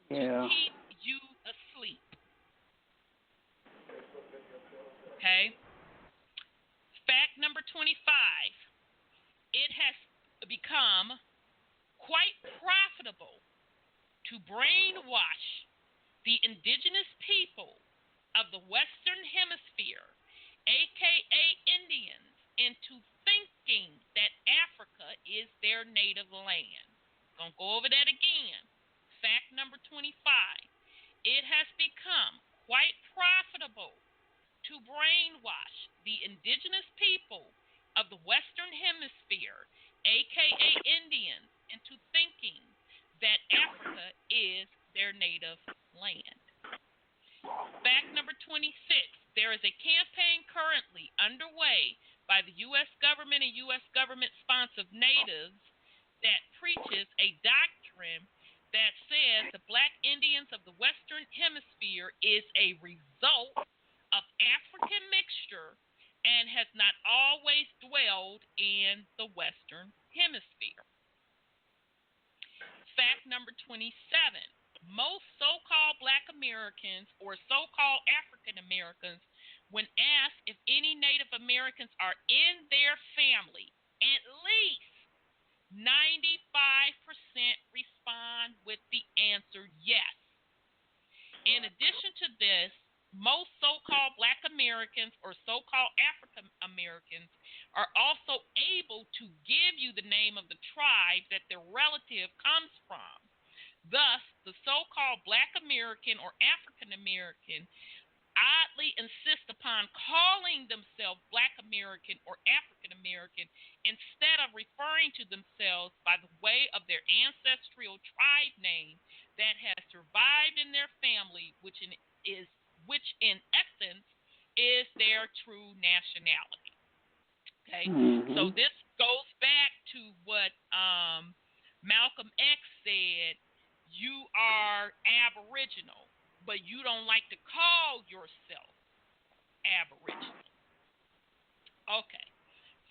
S2: to keep you asleep. Okay? Fact number 25. It has become quite profitable to brainwash the indigenous people of the Western Hemisphere, a.k.a. Indians, into thinking that Africa is their native land. I'm going to go over that again. Fact number 25. It has become quite profitable to brainwash the indigenous people of the Western Hemisphere, a.k.a. Indians, into thinking that Africa their native land. Fact number 26, there is a campaign currently underway by the U.S. government and U.S. government-sponsored natives that preaches a doctrine that says the black Indians of the Western Hemisphere is a result of African mixture and has not always dwelled in the Western Hemisphere. Fact number 27. Most so-called black Americans or so-called African Americans, when asked if any Native Americans are in their family, at least 95% respond with the answer yes. In addition to this, most so-called black Americans or so-called African Americans are also able to give you the name of the tribe that their relative comes from. Thus, the so-called black American or African American oddly insist upon calling themselves black American or African American instead of referring to themselves by the way of their ancestral tribe name that has survived in their family, which in essence is their true nationality. Okay, so this goes back to what Malcolm X said. You are Aboriginal, but you don't like to call yourself Aboriginal. Okay.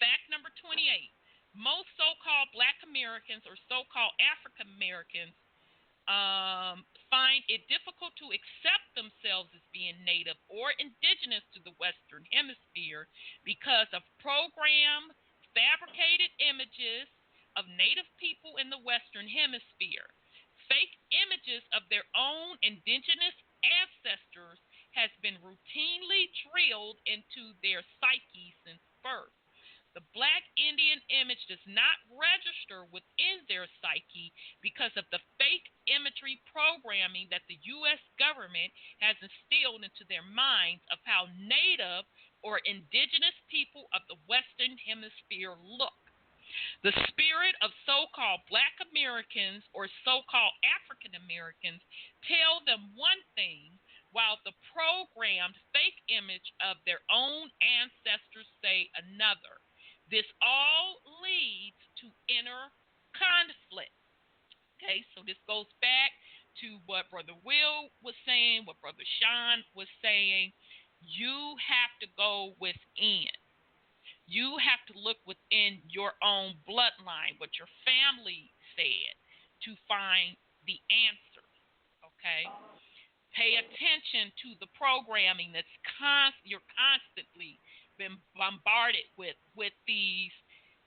S2: Fact number 28. Most so-called black Americans or so-called African Americans find it difficult to accept themselves as being native or indigenous to the Western Hemisphere because of programmed, fabricated images of native people in the Western Hemisphere. Fake images of their own indigenous ancestors has been routinely drilled into their psyche since birth. The black Indian image does not register within their psyche because of the fake imagery programming that the U.S. government has instilled into their minds of how native or indigenous people of the Western Hemisphere look. The spirit of so-called black Americans or so-called African Americans tell them one thing, while the programmed fake image of their own ancestors say another. This all leads to inner conflict. Okay, so this goes back to what Brother Will was saying, what Brother Sean was saying. You have to go within. You have to look within your own bloodline, what your family said, to find the answers, okay? Pay attention to the programming that's you're constantly been bombarded with these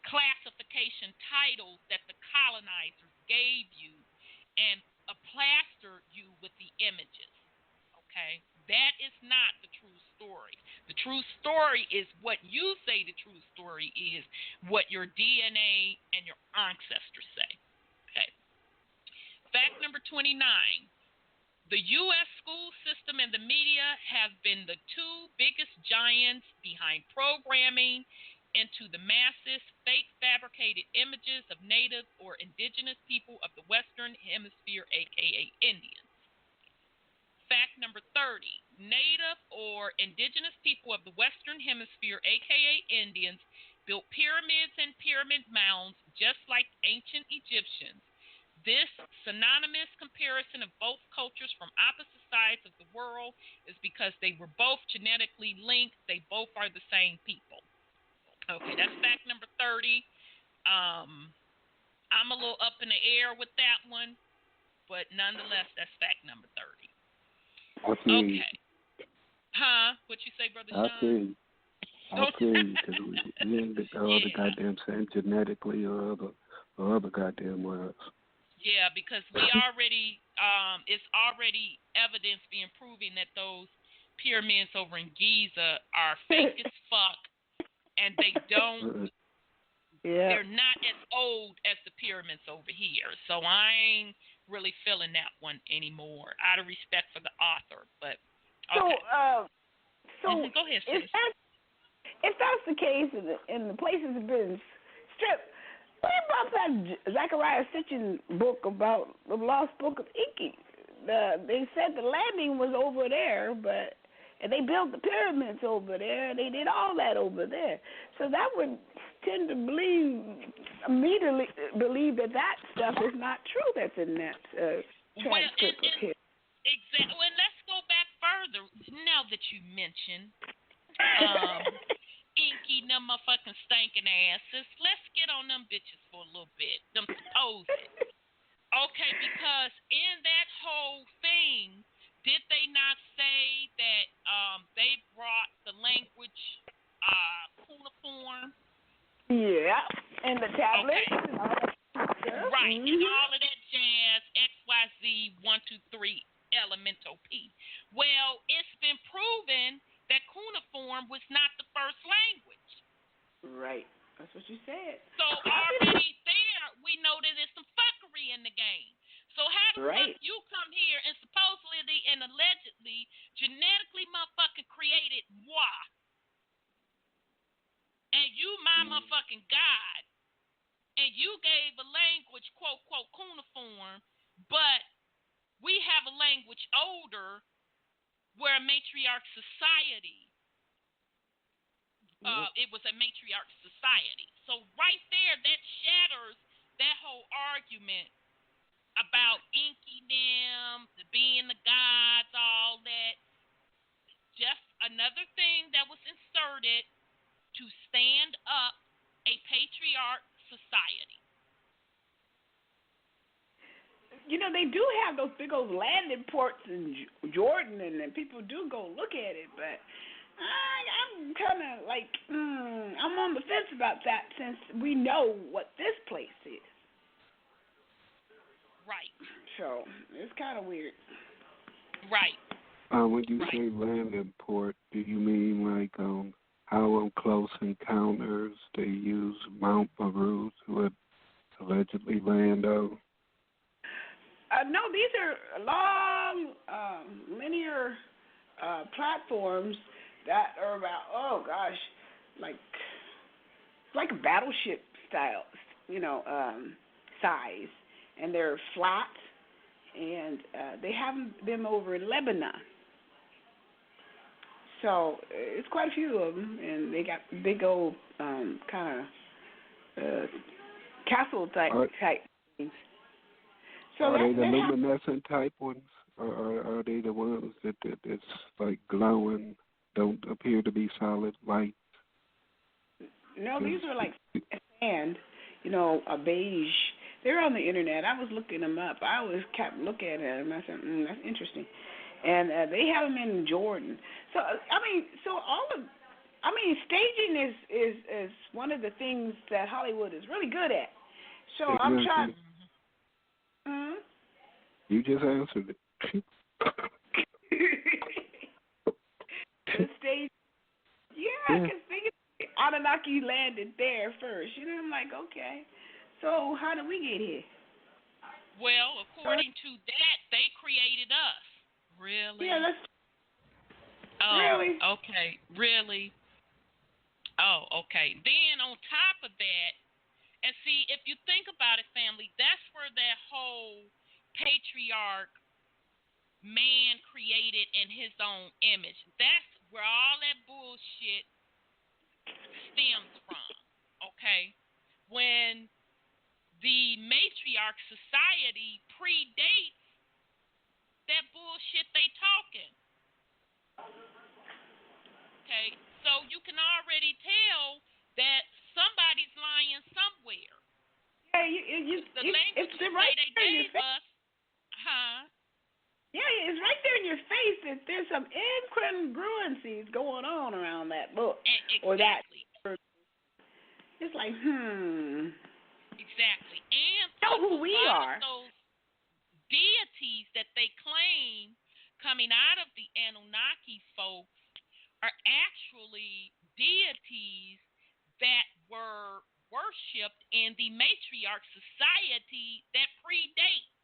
S2: classification titles that the colonizers gave you and plastered you with the images, okay? That is not the true story. The true story is what you say the true story is, what your DNA and your ancestors say. Okay. Fact number 29. The U.S. school system and the media have been the two biggest giants behind programming into the masses fake fabricated images of native or indigenous people of the Western Hemisphere, a.k.a. Indians. Fact number 30. Native or indigenous people of the Western Hemisphere, a.k.a. Indians, built pyramids and pyramid mounds just like ancient Egyptians. This synonymous comparison of both cultures from opposite sides of the world is because they were both genetically linked. They both are the same people. Okay, that's fact number 30. I'm a little up in the air with that one, but nonetheless, that's fact number 30. Okay. Huh? What you say, Brother Sean?
S3: I see. Because we ain't the other goddamn saying genetically or other goddamn words.
S2: Yeah, because we already, it's already evidence being proven that those pyramids over in Giza are fake as fuck, and they don't. They're not as old as the pyramids over here. So I ain't really feeling that one anymore, out of respect for the author. But okay. Go ahead, sis.
S4: If that's the case, and the places have been stripped, what about that Zachariah Sitchin book about the lost book of Iki? they said the landing was over there, and they built the pyramids over there. They did all that over there. So that would tend to immediately believe that stuff is not true. That's in that transcript of his.
S2: Exactly. Well, let's go back further. Now that you mention Inky, them motherfucking stinking asses, let's get on them bitches for a little bit. Them supposed. Okay, because in that whole thing, did they not say that they brought the language cuneiform?
S4: Yeah, and the tablets.
S2: Okay.
S4: And all that stuff.
S2: Right,
S4: Mm-hmm.
S2: and all of that jazz, XYZ, 1, 2, 3, elemental P. Well, it's been proven that cuneiform was not the first language.
S4: Right. That's what you said.
S2: So already there, we know that there's some fuckery in the game. So how the fuck you come here and supposedly and allegedly genetically motherfucking created moi, and you my motherfucking God, and you gave a language, quote, quote, cuneiform, but we have a language older where a matriarch society, it was a matriarch society. So right there, that shatters that whole argument about Inky them, being the gods, all that. Just another thing that was inserted to stand up a patriarch society.
S4: You know, they do have those big old landing ports in Jordan, and people do go look at it, but I'm kind of like, I'm on the fence about that since we know what this place is.
S2: Right.
S4: So, it's kind of weird.
S2: Right.
S3: When you say landing port, do you mean like how on Close Encounters they use Mount Meru to allegedly land on?
S4: No, these are long, linear platforms that are about, like a battleship style, size. And they're flat, and they have them over in Lebanon. So it's quite a few of them, and they got big old kind of castle type things. So
S3: are they the luminescent type ones, or are they the ones that it's like glowing, don't appear to be solid light?
S4: No, these are like sand, a beige. They're on the internet. I was looking them up. I always kept looking at them. I said, that's interesting. And they have them in Jordan. So staging is one of the things that Hollywood is really good at. So
S3: exactly.
S4: I'm trying.
S3: You just answered it.
S4: The stage. Yeah, because Anunnaki landed there first. I'm like, okay. So how did we get here?
S2: Well, according to that, they created us. Really?
S4: Yeah, let's.
S2: Really? Okay. Really? Oh, okay. Then on top of that, and see, if you think about it, family, that's where that whole patriarch man created in his own image. That's where all that bullshit stems from. Okay? When the matriarch society predates that bullshit they talking. Okay, so you can already tell that somebody's lying somewhere.
S4: Yeah,
S2: the language
S4: it's right
S2: they
S4: there in
S2: gave
S4: your face.
S2: us, huh?
S4: Yeah, it's right there in your face that there's some incongruencies going on around that book or that. It's like,
S2: Exactly. And
S4: know who we are.
S2: Those deities that they claim coming out of the Anunnaki folks are actually deities that were worshipped in the matriarch society that predates.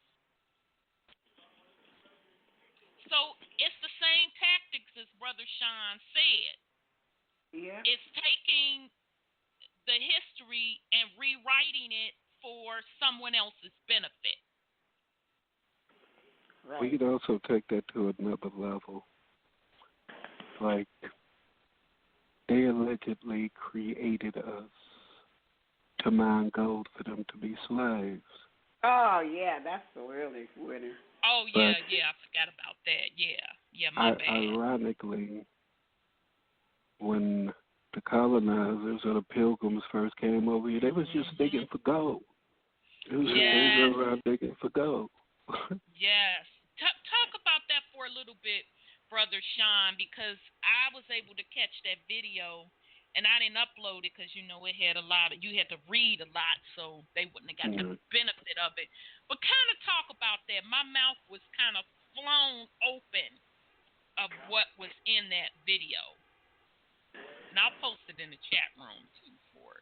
S2: So it's the same tactics as Brother Sean said.
S4: Yeah.
S2: It's taking the history and rewriting it for someone else's benefit.
S4: Right.
S3: We could also take that to another level. Like, they allegedly created us to mine gold for them to be slaves.
S4: Oh, yeah, that's the really winner.
S2: Oh, yeah, I forgot about that. Yeah, my bad.
S3: Ironically, when the colonizers or the pilgrims first came over here, they was just digging for gold. They was around digging for gold.
S2: Yes. Talk about that for a little bit, Brother Sean, because I was able to catch that video, and I didn't upload it because, it had you had to read a lot, so they wouldn't have got the benefit of it. But kind of talk about that. My mouth was kind of flown open of what was in that video. And I'll post it in the chat room, too, for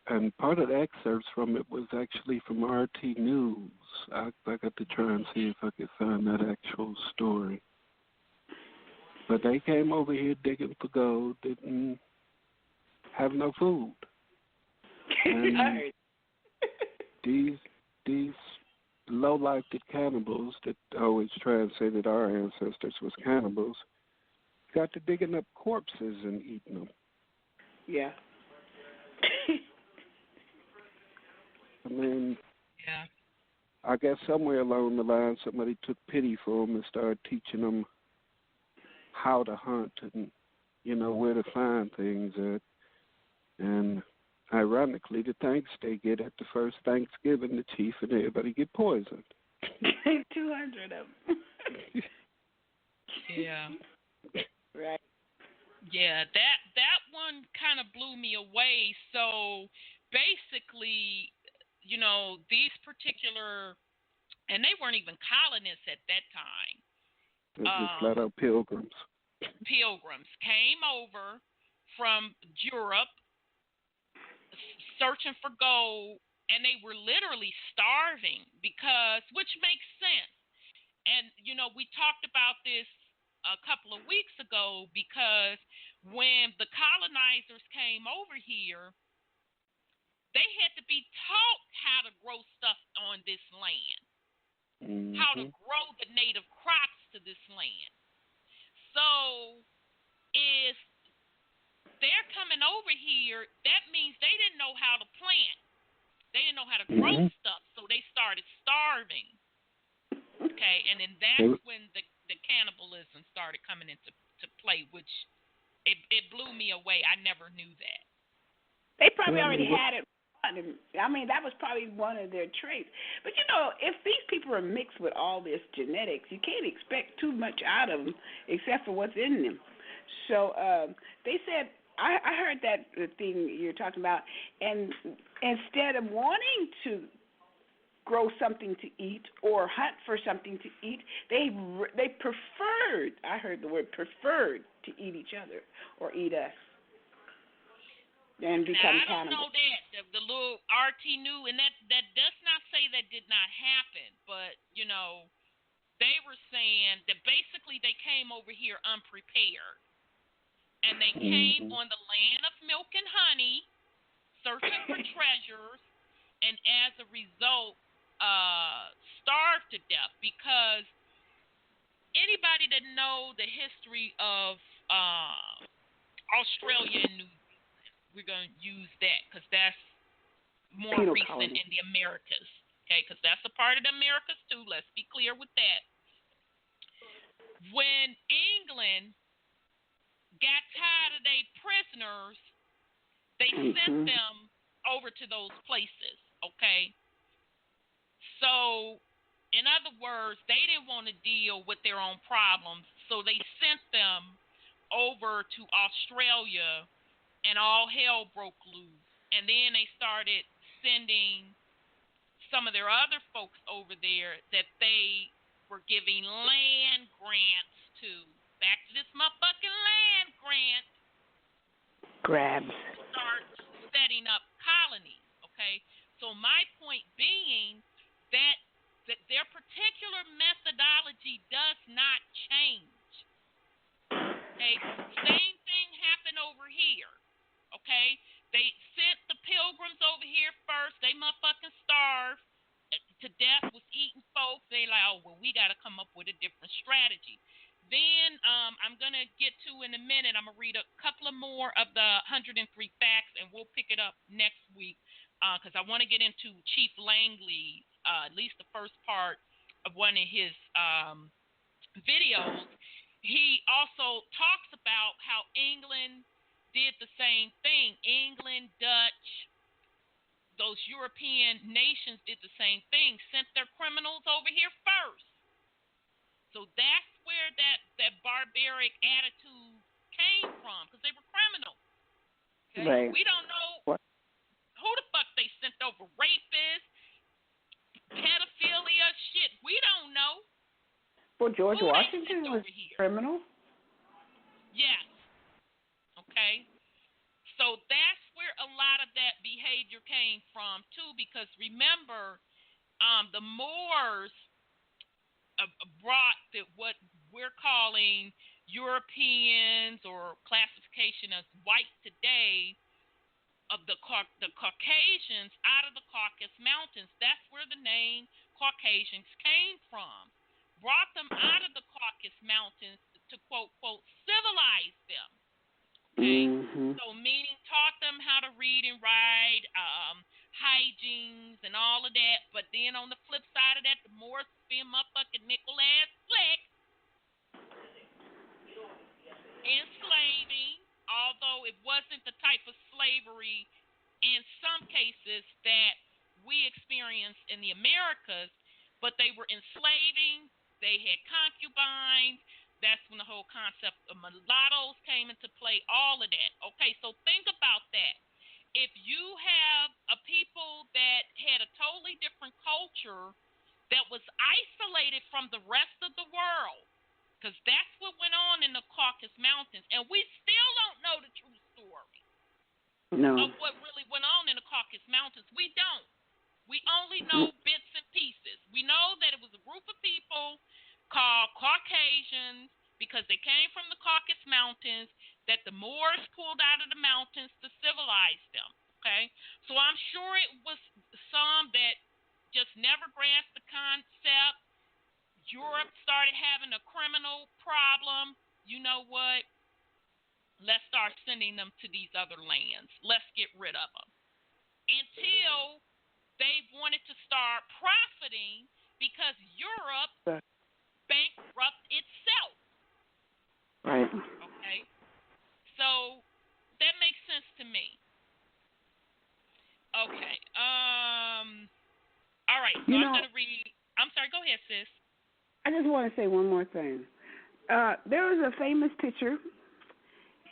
S3: and part of the excerpts from it was actually from RT News. I got to try and see if I could find that actual story. But they came over here digging for gold, didn't have no food. And these low-lifed cannibals that always try and say that our ancestors was cannibals got to digging up corpses and eating them.
S4: Yeah.
S3: I mean, I guess somewhere along the line somebody took pity for them and started teaching them how to hunt and, where to find things at. And ironically, the thanks they get at the first Thanksgiving, the chief and everybody get poisoned.
S4: 200 of them.
S2: Yeah.
S4: Right.
S2: Yeah, that one kind of blew me away. So basically, these particular, and they weren't even colonists at that time.
S3: They're just flat out pilgrims.
S2: Pilgrims came over from Europe searching for gold, and they were literally starving which makes sense. And, we talked about this a couple of weeks ago because when the colonizers came over here, they had to be taught how to grow stuff on this land, how to grow the native crops to this land. So if they're coming over here, that means they didn't know how to plant. They didn't know how to grow stuff, so they started starving. Okay, and then that's when the cannibalism started coming into play, which it blew me away. I never knew that.
S4: They probably already had it. I mean, that was probably one of their traits. But, if these people are mixed with all this genetics, you can't expect too much out of them except for what's in them. So they said, I heard that thing you're talking about, and instead of wanting to grow something to eat or hunt for something to eat, they preferred, I heard the word preferred, to eat each other or eat us. And become
S2: cannibals. I don't know that. The little RT knew, and that does not say that did not happen, but, they were saying that basically they came over here unprepared. And they came on the land of milk and honey, searching for treasures, and as a result, starved to death. Because anybody that know the history of Australia and New Zealand, we're going to use that because that's more recent in the Americas. Okay, because that's a part of the Americas too. Let's be clear with that. When England got tired of their prisoners, they sent them over to those places, okay? So, in other words, they didn't want to deal with their own problems, so they sent them over to Australia, and all hell broke loose. And then they started sending some of their other folks over there that they were giving land grants to. Back to this motherfucking land grant.
S4: Grabs.
S2: Start setting up colonies, okay? So my point being that their particular methodology does not change. Okay? Same thing happened over here. Okay? They sent the pilgrims over here first. They motherfucking starved to death, was eating folks, they like, oh, well, we got to come up with a different strategy. Then I'm going to get to, in a minute, I'm going to read a couple of more of the 103 facts, and we'll pick it up next week because I want to get into Cheif Langley, at least the first part of one of his videos. He also talks about how England did the same thing. England, Dutch, those European nations did the same thing, sent their criminals over here first. So that's where that barbaric attitude came from, because they were criminals. Okay?
S4: Right.
S2: We don't know who the fuck they sent over. Rapists, pedophilia, shit. We don't know.
S4: Well, George Washington was a criminal.
S2: Yes. Okay. So that's where a lot of that behavior came from, too, because remember, the Moors brought what we're calling Europeans, or classification as white today, of the Caucasians out of the Caucasus Mountains. That's where the name Caucasians came from. Brought them out of the Caucasus Mountains to, quote, civilize them. Okay?
S4: Mm-hmm.
S2: So meaning taught them how to read and write, hygienes and all of that. But then on the flip side of that, the Moors be a motherfucking nickel-ass slick. Enslaving, although it wasn't the type of slavery in some cases that we experienced in the Americas, but they were enslaving. They had concubines. That's when the whole concept of mulattoes came into play, all of that. Okay, so think about that. If you have a people that had a totally different culture that was isolated from the rest of the world, because that's what went on in the Caucasus Mountains, and we still don't know the true story of what really went on in the Caucasus Mountains. We don't. We only know bits and pieces. We know that it was a group of people called Caucasians because they came from the Caucasus Mountains that the Moors pulled out of the mountains to civilize them. Okay? So I'm sure it was some that just never grasped the concept. Europe started having a criminal problem. You know what? Let's start sending them to these other lands. Let's get rid of them. Until they wanted to start profiting because Europe bankrupt itself.
S4: Right.
S2: Okay? So that makes sense to me. Okay. All right. So I'm going to read. I'm sorry. Go ahead, sis.
S4: I just want to say one more thing. There was a famous picture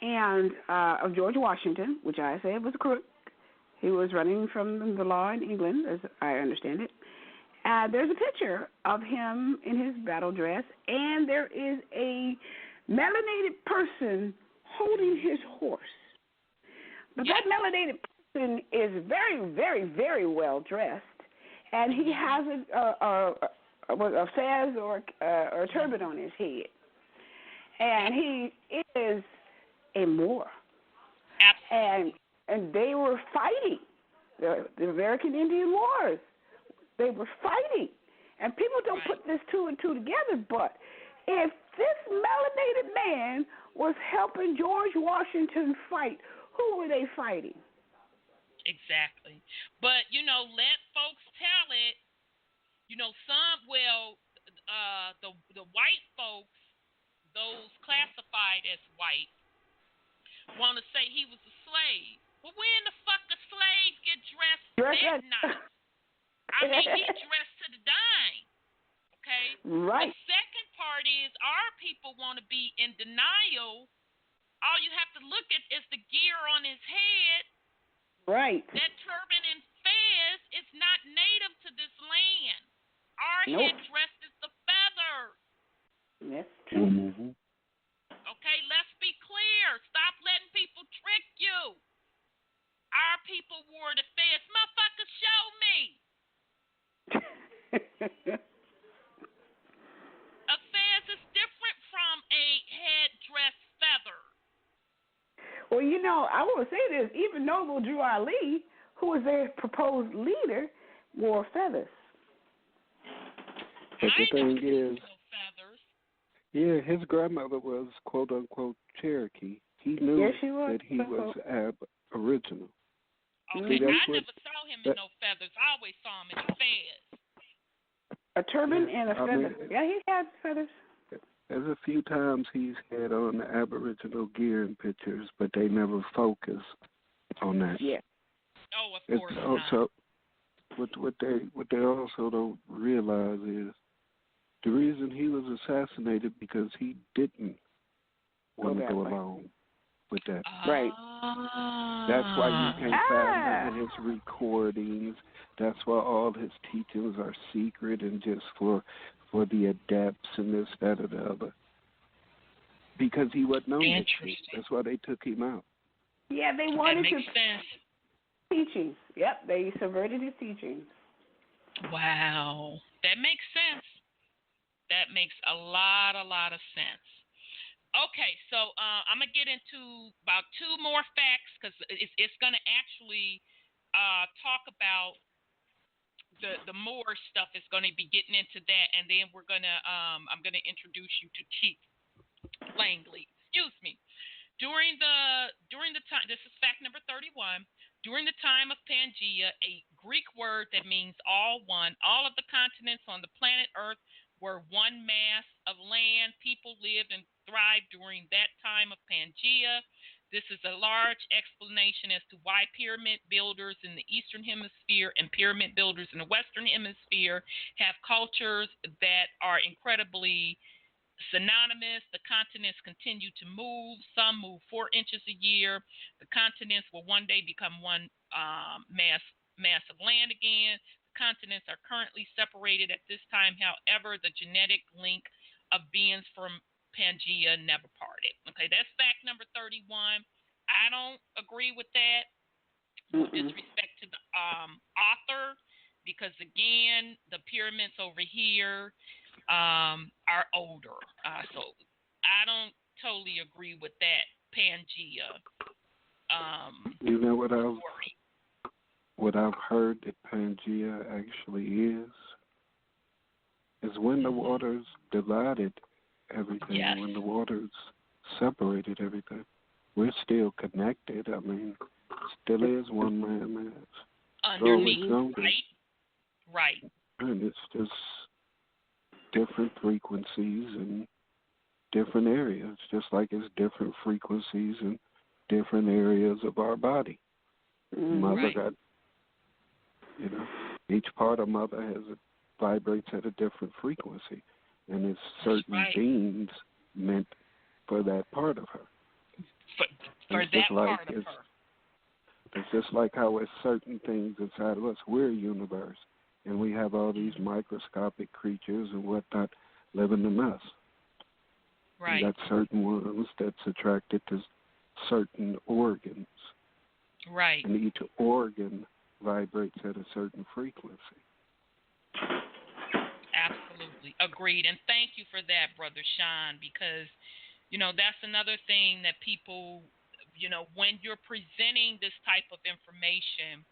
S4: of George Washington, which I said was a crook. He was running from the law in England, as I understand it. There's a picture of him in his battle dress, and there is a melanated person holding his horse. But that melanated person is very, very, very well dressed, and he has a fez or a turban on his head. And he is a Moor.
S2: Absolutely.
S4: And they were fighting the American Indian Wars. They were fighting. And people don't put this two and two together, but if this melanated man was helping George Washington fight, who were they fighting?
S2: Exactly. But, let folks tell it. The white folks, those classified as white, want to say he was a slave. Well, when the fuck a slave get dressed that nice? I mean, he dressed to the dime. Okay?
S4: Right.
S2: The second part is our people want to be in denial. All you have to look at is the gear on his head.
S4: Right.
S2: That turban and fez is not native to this land. Our headdress is the feather.
S4: That's true.
S3: Mm-hmm.
S2: Okay, let's be clear. Stop letting people trick you. Our people wore the fez. Motherfuckers, show me. A fez is different from a headdress feather.
S4: Well, I will say this. Even Noble Drew Ali, who was their proposed leader, wore feathers.
S3: But the thing is,
S2: no feathers.
S3: yeah, his grandmother was quote unquote Cherokee. He knew that he was Aboriginal.
S2: Okay,
S3: See,
S2: I never saw him in no feathers. I always saw him in a fez.
S4: A turban and a feather. Yeah, he had feathers.
S3: There's a few times he's had on the Aboriginal gear in pictures, but they never focus on that.
S4: Yeah.
S2: Oh, of course
S3: it's also,
S2: not.
S3: What they also don't realize is the reason he was assassinated because he didn't want to go along with that.
S4: Right.
S3: That's why you can't find none of his recordings. That's why all his teachings are secret and just for the adepts and this, that, or the other. Because he wasn't known to teach. That's why they took him out.
S4: Yeah, they wanted
S2: that makes sense.
S4: Teachings. Yep, they subverted his teachings.
S2: Wow. That makes sense. That makes a lot of sense. Okay, so I'm going to get into about two more facts because it's going to actually talk about the more stuff. Is going to be getting into that, and then we're going to I'm going to introduce you to Cheif Langley. Excuse me. During the time, this is fact number 31. During the time of Pangea, a Greek word that means all one, all of the continents on the planet Earth were one mass of land. People lived and thrived during that time of Pangea. This is a large explanation as to why pyramid builders in the Eastern Hemisphere and pyramid builders in the Western Hemisphere have cultures that are incredibly synonymous. The continents continue to move. Some move 4 inches a year. The continents will one day become one mass of land again. The continents are currently separated at this time. However, the genetic link of beings from Pangea never parted. Okay, that's fact number 31. I don't agree with that. No disrespect to the author, because again, the pyramids over here are older. So I don't totally agree with that Pangea.
S3: You know what I've heard that Pangea actually is when the waters divided everything, when the waters separated everything. We're still connected. I mean, still is one man mass.
S2: Underneath, right.
S3: And it's just different frequencies in different areas, just like it's different frequencies in different areas of our body. Mother got, each part of Mother vibrates at a different frequency, and it's certain beings meant for that part of her.
S2: For that part of her.
S3: It's just like how there's certain things inside of us. We're a universe, and we have all these microscopic creatures and whatnot living in us.
S2: Right.
S3: You got certain ones that's attracted to certain organs.
S2: Right.
S3: And each organ vibrates at a certain frequency.
S2: Absolutely. Agreed. And thank you for that, Brother Sean, because, that's another thing that people, when you're presenting this type of information,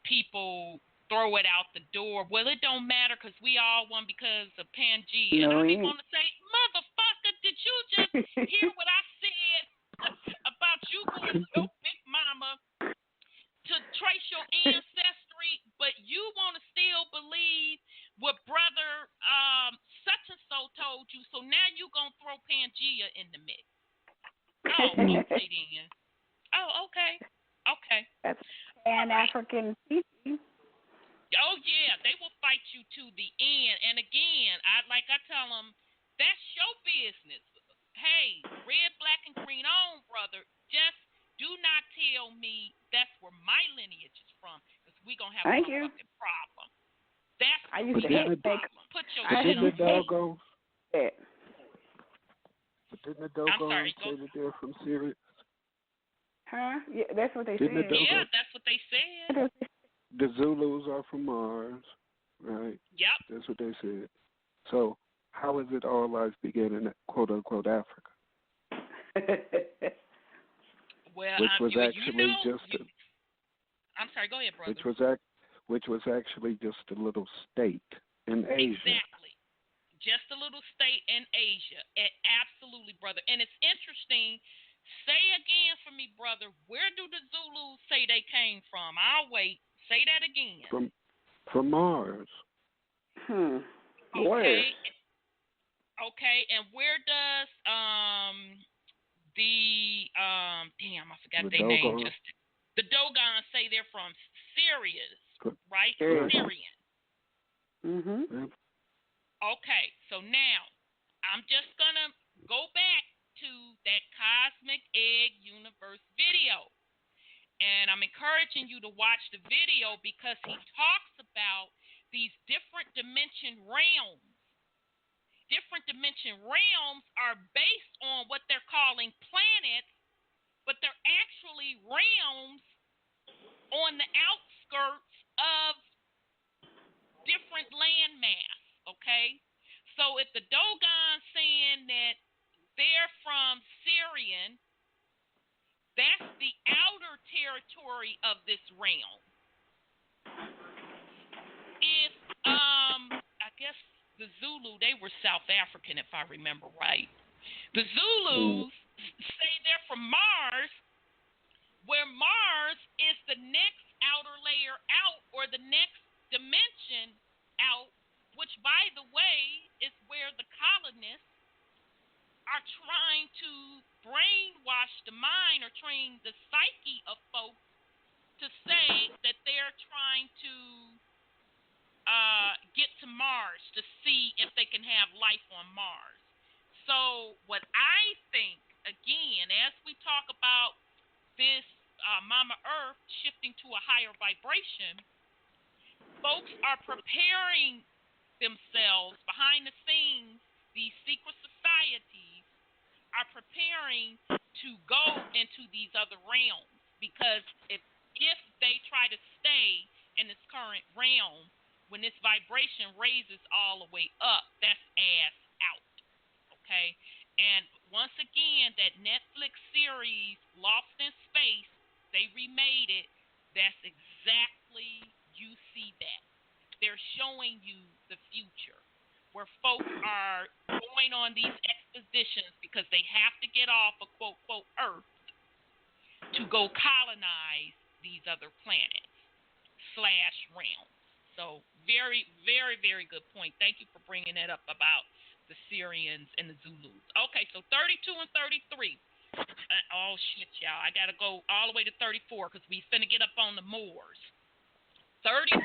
S2: people throw it out the door. Well, it don't matter because we all won because of Pangea. And I be want to say, motherfucker, did you just hear what I said about you going to your big mama to trace your ancestry, but you want to still believe what brother such and so told you, so now you going to throw Pangea in the mix. Oh, okay then. Oh, okay. Okay.
S4: That's Pan-African teaching.
S2: Oh, yeah, they will fight you to the end. And again, I tell them, that's your business. Hey, red, black, and green on, brother. Just do not tell me that's where my lineage is from, because we're going to have a fucking problem. That's the problem. Put your shit on.
S3: But didn't the Dogons say that they're from Syria?
S4: Huh? Yeah, that's what they said.
S2: Yeah, that's what they said.
S3: The Zulus are from Mars, right?
S2: Yep.
S3: That's what they said. So how is it all life began in quote-unquote Africa?
S2: Well,
S3: which was actually
S2: I'm sorry, go ahead, brother.
S3: Which was actually just a little state in Asia.
S2: Exactly. just a little state in Asia. Absolutely, brother. And it's interesting. Say again for me, brother. Where do the Zulus say they came from? I'll wait. Say that again.
S3: From Mars.
S4: Where?
S2: Okay, and where does I forgot their name. Just the Dogon say they're from Syrians, right? Syrian.
S4: Mhm.
S2: Okay, so now I'm just gonna go back to that Cosmic Egg Universe video. And I'm encouraging you to watch the video because he talks about these different dimension realms. Different dimension realms are based on what they're calling planets, but they're actually realms on the outskirts of different landmass, okay? So if the Dogon's saying that they're from Syrian, that's the outer territory of this realm. If, I guess the Zulu, they were South African, if I remember right. The Zulus say they're from Mars, where Mars is the next outer layer out, or the next dimension out, which, by the way, is where the colonists are trying to brainwash the mind or train the psyche of folks to say that they're trying to get to Mars to see if they can have life on Mars. So what I think, again, as we talk about this Mama Earth shifting to a higher vibration, folks are preparing themselves behind the scenes. These secret societies are preparing to go into these other realms, because if they try to stay in this current realm, when this vibration raises all the way up, that's ass out, okay? And once again, that Netflix series, Lost in Space, they remade it. That's exactly, you see that. They're showing you the future, where folks are going on these expeditions because they have to get off of quote, quote, Earth to go colonize these other planets / realms. So very, very, very good point. Thank you for bringing that up about the Syrians and the Zulus. Okay, so 32 and 33. Oh, shit, y'all. I got to go all the way to 34 because we finna get up on the Moors. 32.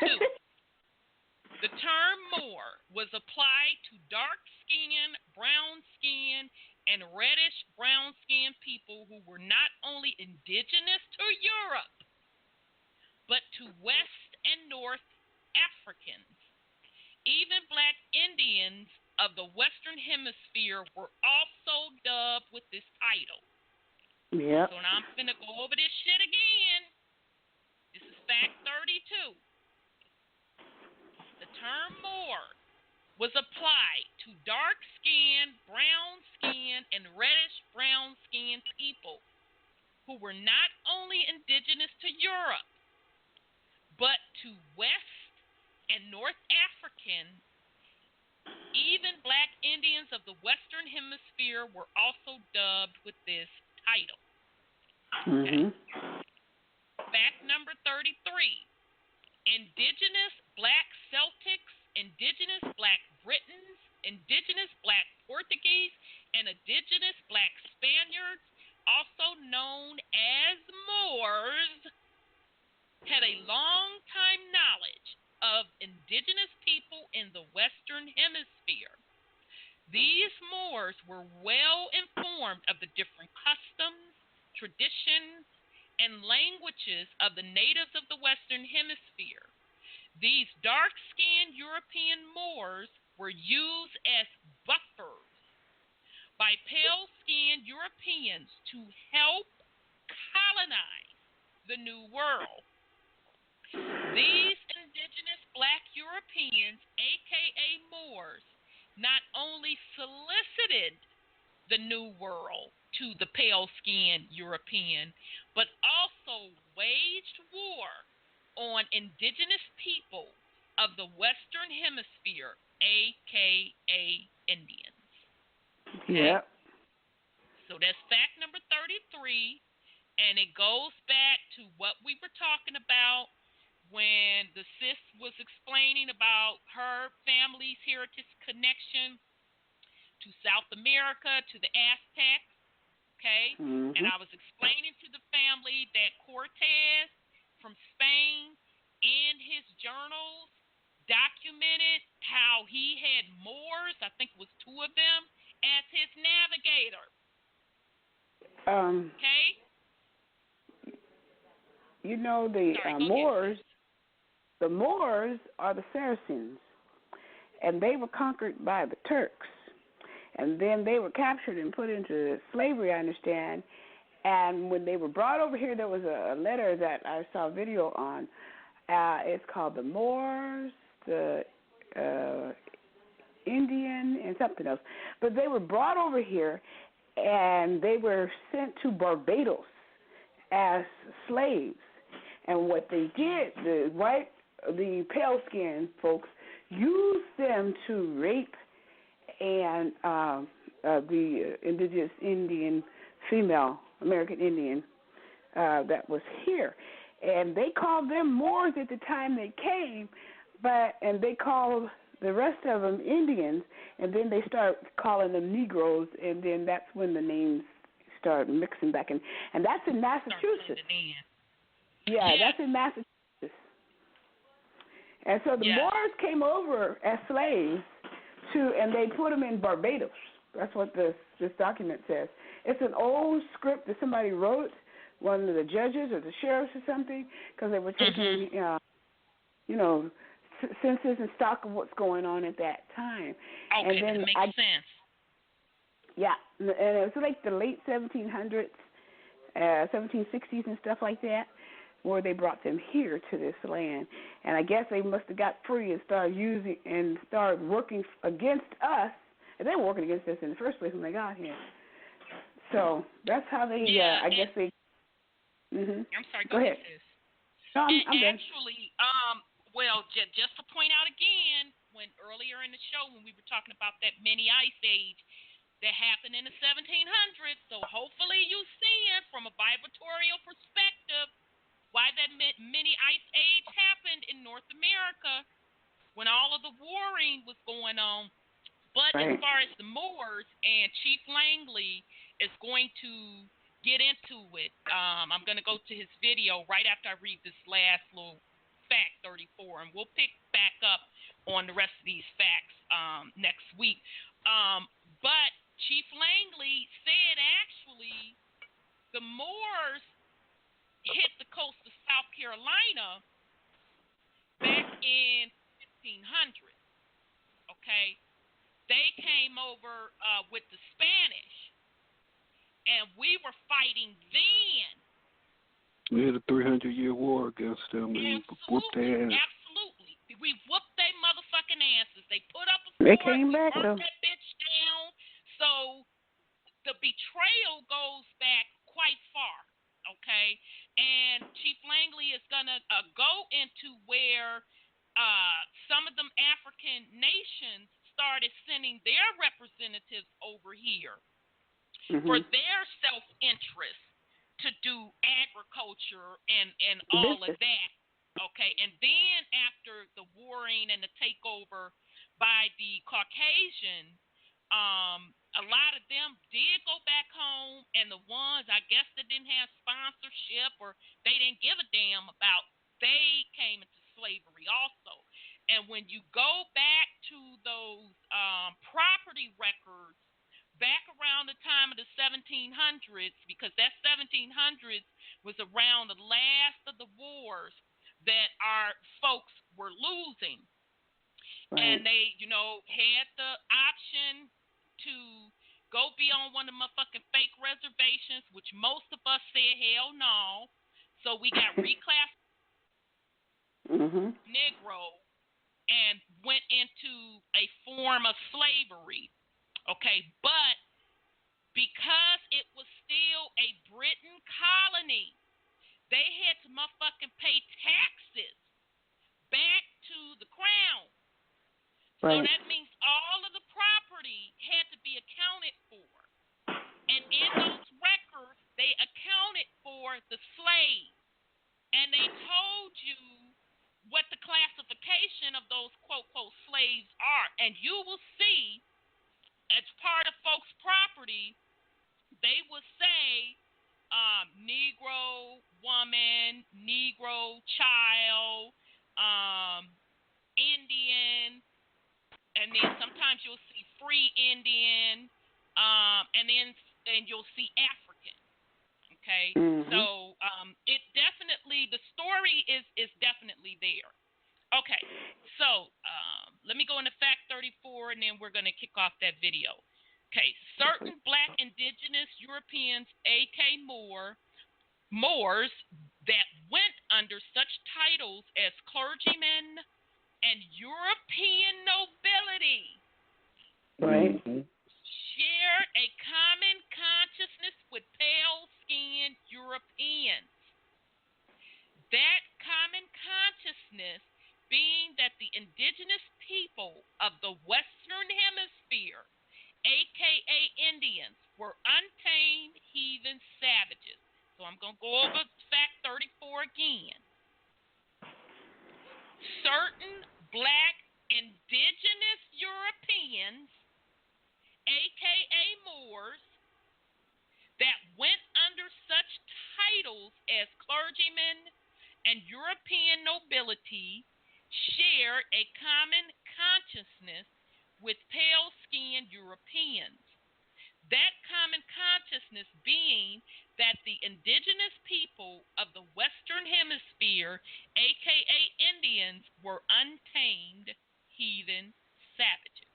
S2: The term Moor was applied to dark-skinned, brown-skinned, and reddish-brown-skinned people who were not only indigenous to Europe, but to West and North Africans. Even black Indians of the Western Hemisphere were also dubbed with this title.
S4: Yep.
S2: So now I'm finna go over this shit again. This is fact 32. The term Moor was applied to dark-skinned, brown-skinned, and reddish-brown-skinned people who were not only indigenous to Europe, but to West and North Africans. Even black Indians of the Western Hemisphere were also dubbed with this title. Okay. Fact number 33. Indigenous black Celtics, indigenous black Britons, indigenous black Portuguese, and indigenous black Spaniards, also known as Moors, had a long-time knowledge of indigenous people in the Western Hemisphere. These Moors were well informed of the different customs, traditions, and languages of the natives of the Western Hemisphere. These dark-skinned European Moors were used as buffers by pale-skinned Europeans to help colonize the New World. These indigenous black Europeans, aka Moors, not only solicited the New World to the pale-skinned European, but also waged war on indigenous people of the Western Hemisphere a.k.a. Indians.
S4: Okay? Yeah.
S2: So that's fact number 33, and it goes back to what we were talking about when the sis was explaining about her family's heritage connection to South America, to the Aztecs, okay?
S4: Mm-hmm.
S2: And I was explaining to the family that Cortez from Spain in his journals documented how he had Moors, I think it was 2 of them, as his navigator. Okay?
S4: You know, the Moors, the Moors are the Saracens, and they were conquered by the Turks. And then they were captured and put into slavery, I understand. And when they were brought over here, there was a letter that I saw a video on. It's called The Moors, the Indian, and something else. But they were brought over here, and they were sent to Barbados as slaves. And what they did, the pale-skinned folks, used them to rape and the indigenous Indian female, American Indian, that was here. And they called them Moors at the time they came, and they called the rest of them Indians, and then they start calling them Negroes, and then that's when the names start mixing back in. And that's in Massachusetts. Yeah, that's in Massachusetts. And so the Moors came over as slaves and they put them in Barbados. That's what this document says. It's an old script that somebody wrote, one of the judges or the sheriffs or something, because they were taking, census and stock of what's going on at that time.
S2: Okay, and then that makes sense.
S4: Yeah, and it was like the late 1700s, 1760s and stuff like that, where they brought them here to this land. And I guess they must have got free and started working against us. And they were working against us in the first place when they got here. So that's how they, I guess they... Mm-hmm.
S2: I'm sorry, go ahead.
S4: No, I'm
S2: actually, just to point out again, when earlier in the show when we were talking about that mini ice age that happened in the 1700s, so hopefully you see it from a vibratorial perspective why that mini ice age happened in North America when all of the warring was going on. But as far as the Moors, and Cheif Langley is going to get into it. I'm going to go to his video right after I read this last little fact 34, and we'll pick back up on the rest of these facts next week. But Cheif Langley said actually the Moors hit the coast of South Carolina back in 1500. Okay, they came over with the Spanish, and we were fighting then.
S3: We had a 300-year war against them and whooped their ass.
S2: Absolutely, we whooped their motherfucking asses. They put up a
S4: fort. They
S2: we
S4: came back
S2: burnt that bitch down. So the betrayal goes back quite far. Okay, and Cheif Langley is going to go into where some of them African nations started sending their representatives over here for their self-interest to do agriculture and all of that. Okay, and then after the warring and the takeover by the Caucasian, a lot of them did go back home, and the ones, I guess, that didn't have sponsorship or they didn't give a damn about, they came into slavery also. And when you go back to those property records back around the time of the 1700s, because that 1700s was around the last of the wars that our folks were losing. And they, had the option to go be on one of the motherfucking fake reservations, which most of us said hell no. So we got reclassed Negro and went into a form of slavery. Okay, but because it was still a Britain colony, they had to motherfucking pay taxes back to the crown. So that means and they told you what the classification of those quote slaves are, and you will see as part of folks' property, they will say Negro woman, Negro child, Indian, and then sometimes you'll see free Indian, and you'll see African. Okay, so it definitely, the story is definitely there. Okay, so let me go into fact 34, and then we're going to kick off that video. Okay, certain Black indigenous Europeans, a.k.a. Moors, that went under such titles as clergymen and European nobility,
S4: right,
S2: share a common consciousness with pale-skinned Europeans. That common consciousness being that the indigenous people of the Western Hemisphere, a.k.a. Indians, were untamed heathen savages. So I'm going to go over fact 34 again. Certain Black indigenous Europeans, a.k.a. Moors, that went under such titles as clergymen and European nobility share a common consciousness with pale-skinned Europeans. That common consciousness being that the indigenous people of the Western Hemisphere, a.k.a. Indians, were untamed heathen savages.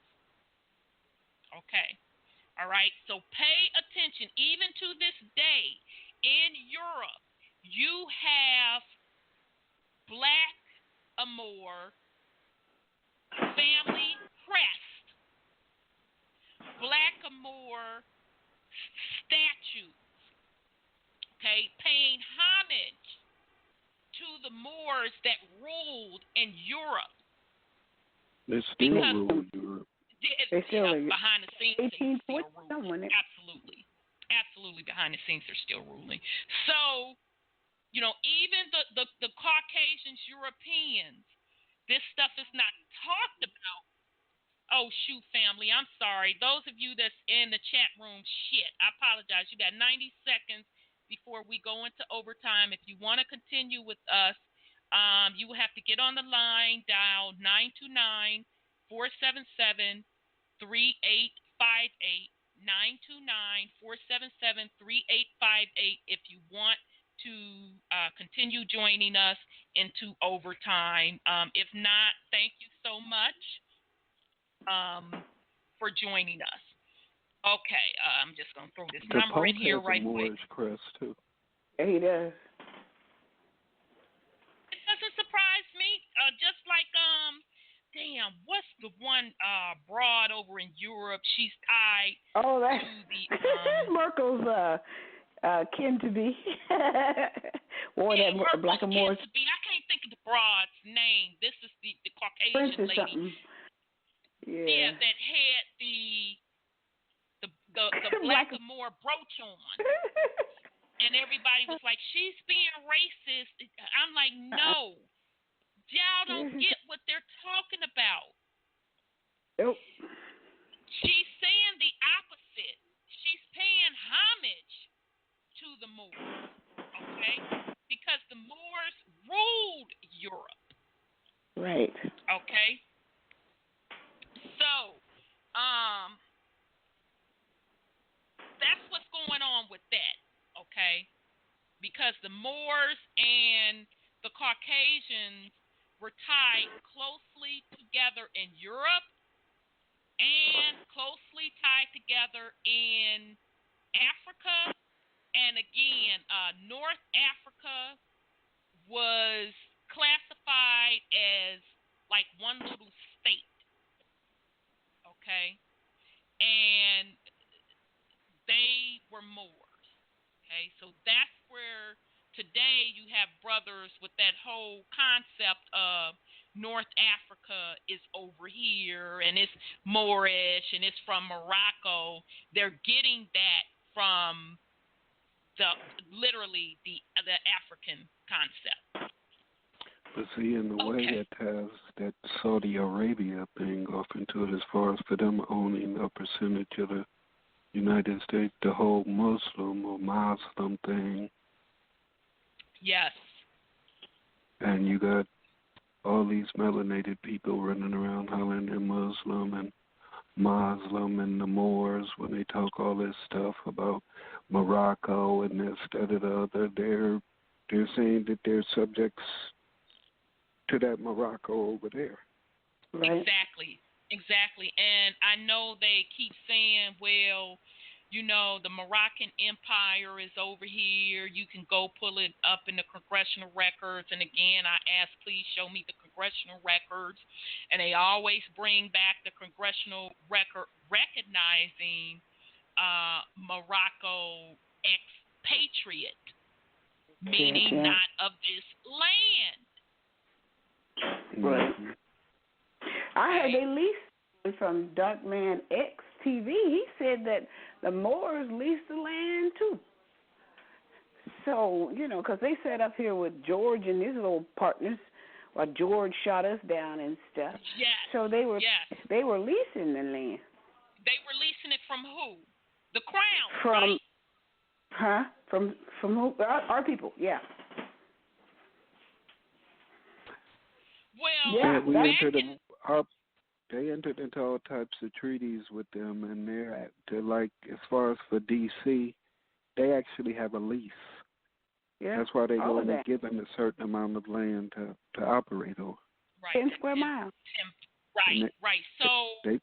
S2: Okay. All right. So pay attention. Even to this day, in Europe, you have Black Amor family crest, Black Amor statues, okay, paying homage to the Moors that ruled in Europe.
S3: They still rule Europe.
S4: They still
S2: behind the scenes, they still ruling. Absolutely, behind the scenes, they're still ruling. So, you know, even the Caucasians, Europeans, this stuff is not talked about. Oh, shoot, family, I'm sorry. Those of you that's in the chat room, I apologize. You got 90 seconds before we go into overtime. If you want to continue with us, you will have to get on the line, dial 929-477-3858, 929-477-3858 if you want to continue joining us into overtime. If not, thank you so much for joining us. Okay, I'm just going to throw this number in here right quick.
S3: Crest too.
S4: Yeah, he does.
S2: It doesn't surprise me. Just like what's the one broad over in Europe? She's tied
S4: to
S2: the
S4: Merkel's kin to be.
S2: Merkel's
S4: Black and Moors.
S2: kin to be. I can't think of the broad's name. This is the Caucasian lady.
S4: Something.
S2: Yeah, that had the Black and Moor brooch on. And everybody was like, she's being racist. I'm like, no. Y'all don't get what they're talking about.
S4: Nope.
S2: She's saying the opposite. She's paying homage to the Moors, okay? Because the Moors ruled Europe.
S4: Right.
S2: Okay? So, that's what's going on with that, okay? Because the Moors and the Caucasians were tied closely together in Europe and closely tied together in Africa. And again, North Africa was classified as like one little state, okay? And they were Moors, okay? So that's where today you have brothers with that whole concept of North Africa is over here and it's Moorish and it's from Morocco. They're getting that from literally the African concept.
S3: But see, in the way it has that Saudi Arabia thing off into it, as far as for them owning a percentage of the United States, the whole Muslim or Muslim thing.
S2: Yes.
S3: And you got all these melanated people running around hollering they're Muslim and the Moors when they talk all this stuff about Morocco and this, that, and the other. They're saying that they're subjects to that Morocco over there.
S4: Right.
S2: Exactly. And I know they keep saying, well, you know, the Moroccan Empire is over here. You can go pull it up in the congressional records. And again, I ask, please show me the congressional records. And they always bring back the congressional record recognizing Morocco expatriate, meaning not of this land.
S4: Right. I heard they leased from Darkman X TV. He said that the Moors leased the land too. So, you know, because they sat up here with George and his little partners while George shot us down and stuff.
S2: Yes.
S4: So they were leasing the land.
S2: They were leasing it from who? The Crown,
S4: from,
S2: right?
S4: Huh? From who? Our people, yeah.
S2: Well,
S4: yeah,
S3: they entered into all types of treaties with them, and they're like, as far as for D.C., they actually have a lease.
S4: Yeah.
S3: That's why they're only given a certain amount of land to operate over.
S2: Right.
S4: 10 square miles.
S2: Right. So, I'm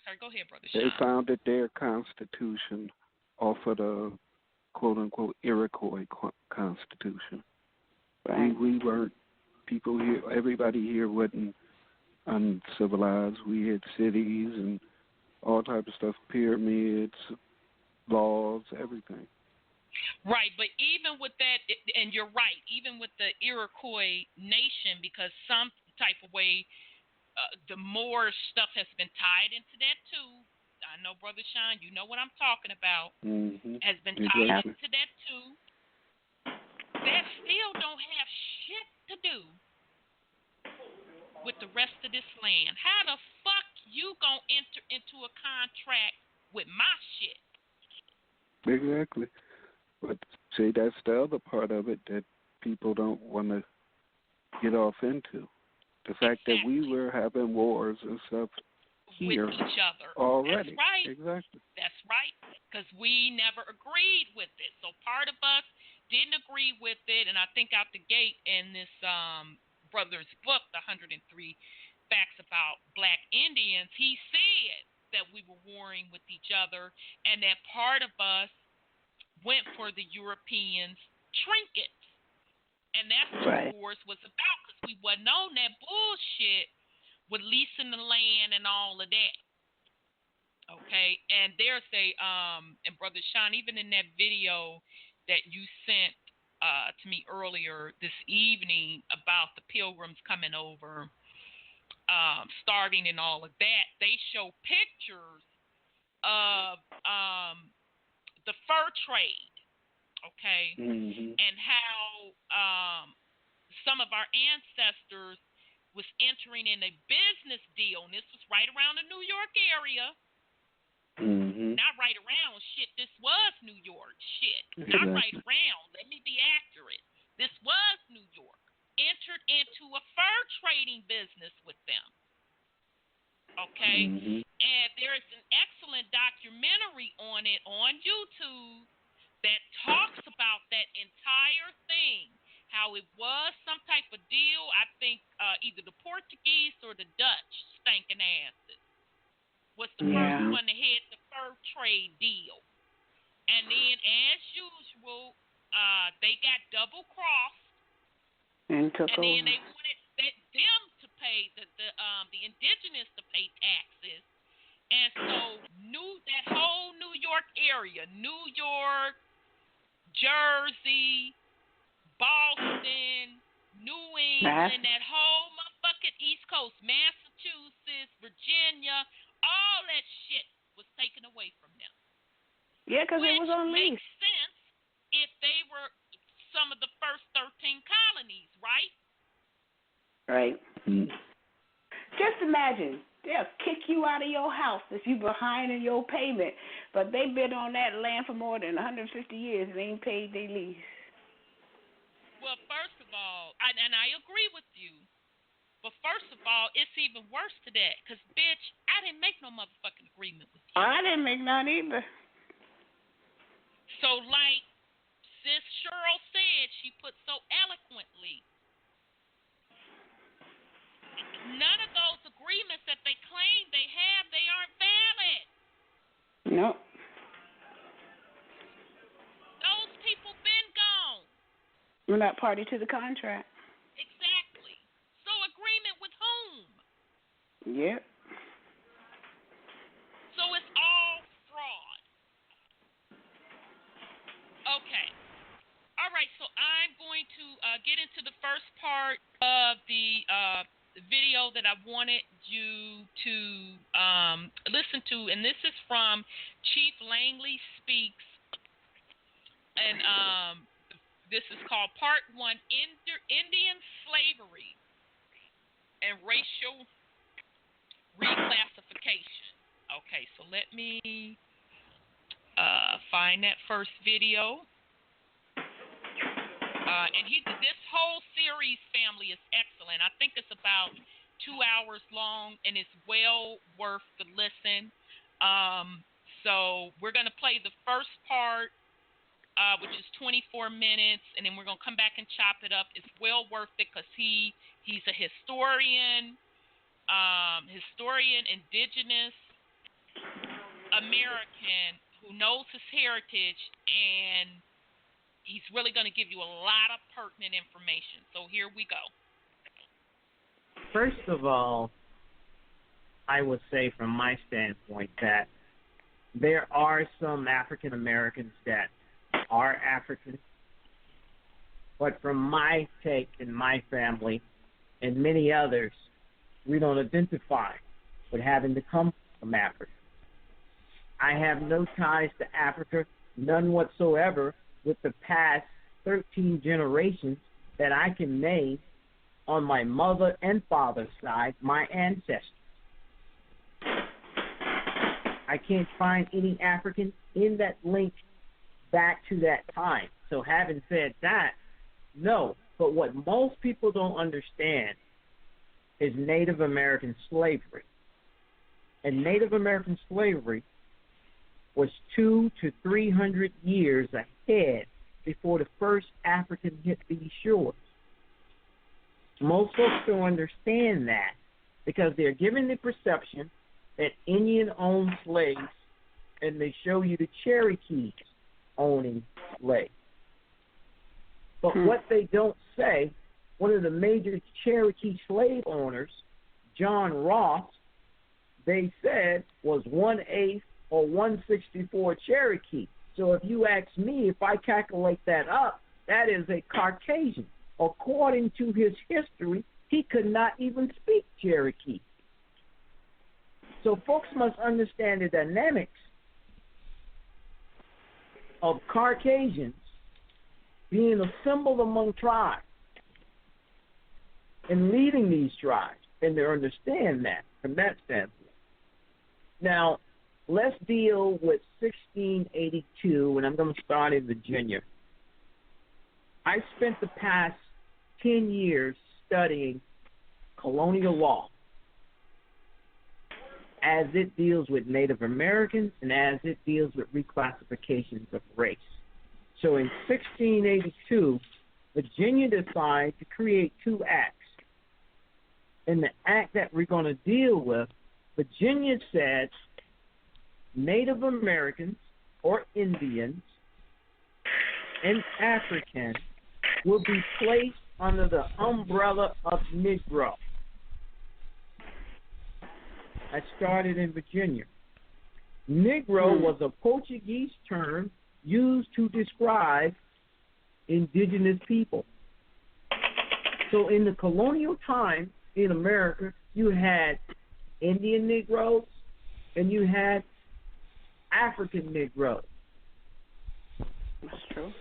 S2: sorry, go ahead, Brother Sean.
S3: They founded their constitution off of the quote-unquote Iroquois constitution.
S4: Right.
S3: We weren't, people here, everybody here wasn't uncivilized. We had cities and all types of stuff, pyramids, laws, everything.
S2: Right, but even with that, and you're right, even with the Iroquois nation, because some type of way, the Moor stuff has been tied into that too. I know, Brother Sean, you know what I'm talking about.
S3: Mm-hmm.
S2: Has been tied into that too. That still don't have shit to do with the rest of this land. How the fuck you gonna enter into a contract with my shit?
S3: Exactly. But see, that's the other part of it that people don't want to get off into. The fact that we were having wars and stuff here
S2: with each other
S3: already.
S2: That's right.
S3: Exactly.
S2: That's right. Because we never agreed with it. So part of us didn't agree with it, and I think out the gate in this brother's book, The 103 Facts About Black Indians, he said that we were warring with each other, and that part of us went for the Europeans' trinkets. And that's what the wars was about, because we wasn't on that bullshit with leasing the land and all of that. Okay, and there's and Brother Sean, even in that video that you sent to me earlier this evening about the pilgrims coming over, starving and all of that, they show pictures of the fur trade, okay, and how some of our ancestors was entering in a business deal, and this was right around the New York area. Not right around, shit, this was New York, shit. Not right around, let me be accurate. This was New York. Entered into a fur trading business with them. Okay? And there's an excellent documentary on it on YouTube that talks about that entire thing. How it was some type of deal. I think either the Portuguese or the Dutch stinking asses was the first one to hit the fur trade deal. And then, as usual, they got double crossed.
S4: And took over.
S2: Then they wanted them to pay the indigenous to pay taxes. And so that whole New York area, New York, Jersey, Boston, New England, that whole motherfucking East Coast, Massachusetts, Virginia, all that shit was taken away from them.
S4: Yeah, because it was on lease.
S2: Which makes sense if they were some of the first 13
S4: right?
S3: Mm.
S4: Just imagine, they'll kick you out of your house if you're behind in your payment, but they've been on that land for more than 150 years and they ain't paid their lease.
S2: Well, first of all, and I agree with you, but first of all, it's even worse to that, because, bitch, I didn't make no motherfucking agreement with you.
S4: I didn't make none either.
S2: So, like Sis Cheryl said, she put so eloquently, none of those agreements that they claim they have, they aren't valid.
S4: Nope.
S2: Those people been gone.
S4: We're not party to the contract.
S2: Exactly. So agreement with whom?
S4: Yep.
S2: So it's all fraud. Okay. All right, so I'm going to get into the first part of the video that I wanted you to listen to, and this is from Cheif Langley Speaks, and this is called Part 1, Indian Slavery and Racial Reclassification. Okay, so let me find that first video. And this whole series, family, is excellent. I think it's about 2 hours long, and it's well worth the listen. So we're going to play the first part, which is 24 minutes, and then we're going to come back and chop it up. It's well worth it because he's a historian, indigenous American who knows his heritage, and he's really going to give you a lot of pertinent information. So here we go.
S7: First of all, I would say from my standpoint that there are some African Americans that are African, but from my take and my family and many others, we don't identify with having to come from Africa. I have no ties to Africa, none whatsoever, with the past 13 generations that I can name on my mother and father's side, my ancestors. I can't find any African in that link back to that time. So having said that, no. But what most people don't understand is Native American slavery. And Native American slavery was 200 to 300 years ahead before the first African hit these shores. Most folks don't understand that because they're given the perception that Indian owned slaves, and they show you the Cherokees owning slaves. But what they don't say, one of the major Cherokee slave owners, John Ross, they said was 1/8 or 1/64 Cherokee. So if you ask me, if I calculate that up, that is a Caucasian. According to his history, he could not even speak Cherokee. So folks must understand the dynamics of Caucasians being assembled among tribes and leading these tribes, and to understand that from that standpoint. Now, let's deal with 1682, and I'm going to start in Virginia. I spent the past 10 years studying colonial law as it deals with Native Americans and as it deals with reclassifications of race. So in 1682, Virginia decided to create 2 acts. In the act that we're going to deal with, Virginia said Native Americans or Indians and Africans will be placed under the umbrella of Negro. I started in Virginia. Negro was a Portuguese term used to describe indigenous people. So in the colonial time in America, you had Indian Negroes and you had African Negroes.
S4: That's true.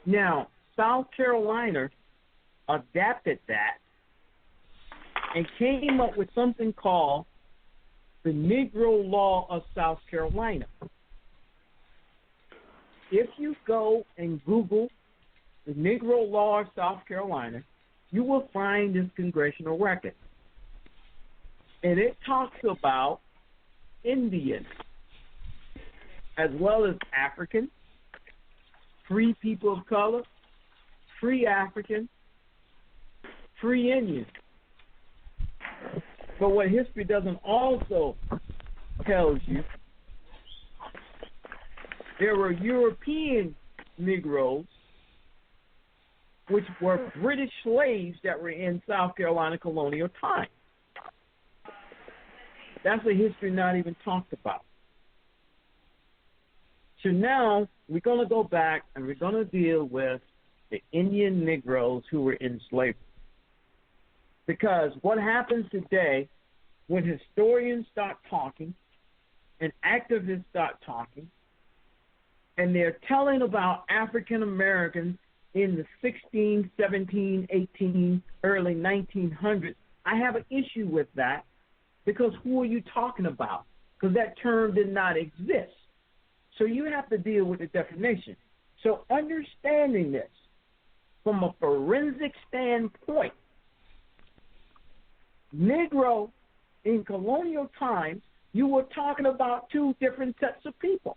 S7: Now, South Carolina adapted that and came up with something called the Negro Law of South Carolina. If you go and Google the Negro Law of South Carolina, you will find this congressional record. And it talks about Indians as well as African, free people of color, free African, free Indian. But what history doesn't also tell you, there were European Negroes, which were British slaves that were in South Carolina colonial time. That's a history not even talked about. So now we're going to go back and we're going to deal with the Indian Negroes who were in slavery. Because what happens today when historians start talking and activists start talking, and they're telling about African Americans in the 16, 17, 18, early 1900s, I have an issue with that because who are you talking about? Because that term did not exist. So you have to deal with the definition. So understanding this from a forensic standpoint, Negro in colonial times, you were talking about two different sets of people.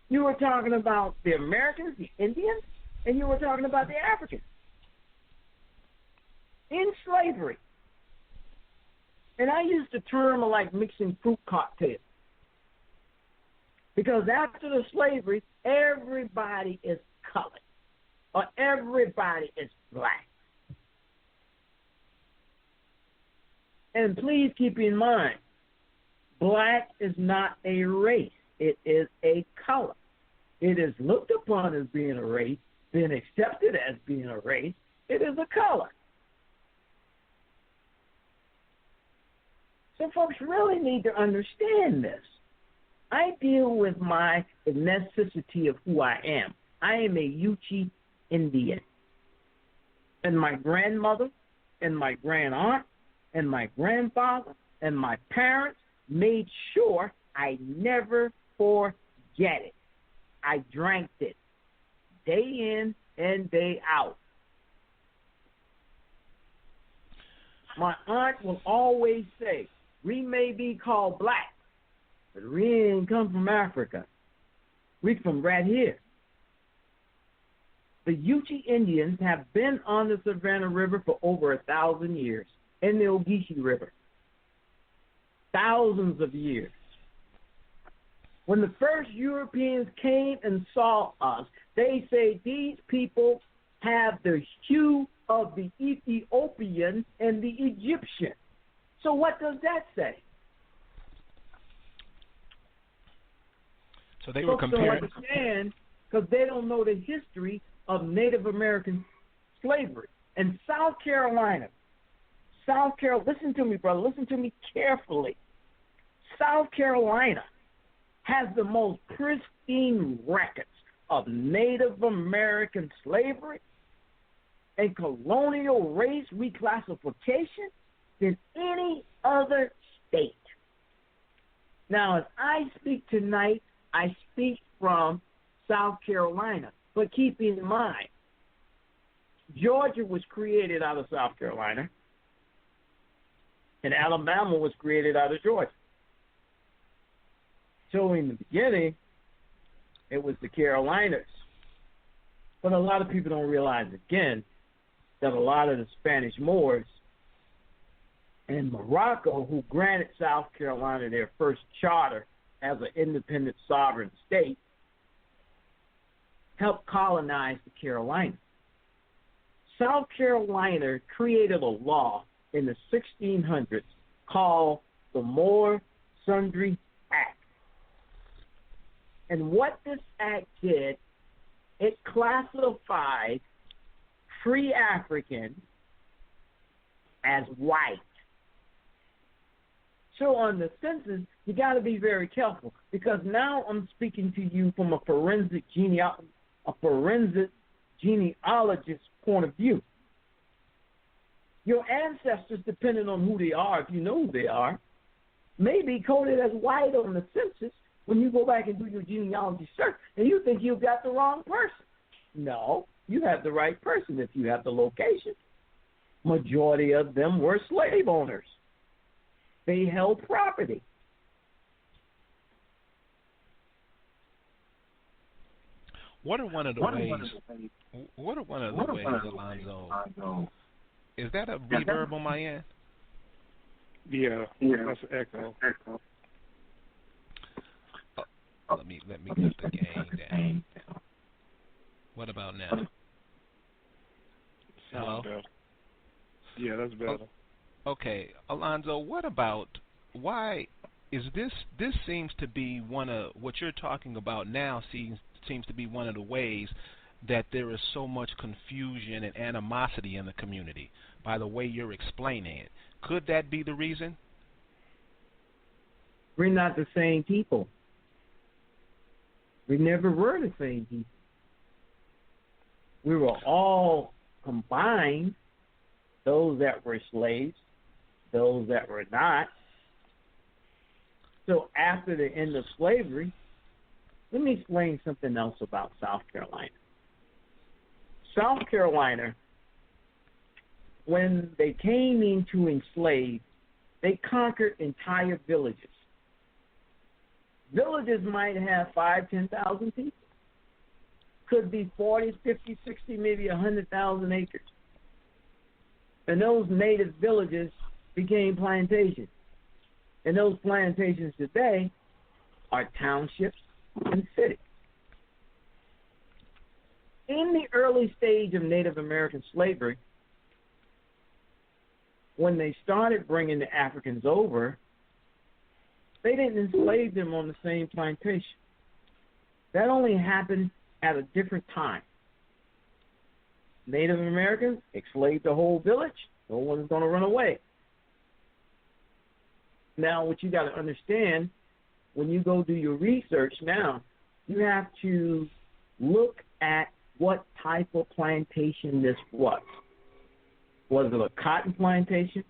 S7: You were talking about the Americans, the Indians, and you were talking about the Africans in slavery. And I use the term like mixing fruit cocktails. Because after the slavery, everybody is colored or everybody is black. And please keep in mind, black is not a race. It is a color. It is looked upon as being a race, been accepted as being a race. It is a color. So folks really need to understand this. I deal with my ethnicity of who I am. I am a Yuchi Indian. And my grandmother and my grandaunt and my grandfather and my parents made sure I never forget it. I drank it day in and day out. My aunt will always say, we may be called black, but we didn't come from Africa. We from right here. The Yuchi Indians have been on the Savannah River for over 1,000 years, and the Ogeechee River. Thousands of years. When the first Europeans came and saw us, they say these people have the hue of the Ethiopian and the Egyptian. So what does that say?
S8: So they were comparing.
S7: Folks don't understand because they don't know the history of Native American slavery. And South Carolina, listen to me, brother, listen to me carefully. South Carolina has the most pristine records of Native American slavery and colonial race reclassification than any other state. Now, as I speak tonight, I speak from South Carolina, but keep in mind, Georgia was created out of South Carolina, and Alabama was created out of Georgia. So in the beginning, it was the Carolinas. But a lot of people don't realize, again, that a lot of the Spanish Moors in Morocco, who granted South Carolina their first charter as an independent sovereign state, helped colonize the Carolinas. South Carolina created a law in the 1600s called the Moor Sundry Act. And what this act did, it classified free Africans as white. So on the census, you got to be very careful because now I'm speaking to you from a forensic genealogist's point of view. Your ancestors, depending on who they are, if you know who they are, may be coded as white on the census when you go back and do your genealogy search, and you think you've got the wrong person. No, you have the right person if you have the location. Majority of them were slave owners. They held property.
S8: What are one of the ways, Alonzo? Is that a reverb on my end?
S3: Yeah, that's an echo.
S8: Let me get the gain down. What about now? Hello?
S3: Better. Yeah, that's better.
S8: Okay, Alonzo, what about, why is this seems to be one of, what you're talking about now seems to be one of the ways that there is so much confusion and animosity in the community by the way you're explaining it. Could that be the reason?
S7: We're not the same people. We never were the same people. We were all combined, those that were slaves, those that were not. So after the end of slavery, let me explain something else about South Carolina. South Carolina, when they came in to enslave, they conquered entire villages. Villages might have 5,000, 10,000 people. Could be 40, 50, 60, maybe 100,000 acres. And those native villages became plantations. And those plantations today are townships and cities. In the early stage of Native American slavery, when they started bringing the Africans over, they didn't enslave them on the same plantation. That only happened at a different time. Native Americans enslaved the whole village. No one's going to run away. Now, what you got to understand, when you go do your research now, you have to look at what type of plantation this was. Was it a cotton plantation?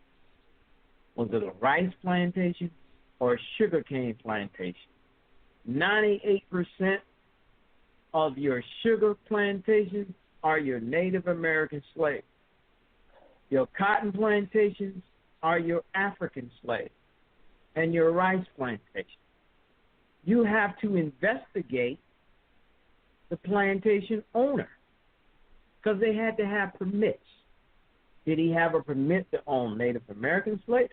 S7: Was it a rice plantation? Or a sugarcane plantation? 98% of your sugar plantations are your Native American slaves. Your cotton plantations are your African slaves. And your rice plantations. You have to investigate the plantation owner because they had to have permits. Did he have a permit to own Native American slaves?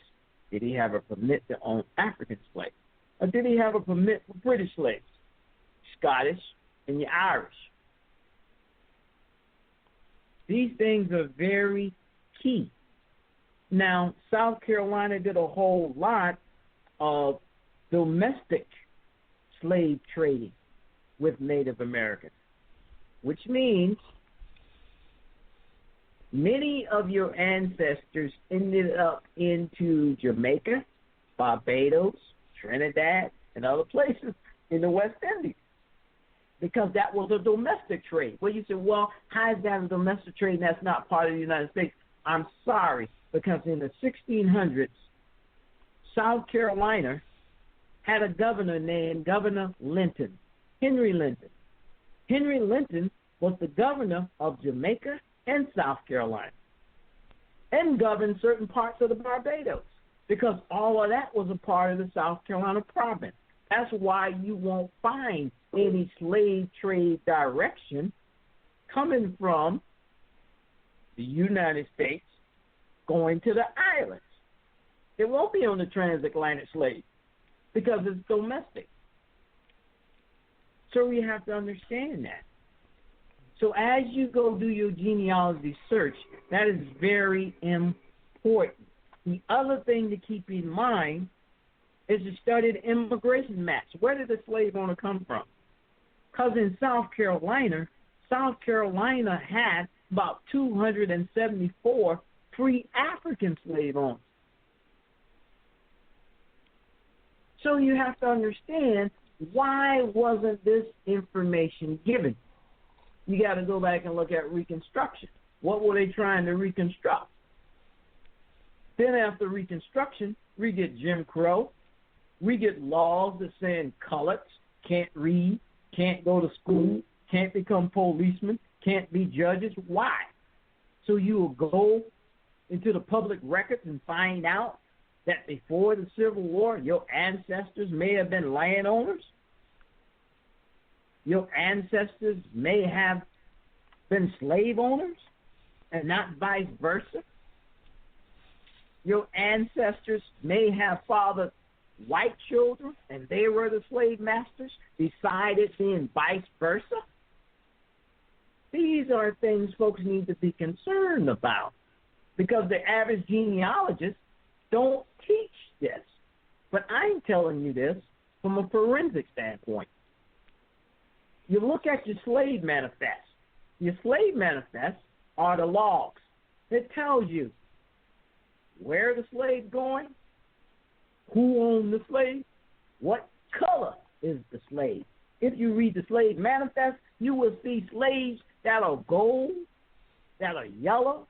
S7: Did he have a permit to own African slaves? Or did he have a permit for British slaves, Scottish, and your Irish? These things are very key. Now, South Carolina did a whole lot of domestic slave trading with Native Americans, which means many of your ancestors ended up into Jamaica, Barbados, Trinidad, and other places in the West Indies because that was a domestic trade. Well, you say, well, how is that a domestic trade and that's not part of the United States? I'm sorry, because in the 1600s, South Carolina had a governor named Governor Linton, Henry Linton. Henry Linton was the governor of Jamaica and South Carolina and governed certain parts of the Barbados because all of that was a part of the South Carolina province. That's why you won't find any slave trade direction coming from the United States going to the islands. It won't be on the transatlantic slave because it's domestic. So we have to understand that. So as you go do your genealogy search, that is very important. The other thing to keep in mind is to study the immigration maps. Where did the slave owner come from? Because in South Carolina had about 274 free African slave owners. So you have to understand, why wasn't this information given? You got to go back and look at Reconstruction. What were they trying to reconstruct? Then after Reconstruction, we get Jim Crow. We get laws that saying coloreds can't read, can't go to school, can't become policemen, can't be judges. Why? So you will go into the public records and find out that before the Civil War, your ancestors may have been landowners. Your ancestors may have been slave owners and not vice versa. Your ancestors may have fathered white children and they were the slave masters, besides it being vice versa. These are things folks need to be concerned about because the average genealogist don't teach this. But I'm telling you this from a forensic standpoint. You look at your slave manifest. Your slave manifests are the logs. It tells you where the slave's going, who owned the slave, what color is the slave. If you read the slave manifest, you will see slaves that are gold, that are yellow,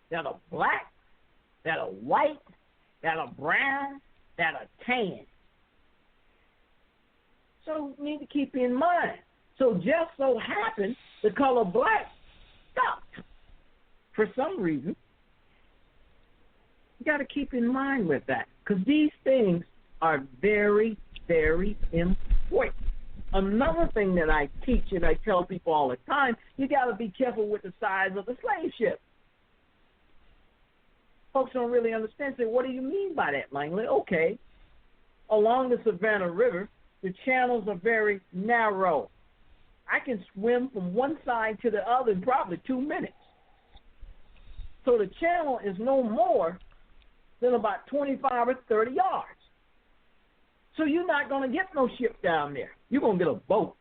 S7: that are black, that are white, that are brown, that are tan. So you need to keep in mind. So just so happens the color black stopped for some reason. You got to keep in mind with that because these things are very, very important. Another thing that I teach and I tell people all the time, you got to be careful with the size of the slave ship. Folks don't really understand. Say, what do you mean by that, Langley? Okay, along the Savannah River, the channels are very narrow. I can swim from one side to the other in probably 2 minutes. So the channel is no more than about 25 or 30 yards. So you're not going to get no ship down there. You're going to get a boat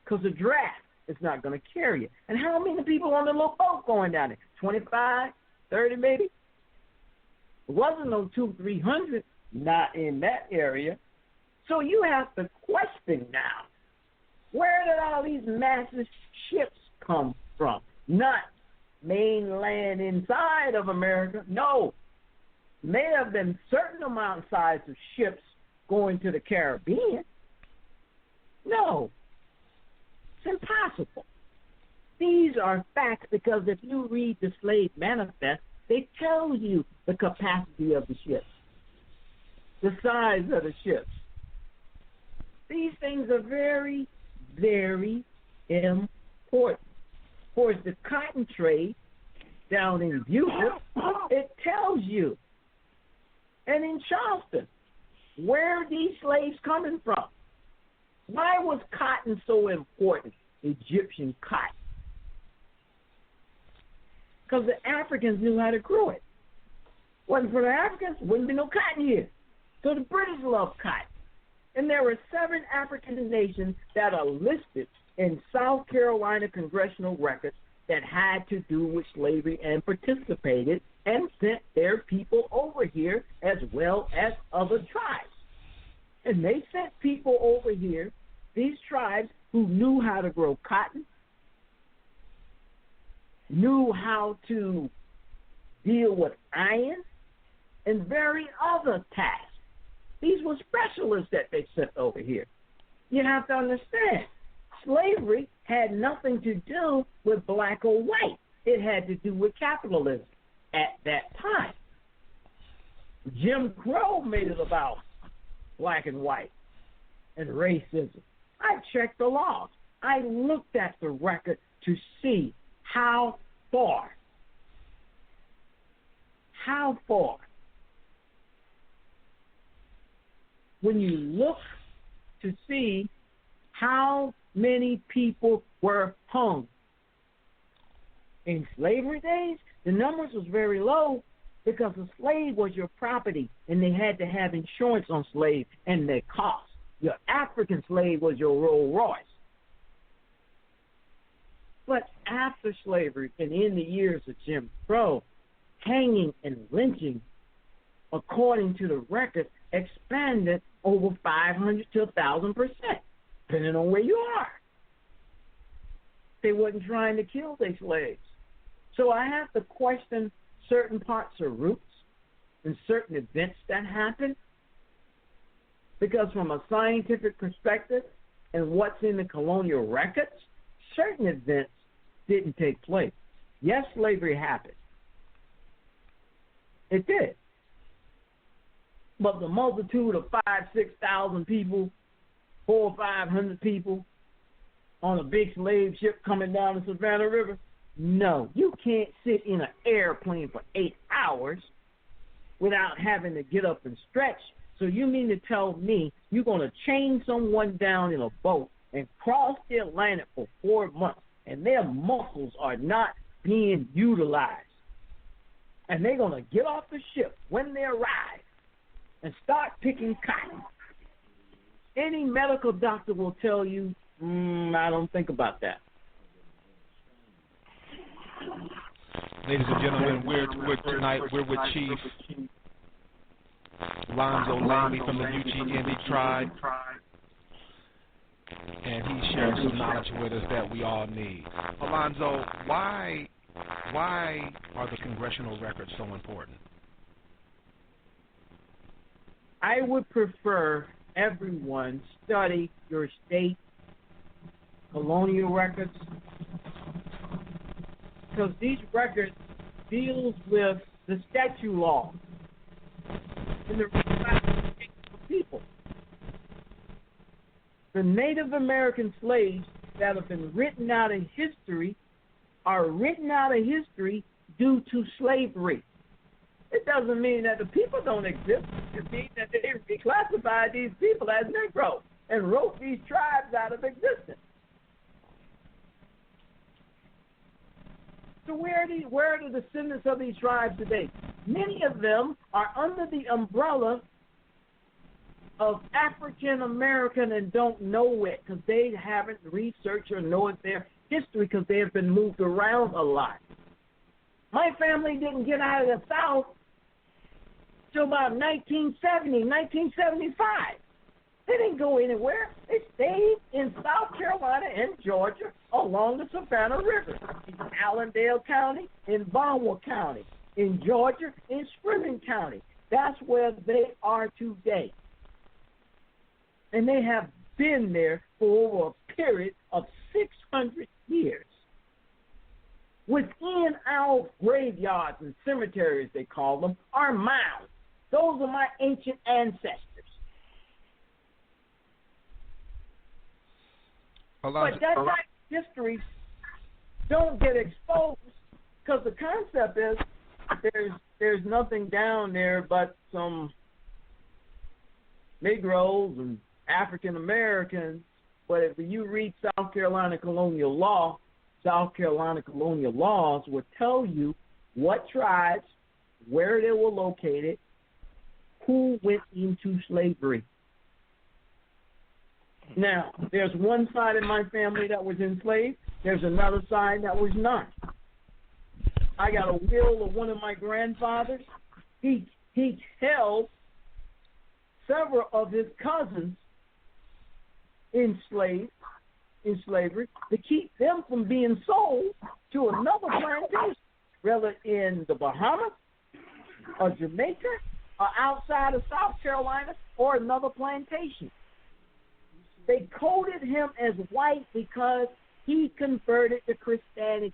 S7: because the draft is not going to carry you. And how many people on the little boat going down there? 25, 30 maybe? It wasn't no 200-300, not in that area. So you have to question now, where did all these massive ships come from? Not mainland inside of America. No. May have been certain amount of size of ships going to the Caribbean. No. It's impossible. These are facts because if you read the slave manifest, they tell you the capacity of the ships, the size of the ships. These things are very, very important. Of course, the cotton trade down in Buford, it tells you. And in Charleston, where are these slaves coming from? Why was cotton so important, Egyptian cotton? Because the Africans knew how to grow it. Wasn't for the Africans, wouldn't be no cotton here. So the British loved cotton. And there were 7 African nations that are listed in South Carolina congressional records that had to do with slavery and participated and sent their people over here as well as other tribes. And they sent people over here, these tribes who knew how to grow cotton, knew how to deal with iron, and very other tasks. These were specialists that they sent over here. You have to understand, slavery had nothing to do with black or white. It had to do with capitalism at that time. Jim Crow made it about black and white and racism. I checked the laws. I looked at the record to see how far. When you look to see how many people were hung. In slavery days, the numbers was very low because a slave was your property and they had to have insurance on slaves and their cost. Your African slave was your Rolls Royce. But after slavery and in the years of Jim Crow, hanging and lynching, according to the record, expanded over 500 to 1,000%, depending on where you are. they wasn't trying to kill their slaves. So I have to question certain parts of roots and certain events that happened, because from a scientific perspective and what's in the colonial records, certain events didn't take place. Yes, slavery happened. It did. But the multitude of 5,000-6,000 people, 400 or 500 people on a big slave ship coming down the Savannah River, no, you can't sit in an airplane for 8 hours without having to get up and stretch. So you mean to tell me you're going to chain someone down in a boat and cross the Atlantic for 4 months, and their muscles are not being utilized, and they're going to get off the ship when they arrive and start picking cotton? Any medical doctor will tell you, I don't think about that.
S8: Ladies and gentlemen, we're tonight we're with Cheif Langley from the UnCONPromeyezed tribe, and he's sharing some knowledge with us that we all need. Alonzo, why are the congressional records so important?
S7: I would prefer everyone study your state colonial records, because these records deals with the statute law and the reclassification of people. The Native American slaves that have been written out of history are written out of history due to slavery. It doesn't mean that the people don't exist. It means that they reclassified these people as Negroes and wrote these tribes out of existence. So where are the descendants of these tribes today? Many of them are under the umbrella of African American and don't know it, because they haven't researched or know their history, because they have been moved around a lot. My family didn't get out of the South till about 1970, 1975. They didn't go anywhere. They stayed in South Carolina and Georgia along the Savannah River, in Allendale County, in Baltimore County, in Georgia, in Spring County. That's where they are today. And they have been there for over a period of 600 years. Within our graveyards and cemeteries, they call them, are mounds. Those are my ancient ancestors. But that type of history don't get exposed, because the concept is there's nothing down there but some Negroes and African Americans. But if you read South Carolina colonial law, South Carolina colonial laws will tell you what tribes, where they were located, who went into slavery. Now, there's one side of my family that was enslaved. There's another side that was not. I got a will of one of my grandfathers. He held several of his cousins in slavery to keep them from being sold to another plantation, whether in the Bahamas or Jamaica or outside of South Carolina or another plantation. They coded him as white because he converted to Christianity.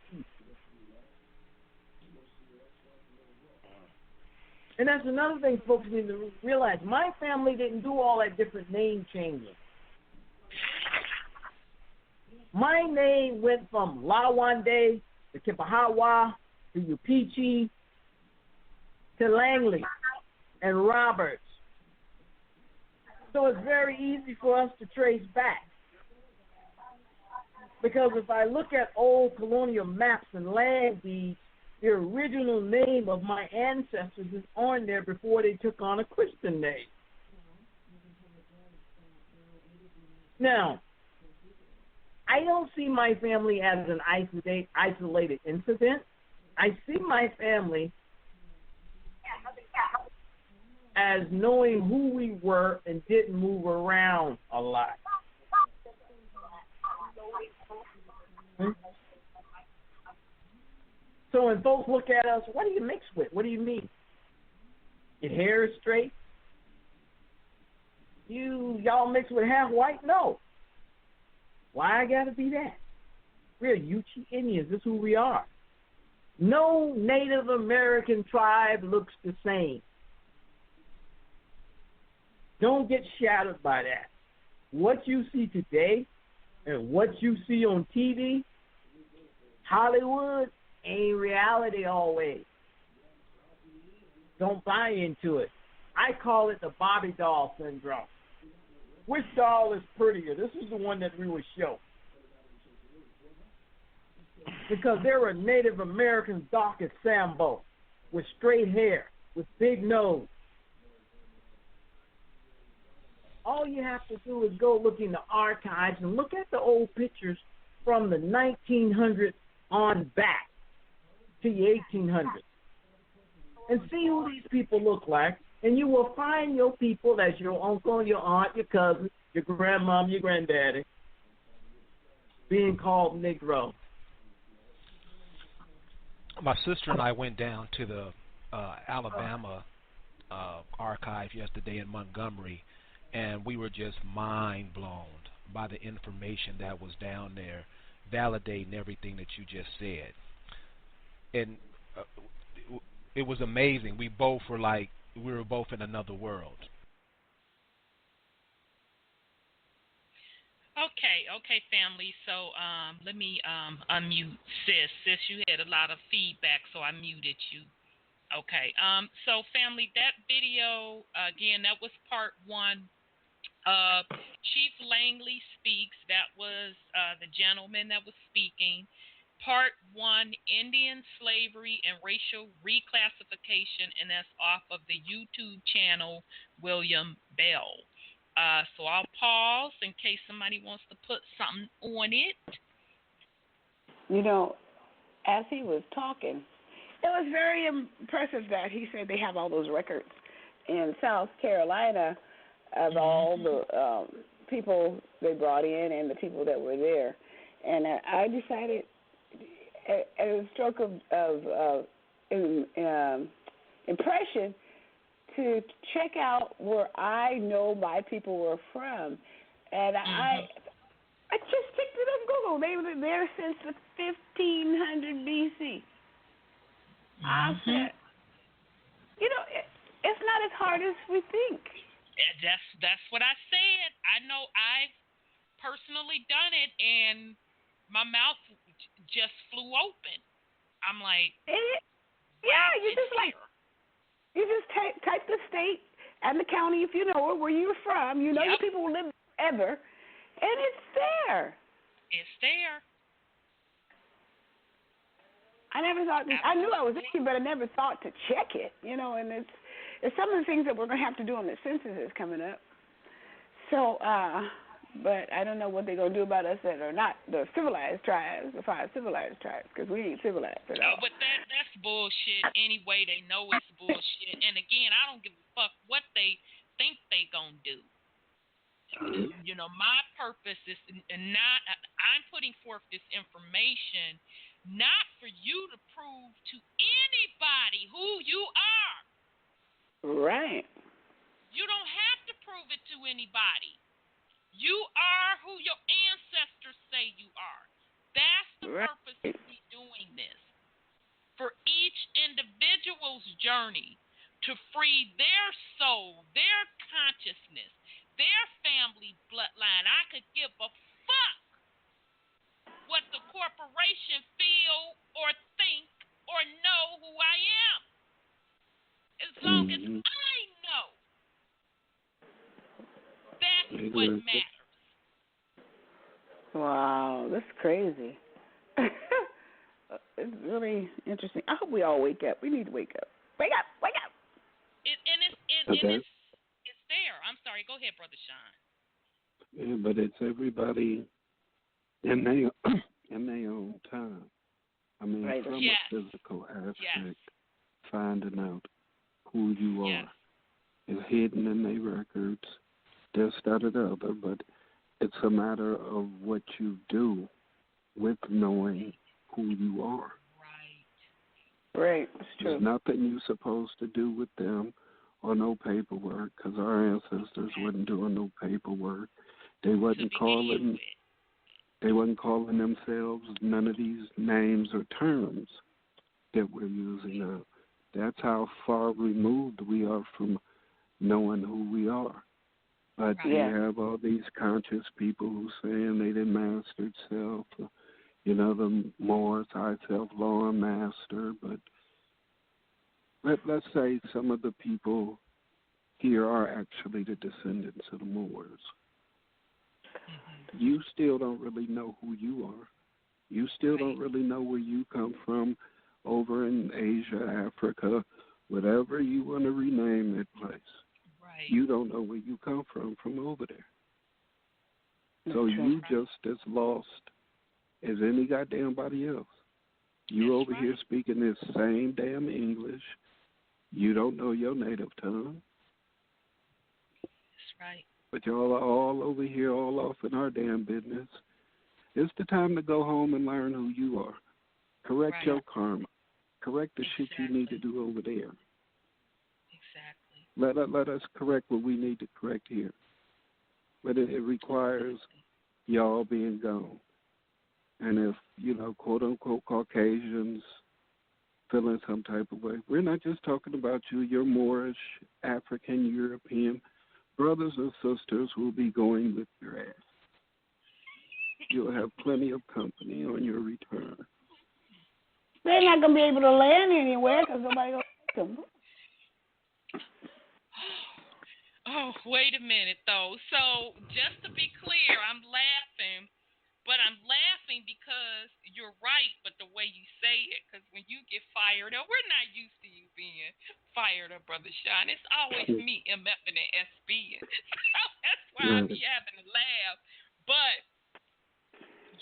S7: And that's another thing folks need to realize. My family didn't do all that different name changing. My name went from Lawande to Kipahawa to Upichi to Langley and Roberts. So it's very easy for us to trace back. Because if I look at old colonial maps and land deeds, the original name of my ancestors is on there before they took on a Christian name. Now, I don't see my family as an isolated incident. I see my family as knowing who we were and didn't move around a lot. So when folks look at us, what do you mix with? What do you mean? Your hair is straight? Y'all mix with half white? No. Why I gotta be that? We're Yuchi Indians. This is who we are. No Native American tribe looks the same. Don't get shattered by that. What you see today and what you see on TV, Hollywood, ain't reality always. Don't buy into it. I call it the Barbie doll syndrome. Which doll is prettier? This is the one that we would show. Because there were Native Americans dark as Sambo, with straight hair, with big nose. All you have to do is go look in the archives and look at the old pictures from the 1900s on back to the 1800s and see who these people look like, and you will find your people as your uncle, your aunt, your cousin, your grandmom, your granddaddy being called Negro.
S8: My sister and I went down to the Alabama archive yesterday in Montgomery, and we were just mind blown by the information that was down there, validating everything that you just said. And it was amazing. We were both in another world.
S2: Okay, family. So let me unmute Sis. Sis, you had a lot of feedback, so I muted you. Okay. So family, that video again, that was part 1. Cheif Langley speaks. That was the gentleman that was speaking. Part 1, Indian slavery and racial reclassification, and that's off of the YouTube channel William Bell. So I'll pause in case somebody wants to put something on it.
S4: You know, as he was talking, it was very impressive that he said they have all those records in South Carolina of all the people they brought in and the people that were there. And I decided, as a stroke of impression, to check out where I know my people were from. And I just checked it on Google. They were there since the 1500 BC. I said, you know, it's not as hard as we think.
S2: That's what I said. I know I've personally done it, and my mouth just flew open. I'm like, you just type the state and the county if you know it, where you're from. You know your people will live forever, and it's there. It's there.
S4: I never thought. I knew I was Indian, but I never thought to check it. You know, and it's some of the things that we're going to have to do on the census is coming up. So, but I don't know what they're going to do about us that are not the civilized tribes, the 5 civilized tribes, because we ain't civilized at all.
S2: But that's bullshit anyway. They know it's bullshit. And again, I don't give a fuck what they think they going to do. You know, my purpose is not, I'm putting forth this information not for you to prove to anybody who you are.
S4: Right. You
S2: don't have to prove it to anybody. You are who your ancestors say you are. That's the purpose of me doing this. For each individual's journey to free their soul, their consciousness, their family bloodline. I could give a fuck what the corporation feel or think or know who I am. As long as I know. That's what matters.
S4: Wow, that's crazy. It's really interesting. I hope we all wake up. We need to wake up. Wake up! Wake up!
S2: It's there. I'm sorry. Go ahead, Brother Sean.
S3: Yeah, but it's everybody in their own time. I mean, from a physical aspect, finding out who you are is hidden in their records. This, that, or the other, but it's a matter of what you do with knowing who you are.
S2: Right.
S4: Right, that's true.
S3: There's nothing you're supposed to do with them or no paperwork, because our ancestors wasn't doing no paperwork. They wasn't calling themselves none of these names or terms that we're using now. That's how far removed we are from knowing who we are. But you have all these conscious people who saying they didn't master self. You know, the Moors, high self, lower master. But let's say some of the people here are actually the descendants of the Moors. You still don't really know who you are. You still don't really know where you come from over in Asia, Africa, whatever you want to rename that place. Right. You don't know where you come from over there. So you just as lost as any goddamn body else. You over here speaking this same damn English. You don't know your native tongue.
S2: That's right.
S3: But y'all are all over here, all off in our damn business. It's the time to go home and learn who you are. Correct your karma. Correct the shit you need to do over there. Exactly. Let us correct what we need to correct here. But it requires y'all being gone. And if, you know, quote-unquote Caucasians feeling some type of way, we're not just talking about you. You're Moorish, African, European. Brothers and sisters will be going with your ass. You'll have plenty of company on your return.
S4: They're not going to be able to land anywhere because nobody going to take them.
S2: Oh, wait a minute, though. So, just to be clear, I'm laughing, but I'm laughing because you're right, but the way you say it, because when you get fired up, we're not used to you being fired up, Brother Sean. It's always me, MFing and SBing. So that's why I be having to laugh. But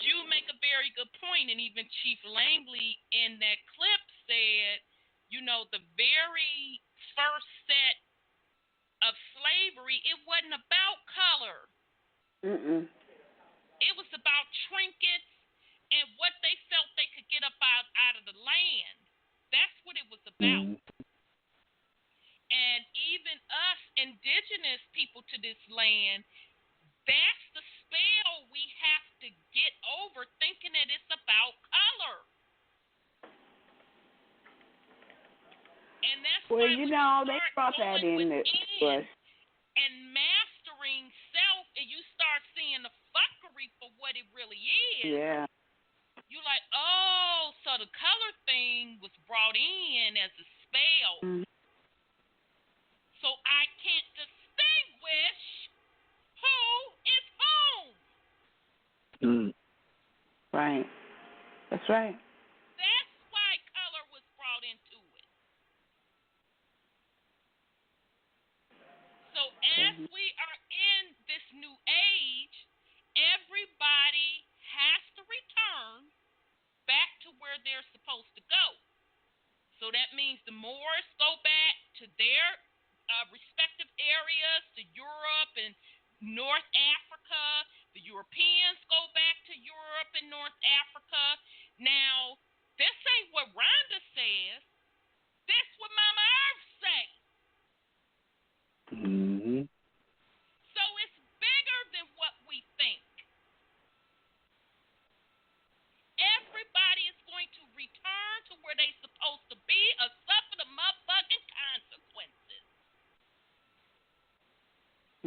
S2: you make a very good point, and even Chief Langley in that clip said, you know, the very first set of slavery, it wasn't about color. It was about trinkets and what they felt they could get up out of the land. That's what it was about. And even us indigenous people to this land, that's the spell we have to get over, thinking that it's about color. And that's
S4: well,
S2: why
S4: you know, they brought that in to us.
S2: And mastering self, and you start seeing the fuckery for what it really is.
S4: Yeah.
S2: You're like, oh, so the color thing was brought in as a spell. So I can't distinguish who is whom.
S4: Right. That's right.
S2: That's why color was brought into it. So as we are in this new age, everybody has to return back to where they're supposed to go. So that means the Moors go back to their respective areas, to Europe and North Africa. The Europeans go back to Europe and North Africa. Now, this ain't what Rhonda says. This what Mama Earth say. So it's bigger than what we think. Everybody is going to return to where they're supposed to be or suffer the motherfucking consequences.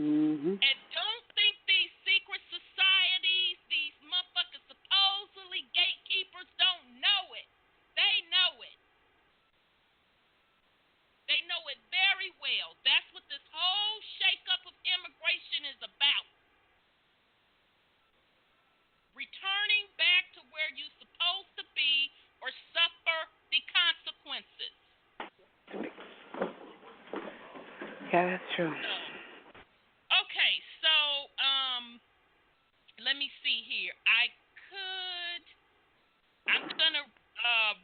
S2: And don't think these secret societies, these motherfuckers supposedly gatekeepers don't know it. They know it. They know it very well. That's what this whole shakeup of immigration is about. Returning back to where you're supposed to be or suffer the consequences.
S4: Yeah, that's true.
S2: Okay, so let me see here. I'm gonna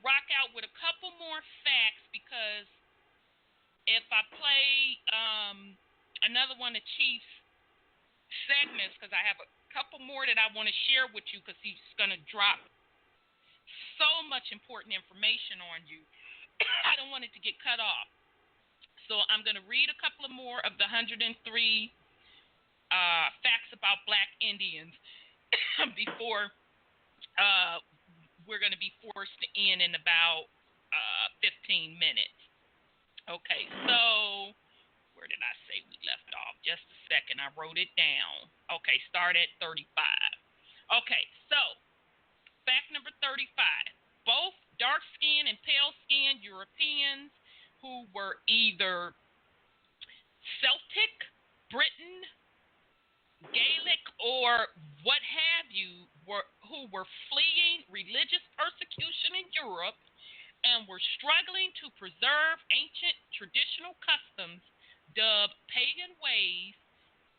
S2: rock out with a couple more facts because if I play another one of Chief's segments, because I have a couple more that I want to share with you, because he's gonna drop so much important information on you. I don't want it to get cut off. So I'm going to read a couple of more of the 103 facts about Black Indians before we're going to be forced to end in about 15 minutes. Okay, so where did I say we left off? Just a second. I wrote it down. Okay, start at 35. Okay, so fact number 35. Both dark-skinned and pale-skinned Europeans who were either Celtic, Britain, Gaelic, or what have you, who were fleeing religious persecution in Europe and were struggling to preserve ancient traditional customs dubbed pagan ways,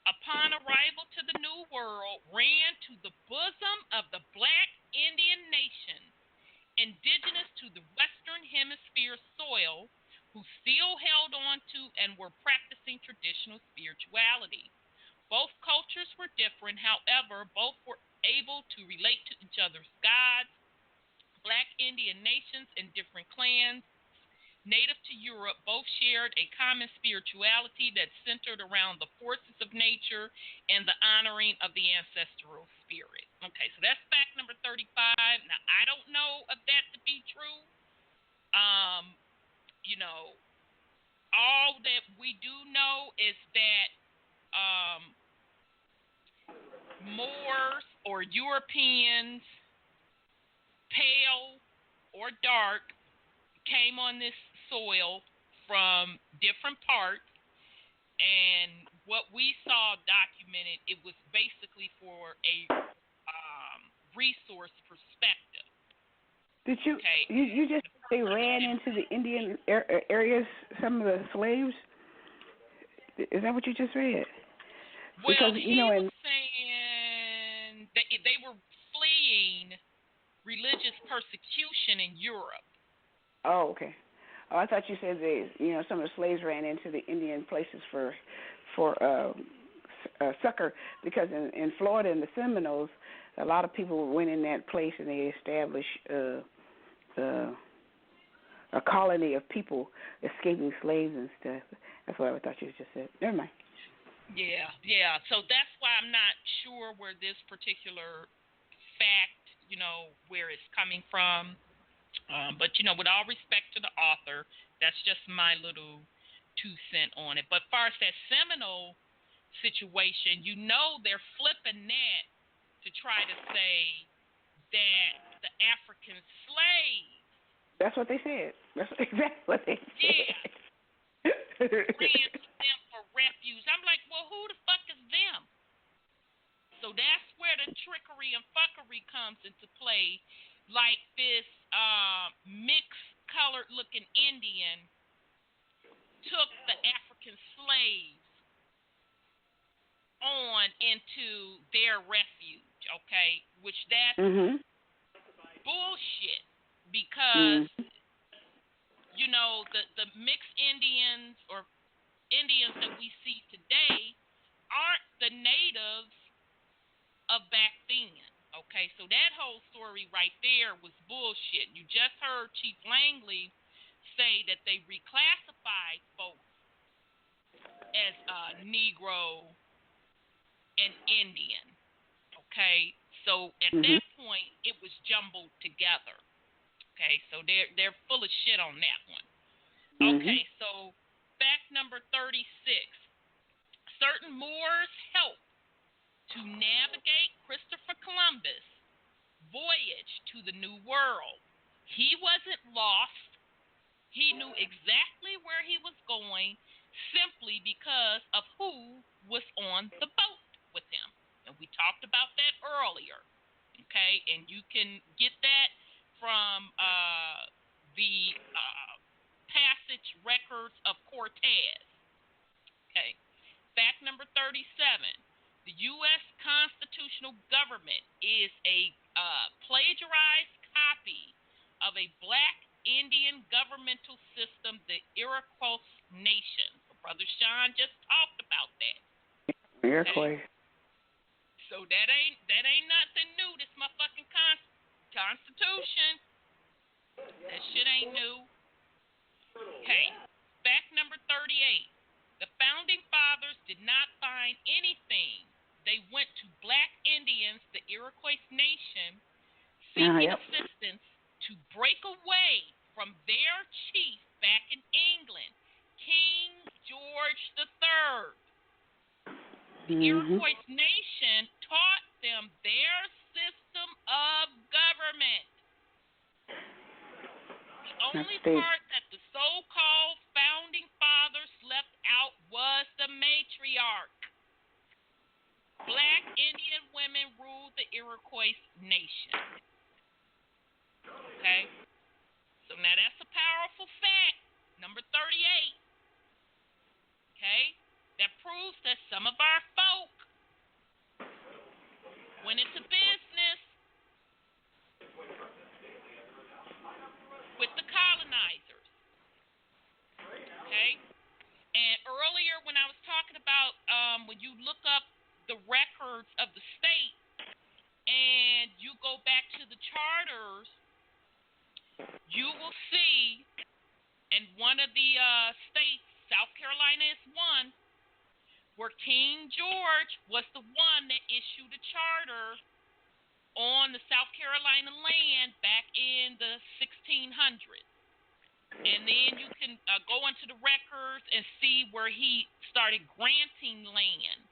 S2: upon arrival to the New World, ran to the bosom of the Black Indian nations, indigenous to the Western Hemisphere soil, who still held on to and were practicing traditional spirituality. Both cultures were different, however, both were able to relate to each other's gods. Black Indian nations and different clans native to Europe both shared a common spirituality that centered around the forces of nature and the honoring of the ancestral spirit. Okay, so that's fact number 35. Now, I don't know of that to be true. All that we do know is that Moors or Europeans, pale or dark, came on this soil from different parts, and what we saw documented, it was basically for a resource perspective.
S4: Did you you just they ran into the Indian areas, some of the slaves? Is that what you just read?
S2: Well,
S4: because,
S2: he was saying that they were fleeing religious persecution in Europe.
S4: Oh, okay. Oh, I thought you said some of the slaves ran into the Indian places for succor, because in Florida and the Seminoles, a lot of people went in that place and they established a colony of people escaping slaves and stuff. That's what I thought you just said. Never mind.
S2: Yeah. So that's why I'm not sure where this particular fact, where it's coming from. But, with all respect to the author, that's just my little 2 cents on it. But as far as that Seminole situation, they're flipping that to try to say that the African slaves.
S4: That's what they said. That's exactly what they said.
S2: Yeah. Ran to them for refuge. I'm like, well, who the fuck is them? So that's where the trickery and fuckery comes into play. Like this mixed colored looking Indian took the African slaves on into their refuge, okay? Which that's bullshit, because the mixed Indians or Indians that we see today aren't the natives of back then. Okay, so that whole story right there was bullshit. You just heard Chief Langley say that they reclassified folks as Negro and Indian. Okay, so at that point it was jumbled together. Okay, so they're full of shit on that one. Okay, so fact number 36. Certain Moors helped to navigate Christopher Columbus' voyage to the New World. He wasn't lost. He knew exactly where he was going simply because of who was on the boat with him. And we talked about that earlier. Okay, and you can get that from the passage records of Cortez. Okay, fact number 37. The U.S. constitutional government is a plagiarized copy of a Black Indian governmental system, the Iroquois Nation. So Brother Sean just talked about that.
S4: Iroquois.
S2: Okay? So that ain't nothing new. This motherfucking Constitution. That shit ain't new. Okay, fact number 38. The founding fathers did not find anything. They went to black Indians, the Iroquois nation, seeking assistance to break away from their chief back in England, King George III. The Iroquois nation taught them their system of government. The only part that the so-called founding fathers left out was the matriarch. Black Indian women ruled the Iroquois nation. Okay? So now that's a powerful fact. Number 38. Okay? That proves that some of our folk went into business with the colonizers. Okay? And earlier when I was talking about when you look up the records of the state and you go back to the charters, you will see in one of the states, South Carolina is one, where King George was the one that issued a charter on the South Carolina land back in the 1600s. And then you can go into the records and see where he started granting land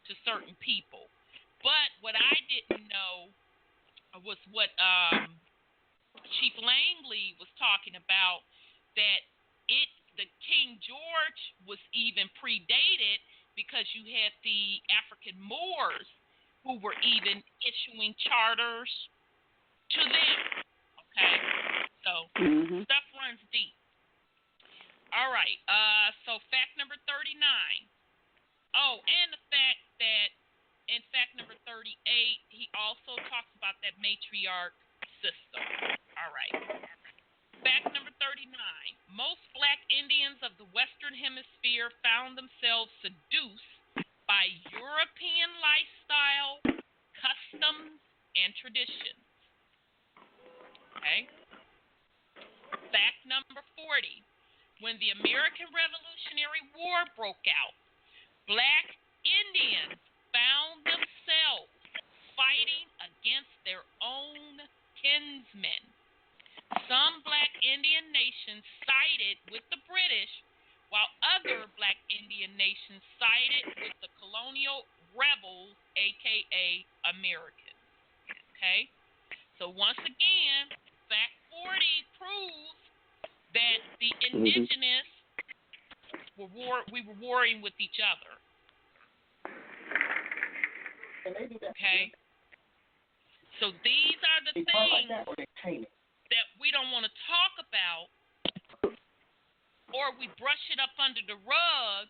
S2: to certain people. But what I didn't know was what Chief Langley was talking about, that the King George was even predated because you had the African Moors who were even issuing charters to them. Okay, so stuff runs deep. All right, so fact number 39. Oh, and the fact that in fact number 38, he also talks about that matriarch system. All right. Fact number 39. Most black Indians of the Western Hemisphere found themselves seduced by European lifestyle, customs, and traditions. Okay. Fact number 40. When the American Revolutionary War broke out, black Indians found themselves fighting against their own kinsmen. Some black Indian nations sided with the British, while other black Indian nations sided with the colonial rebels, aka Americans. Okay? So once again, fact 40 proves that the indigenous we were warring with each other. Okay? So these are the things that we don't want to talk about, or we brush it up under the rug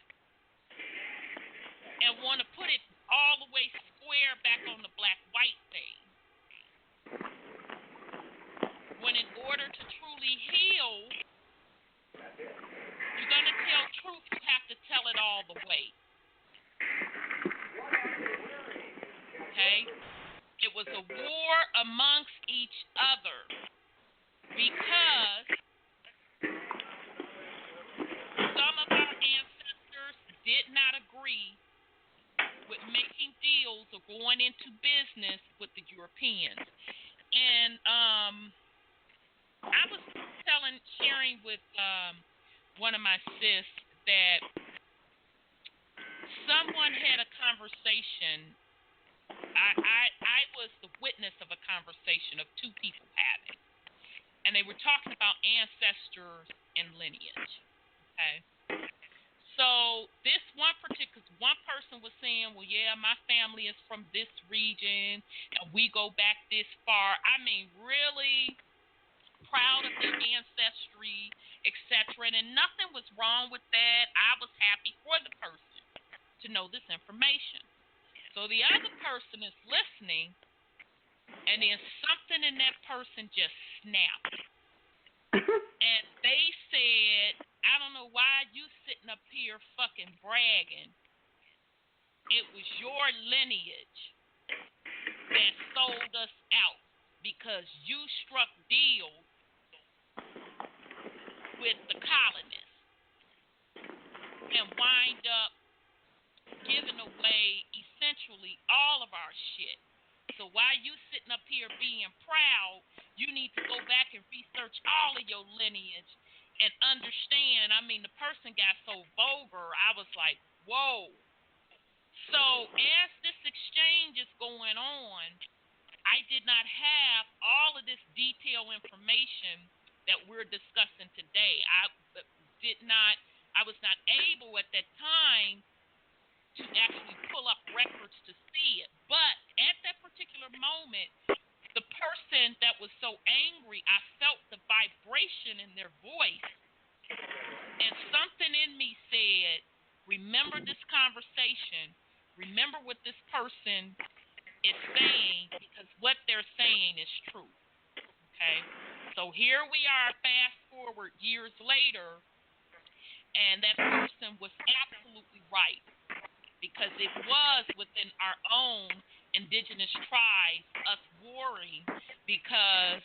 S2: and want to put it all the way square back on the black-white thing. When in order to truly heal, you're going to tell truth, you have to tell it all the way. Okay? It was a war amongst each other because some of our ancestors did not agree with making deals or going into business with the Europeans. And I was sharing with one of my sis that someone had a conversation. I was the witness of a conversation of two people having, and they were talking about ancestors and lineage. Okay, so this one person was saying, well, yeah, my family is from this region, and we go back this far. I mean, really proud of their ancestry, etc. And nothing was wrong with that. I was happy for the person to know this information. So the other person is listening, and then something in that person just snapped. And they said, I don't know why you sitting up here fucking bragging. It was your lineage that sold us out because you struck deals with the colonists and wind up giving away essentially all of our shit. So while you sitting up here being proud, you need to go back and research all of your lineage and understand. I mean, the person got so vulgar, I was like, whoa. So as this exchange is going on, I did not have all of this detailed information that we're discussing today. I was not able at that time to actually pull up records to see it. But at that particular moment, the person that was so angry, I felt the vibration in their voice. And something in me said, remember this conversation. Remember what this person is saying, because what they're saying is true. Okay? So here we are, fast forward years later, and that person was absolutely right. Because it was within our own indigenous tribes, us warring, because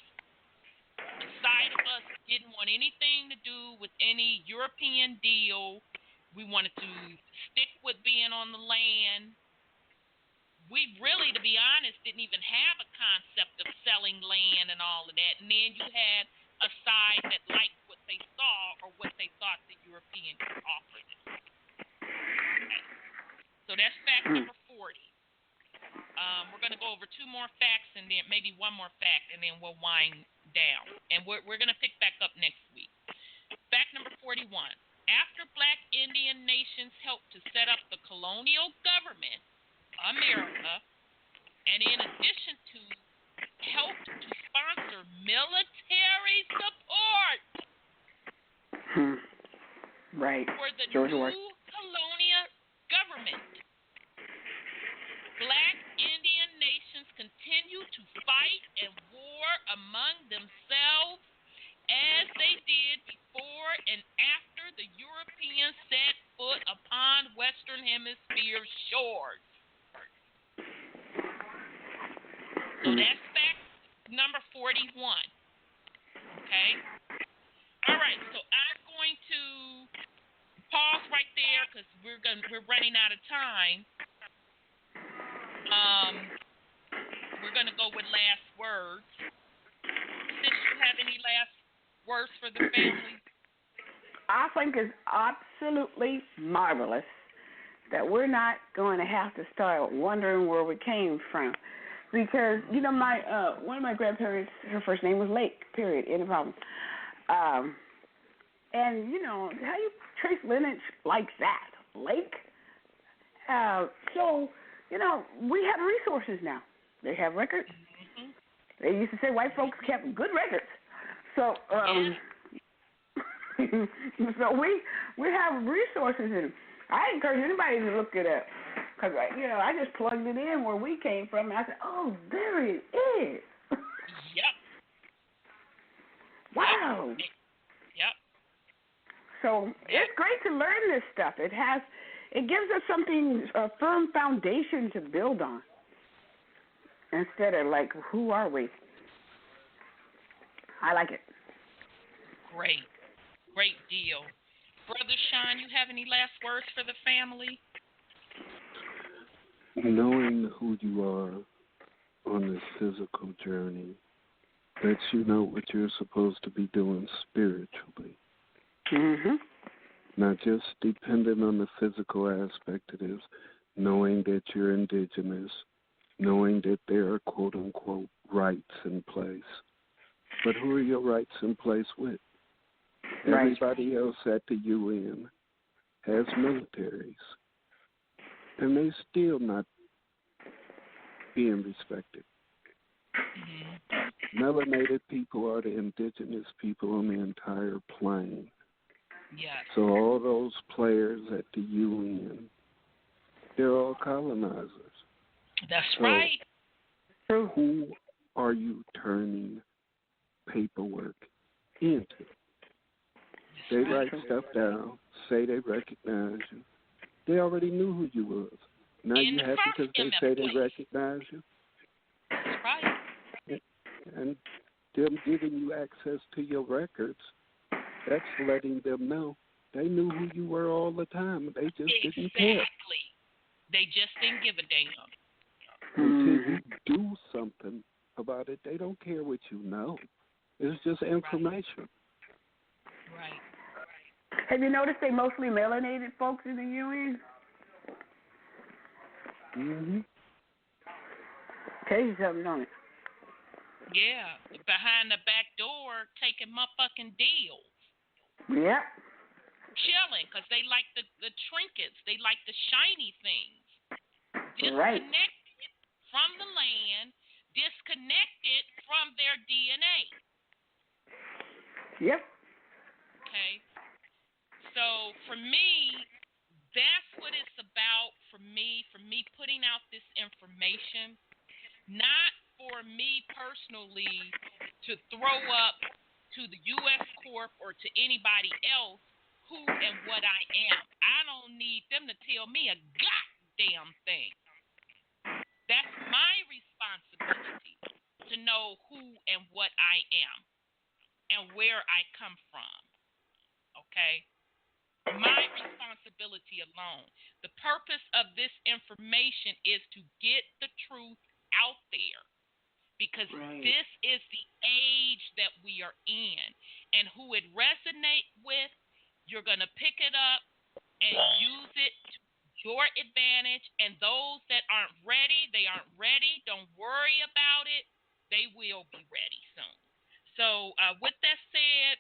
S2: the side of us didn't want anything to do with any European deal. We wanted to stick with being on the land. We really, to be honest, didn't even have a concept of selling land and all of that. And then you had a side that liked what they saw or what they thought the European could offer them. Okay. So that's fact number 40. We're going to go over two more facts and then maybe one more fact, and then we'll wind down. And we're going to pick back up next week. Fact number 41. After Black Indian nations helped to set up the colonial government, America, and in addition to helped to sponsor military support for the new colonial government, Black Indian nations continue to fight and war among themselves as they did before and after the Europeans set foot upon Western Hemisphere shores. So that's fact number 41. Okay? All right, so I'm going to pause right there because we're running out of time. We're going to go with last words. Sis, you have any last words for the family?
S4: I think it's absolutely marvelous that we're not going to have to start wondering where we came from. Because, you know, my one of my grandparents, her first name was Lake, period, any problem. And, you know, how you trace lineage like that? Lake? So, you know, we have resources now. They have records. Mm-hmm. They used to say white folks kept good records. So, so we have resources, and I encourage anybody to look it up. Because, you know, I just plugged it in where we came from, and I said, oh, there it is.
S2: Yep.
S4: Wow.
S2: Yep.
S4: So it's great to learn this stuff. It gives us something, a firm foundation to build on. Instead of like, who are we? I like it.
S2: Great. Great deal. Brother Sean, you have any last words for the family?
S3: Knowing who you are on this physical journey lets you know what you're supposed to be doing spiritually.
S4: Mm-hmm.
S3: Not just dependent on the physical aspect of this, knowing that you're indigenous, knowing that there are quote-unquote rights in place. But who are your rights in place with?
S4: Right.
S3: Everybody else at the UN has militaries, and they still not being respected.
S2: Mm-hmm.
S3: Melanated people are the indigenous people on the entire plane.
S2: Yes.
S3: So all those players at the UN, they're all colonizers.
S2: That's
S3: so
S2: right.
S3: Who are you turning paperwork into? They write stuff down, say they recognize you. They already knew who you was. Now you happy because they say they recognize you?
S2: That's right.
S3: And them giving you access to your records That's letting them know they knew who you were all the time. They just didn't care.
S2: Exactly. They just didn't give a damn.
S3: Until you do something about it, they don't care what you know. It's just information.
S2: Right.
S4: Have you noticed they mostly melanated folks in the UN?
S3: Mm-hmm.
S4: Tell you something, don't it?
S2: Yeah, behind the back door, taking motherfucking deals.
S4: Yep.
S2: Chilling, because they like the trinkets. They like the shiny things.
S4: Right.
S2: Disconnected from the land, disconnected from their DNA.
S4: Yep.
S2: Okay? So, for me, that's what it's about for me putting out this information. Not for me personally to throw up to the U.S. Corp or to anybody else who and what I am. I don't need them to tell me a goddamn thing. That's my responsibility to know who and what I am and where I come from. Okay? My responsibility alone. The purpose of this information is to get the truth out there, because this is the age that we are in, and who it resonates with, you're going to pick it up and use it to your advantage, and those that aren't ready, they aren't ready. Don't worry about it. They will be ready soon. So with that said,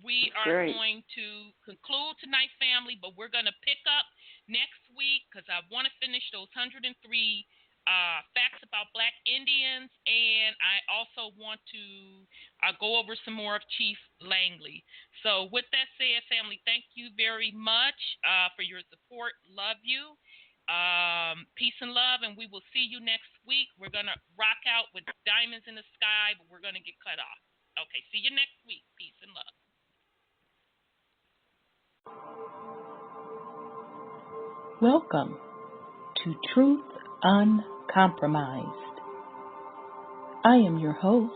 S2: we are going to conclude tonight, family, but we're going to pick up next week because I want to finish those 103 facts about Black Indians, and I also want to go over some more of Cheif Langley. So with that said, family, thank you very much for your support. Love you. Peace and love, and we will see you next week. We're going to rock out with Diamonds in the Sky, but we're going to get cut off. Okay, see you next week. Peace and love.
S1: Welcome to Truth Uncompromised. I am your host,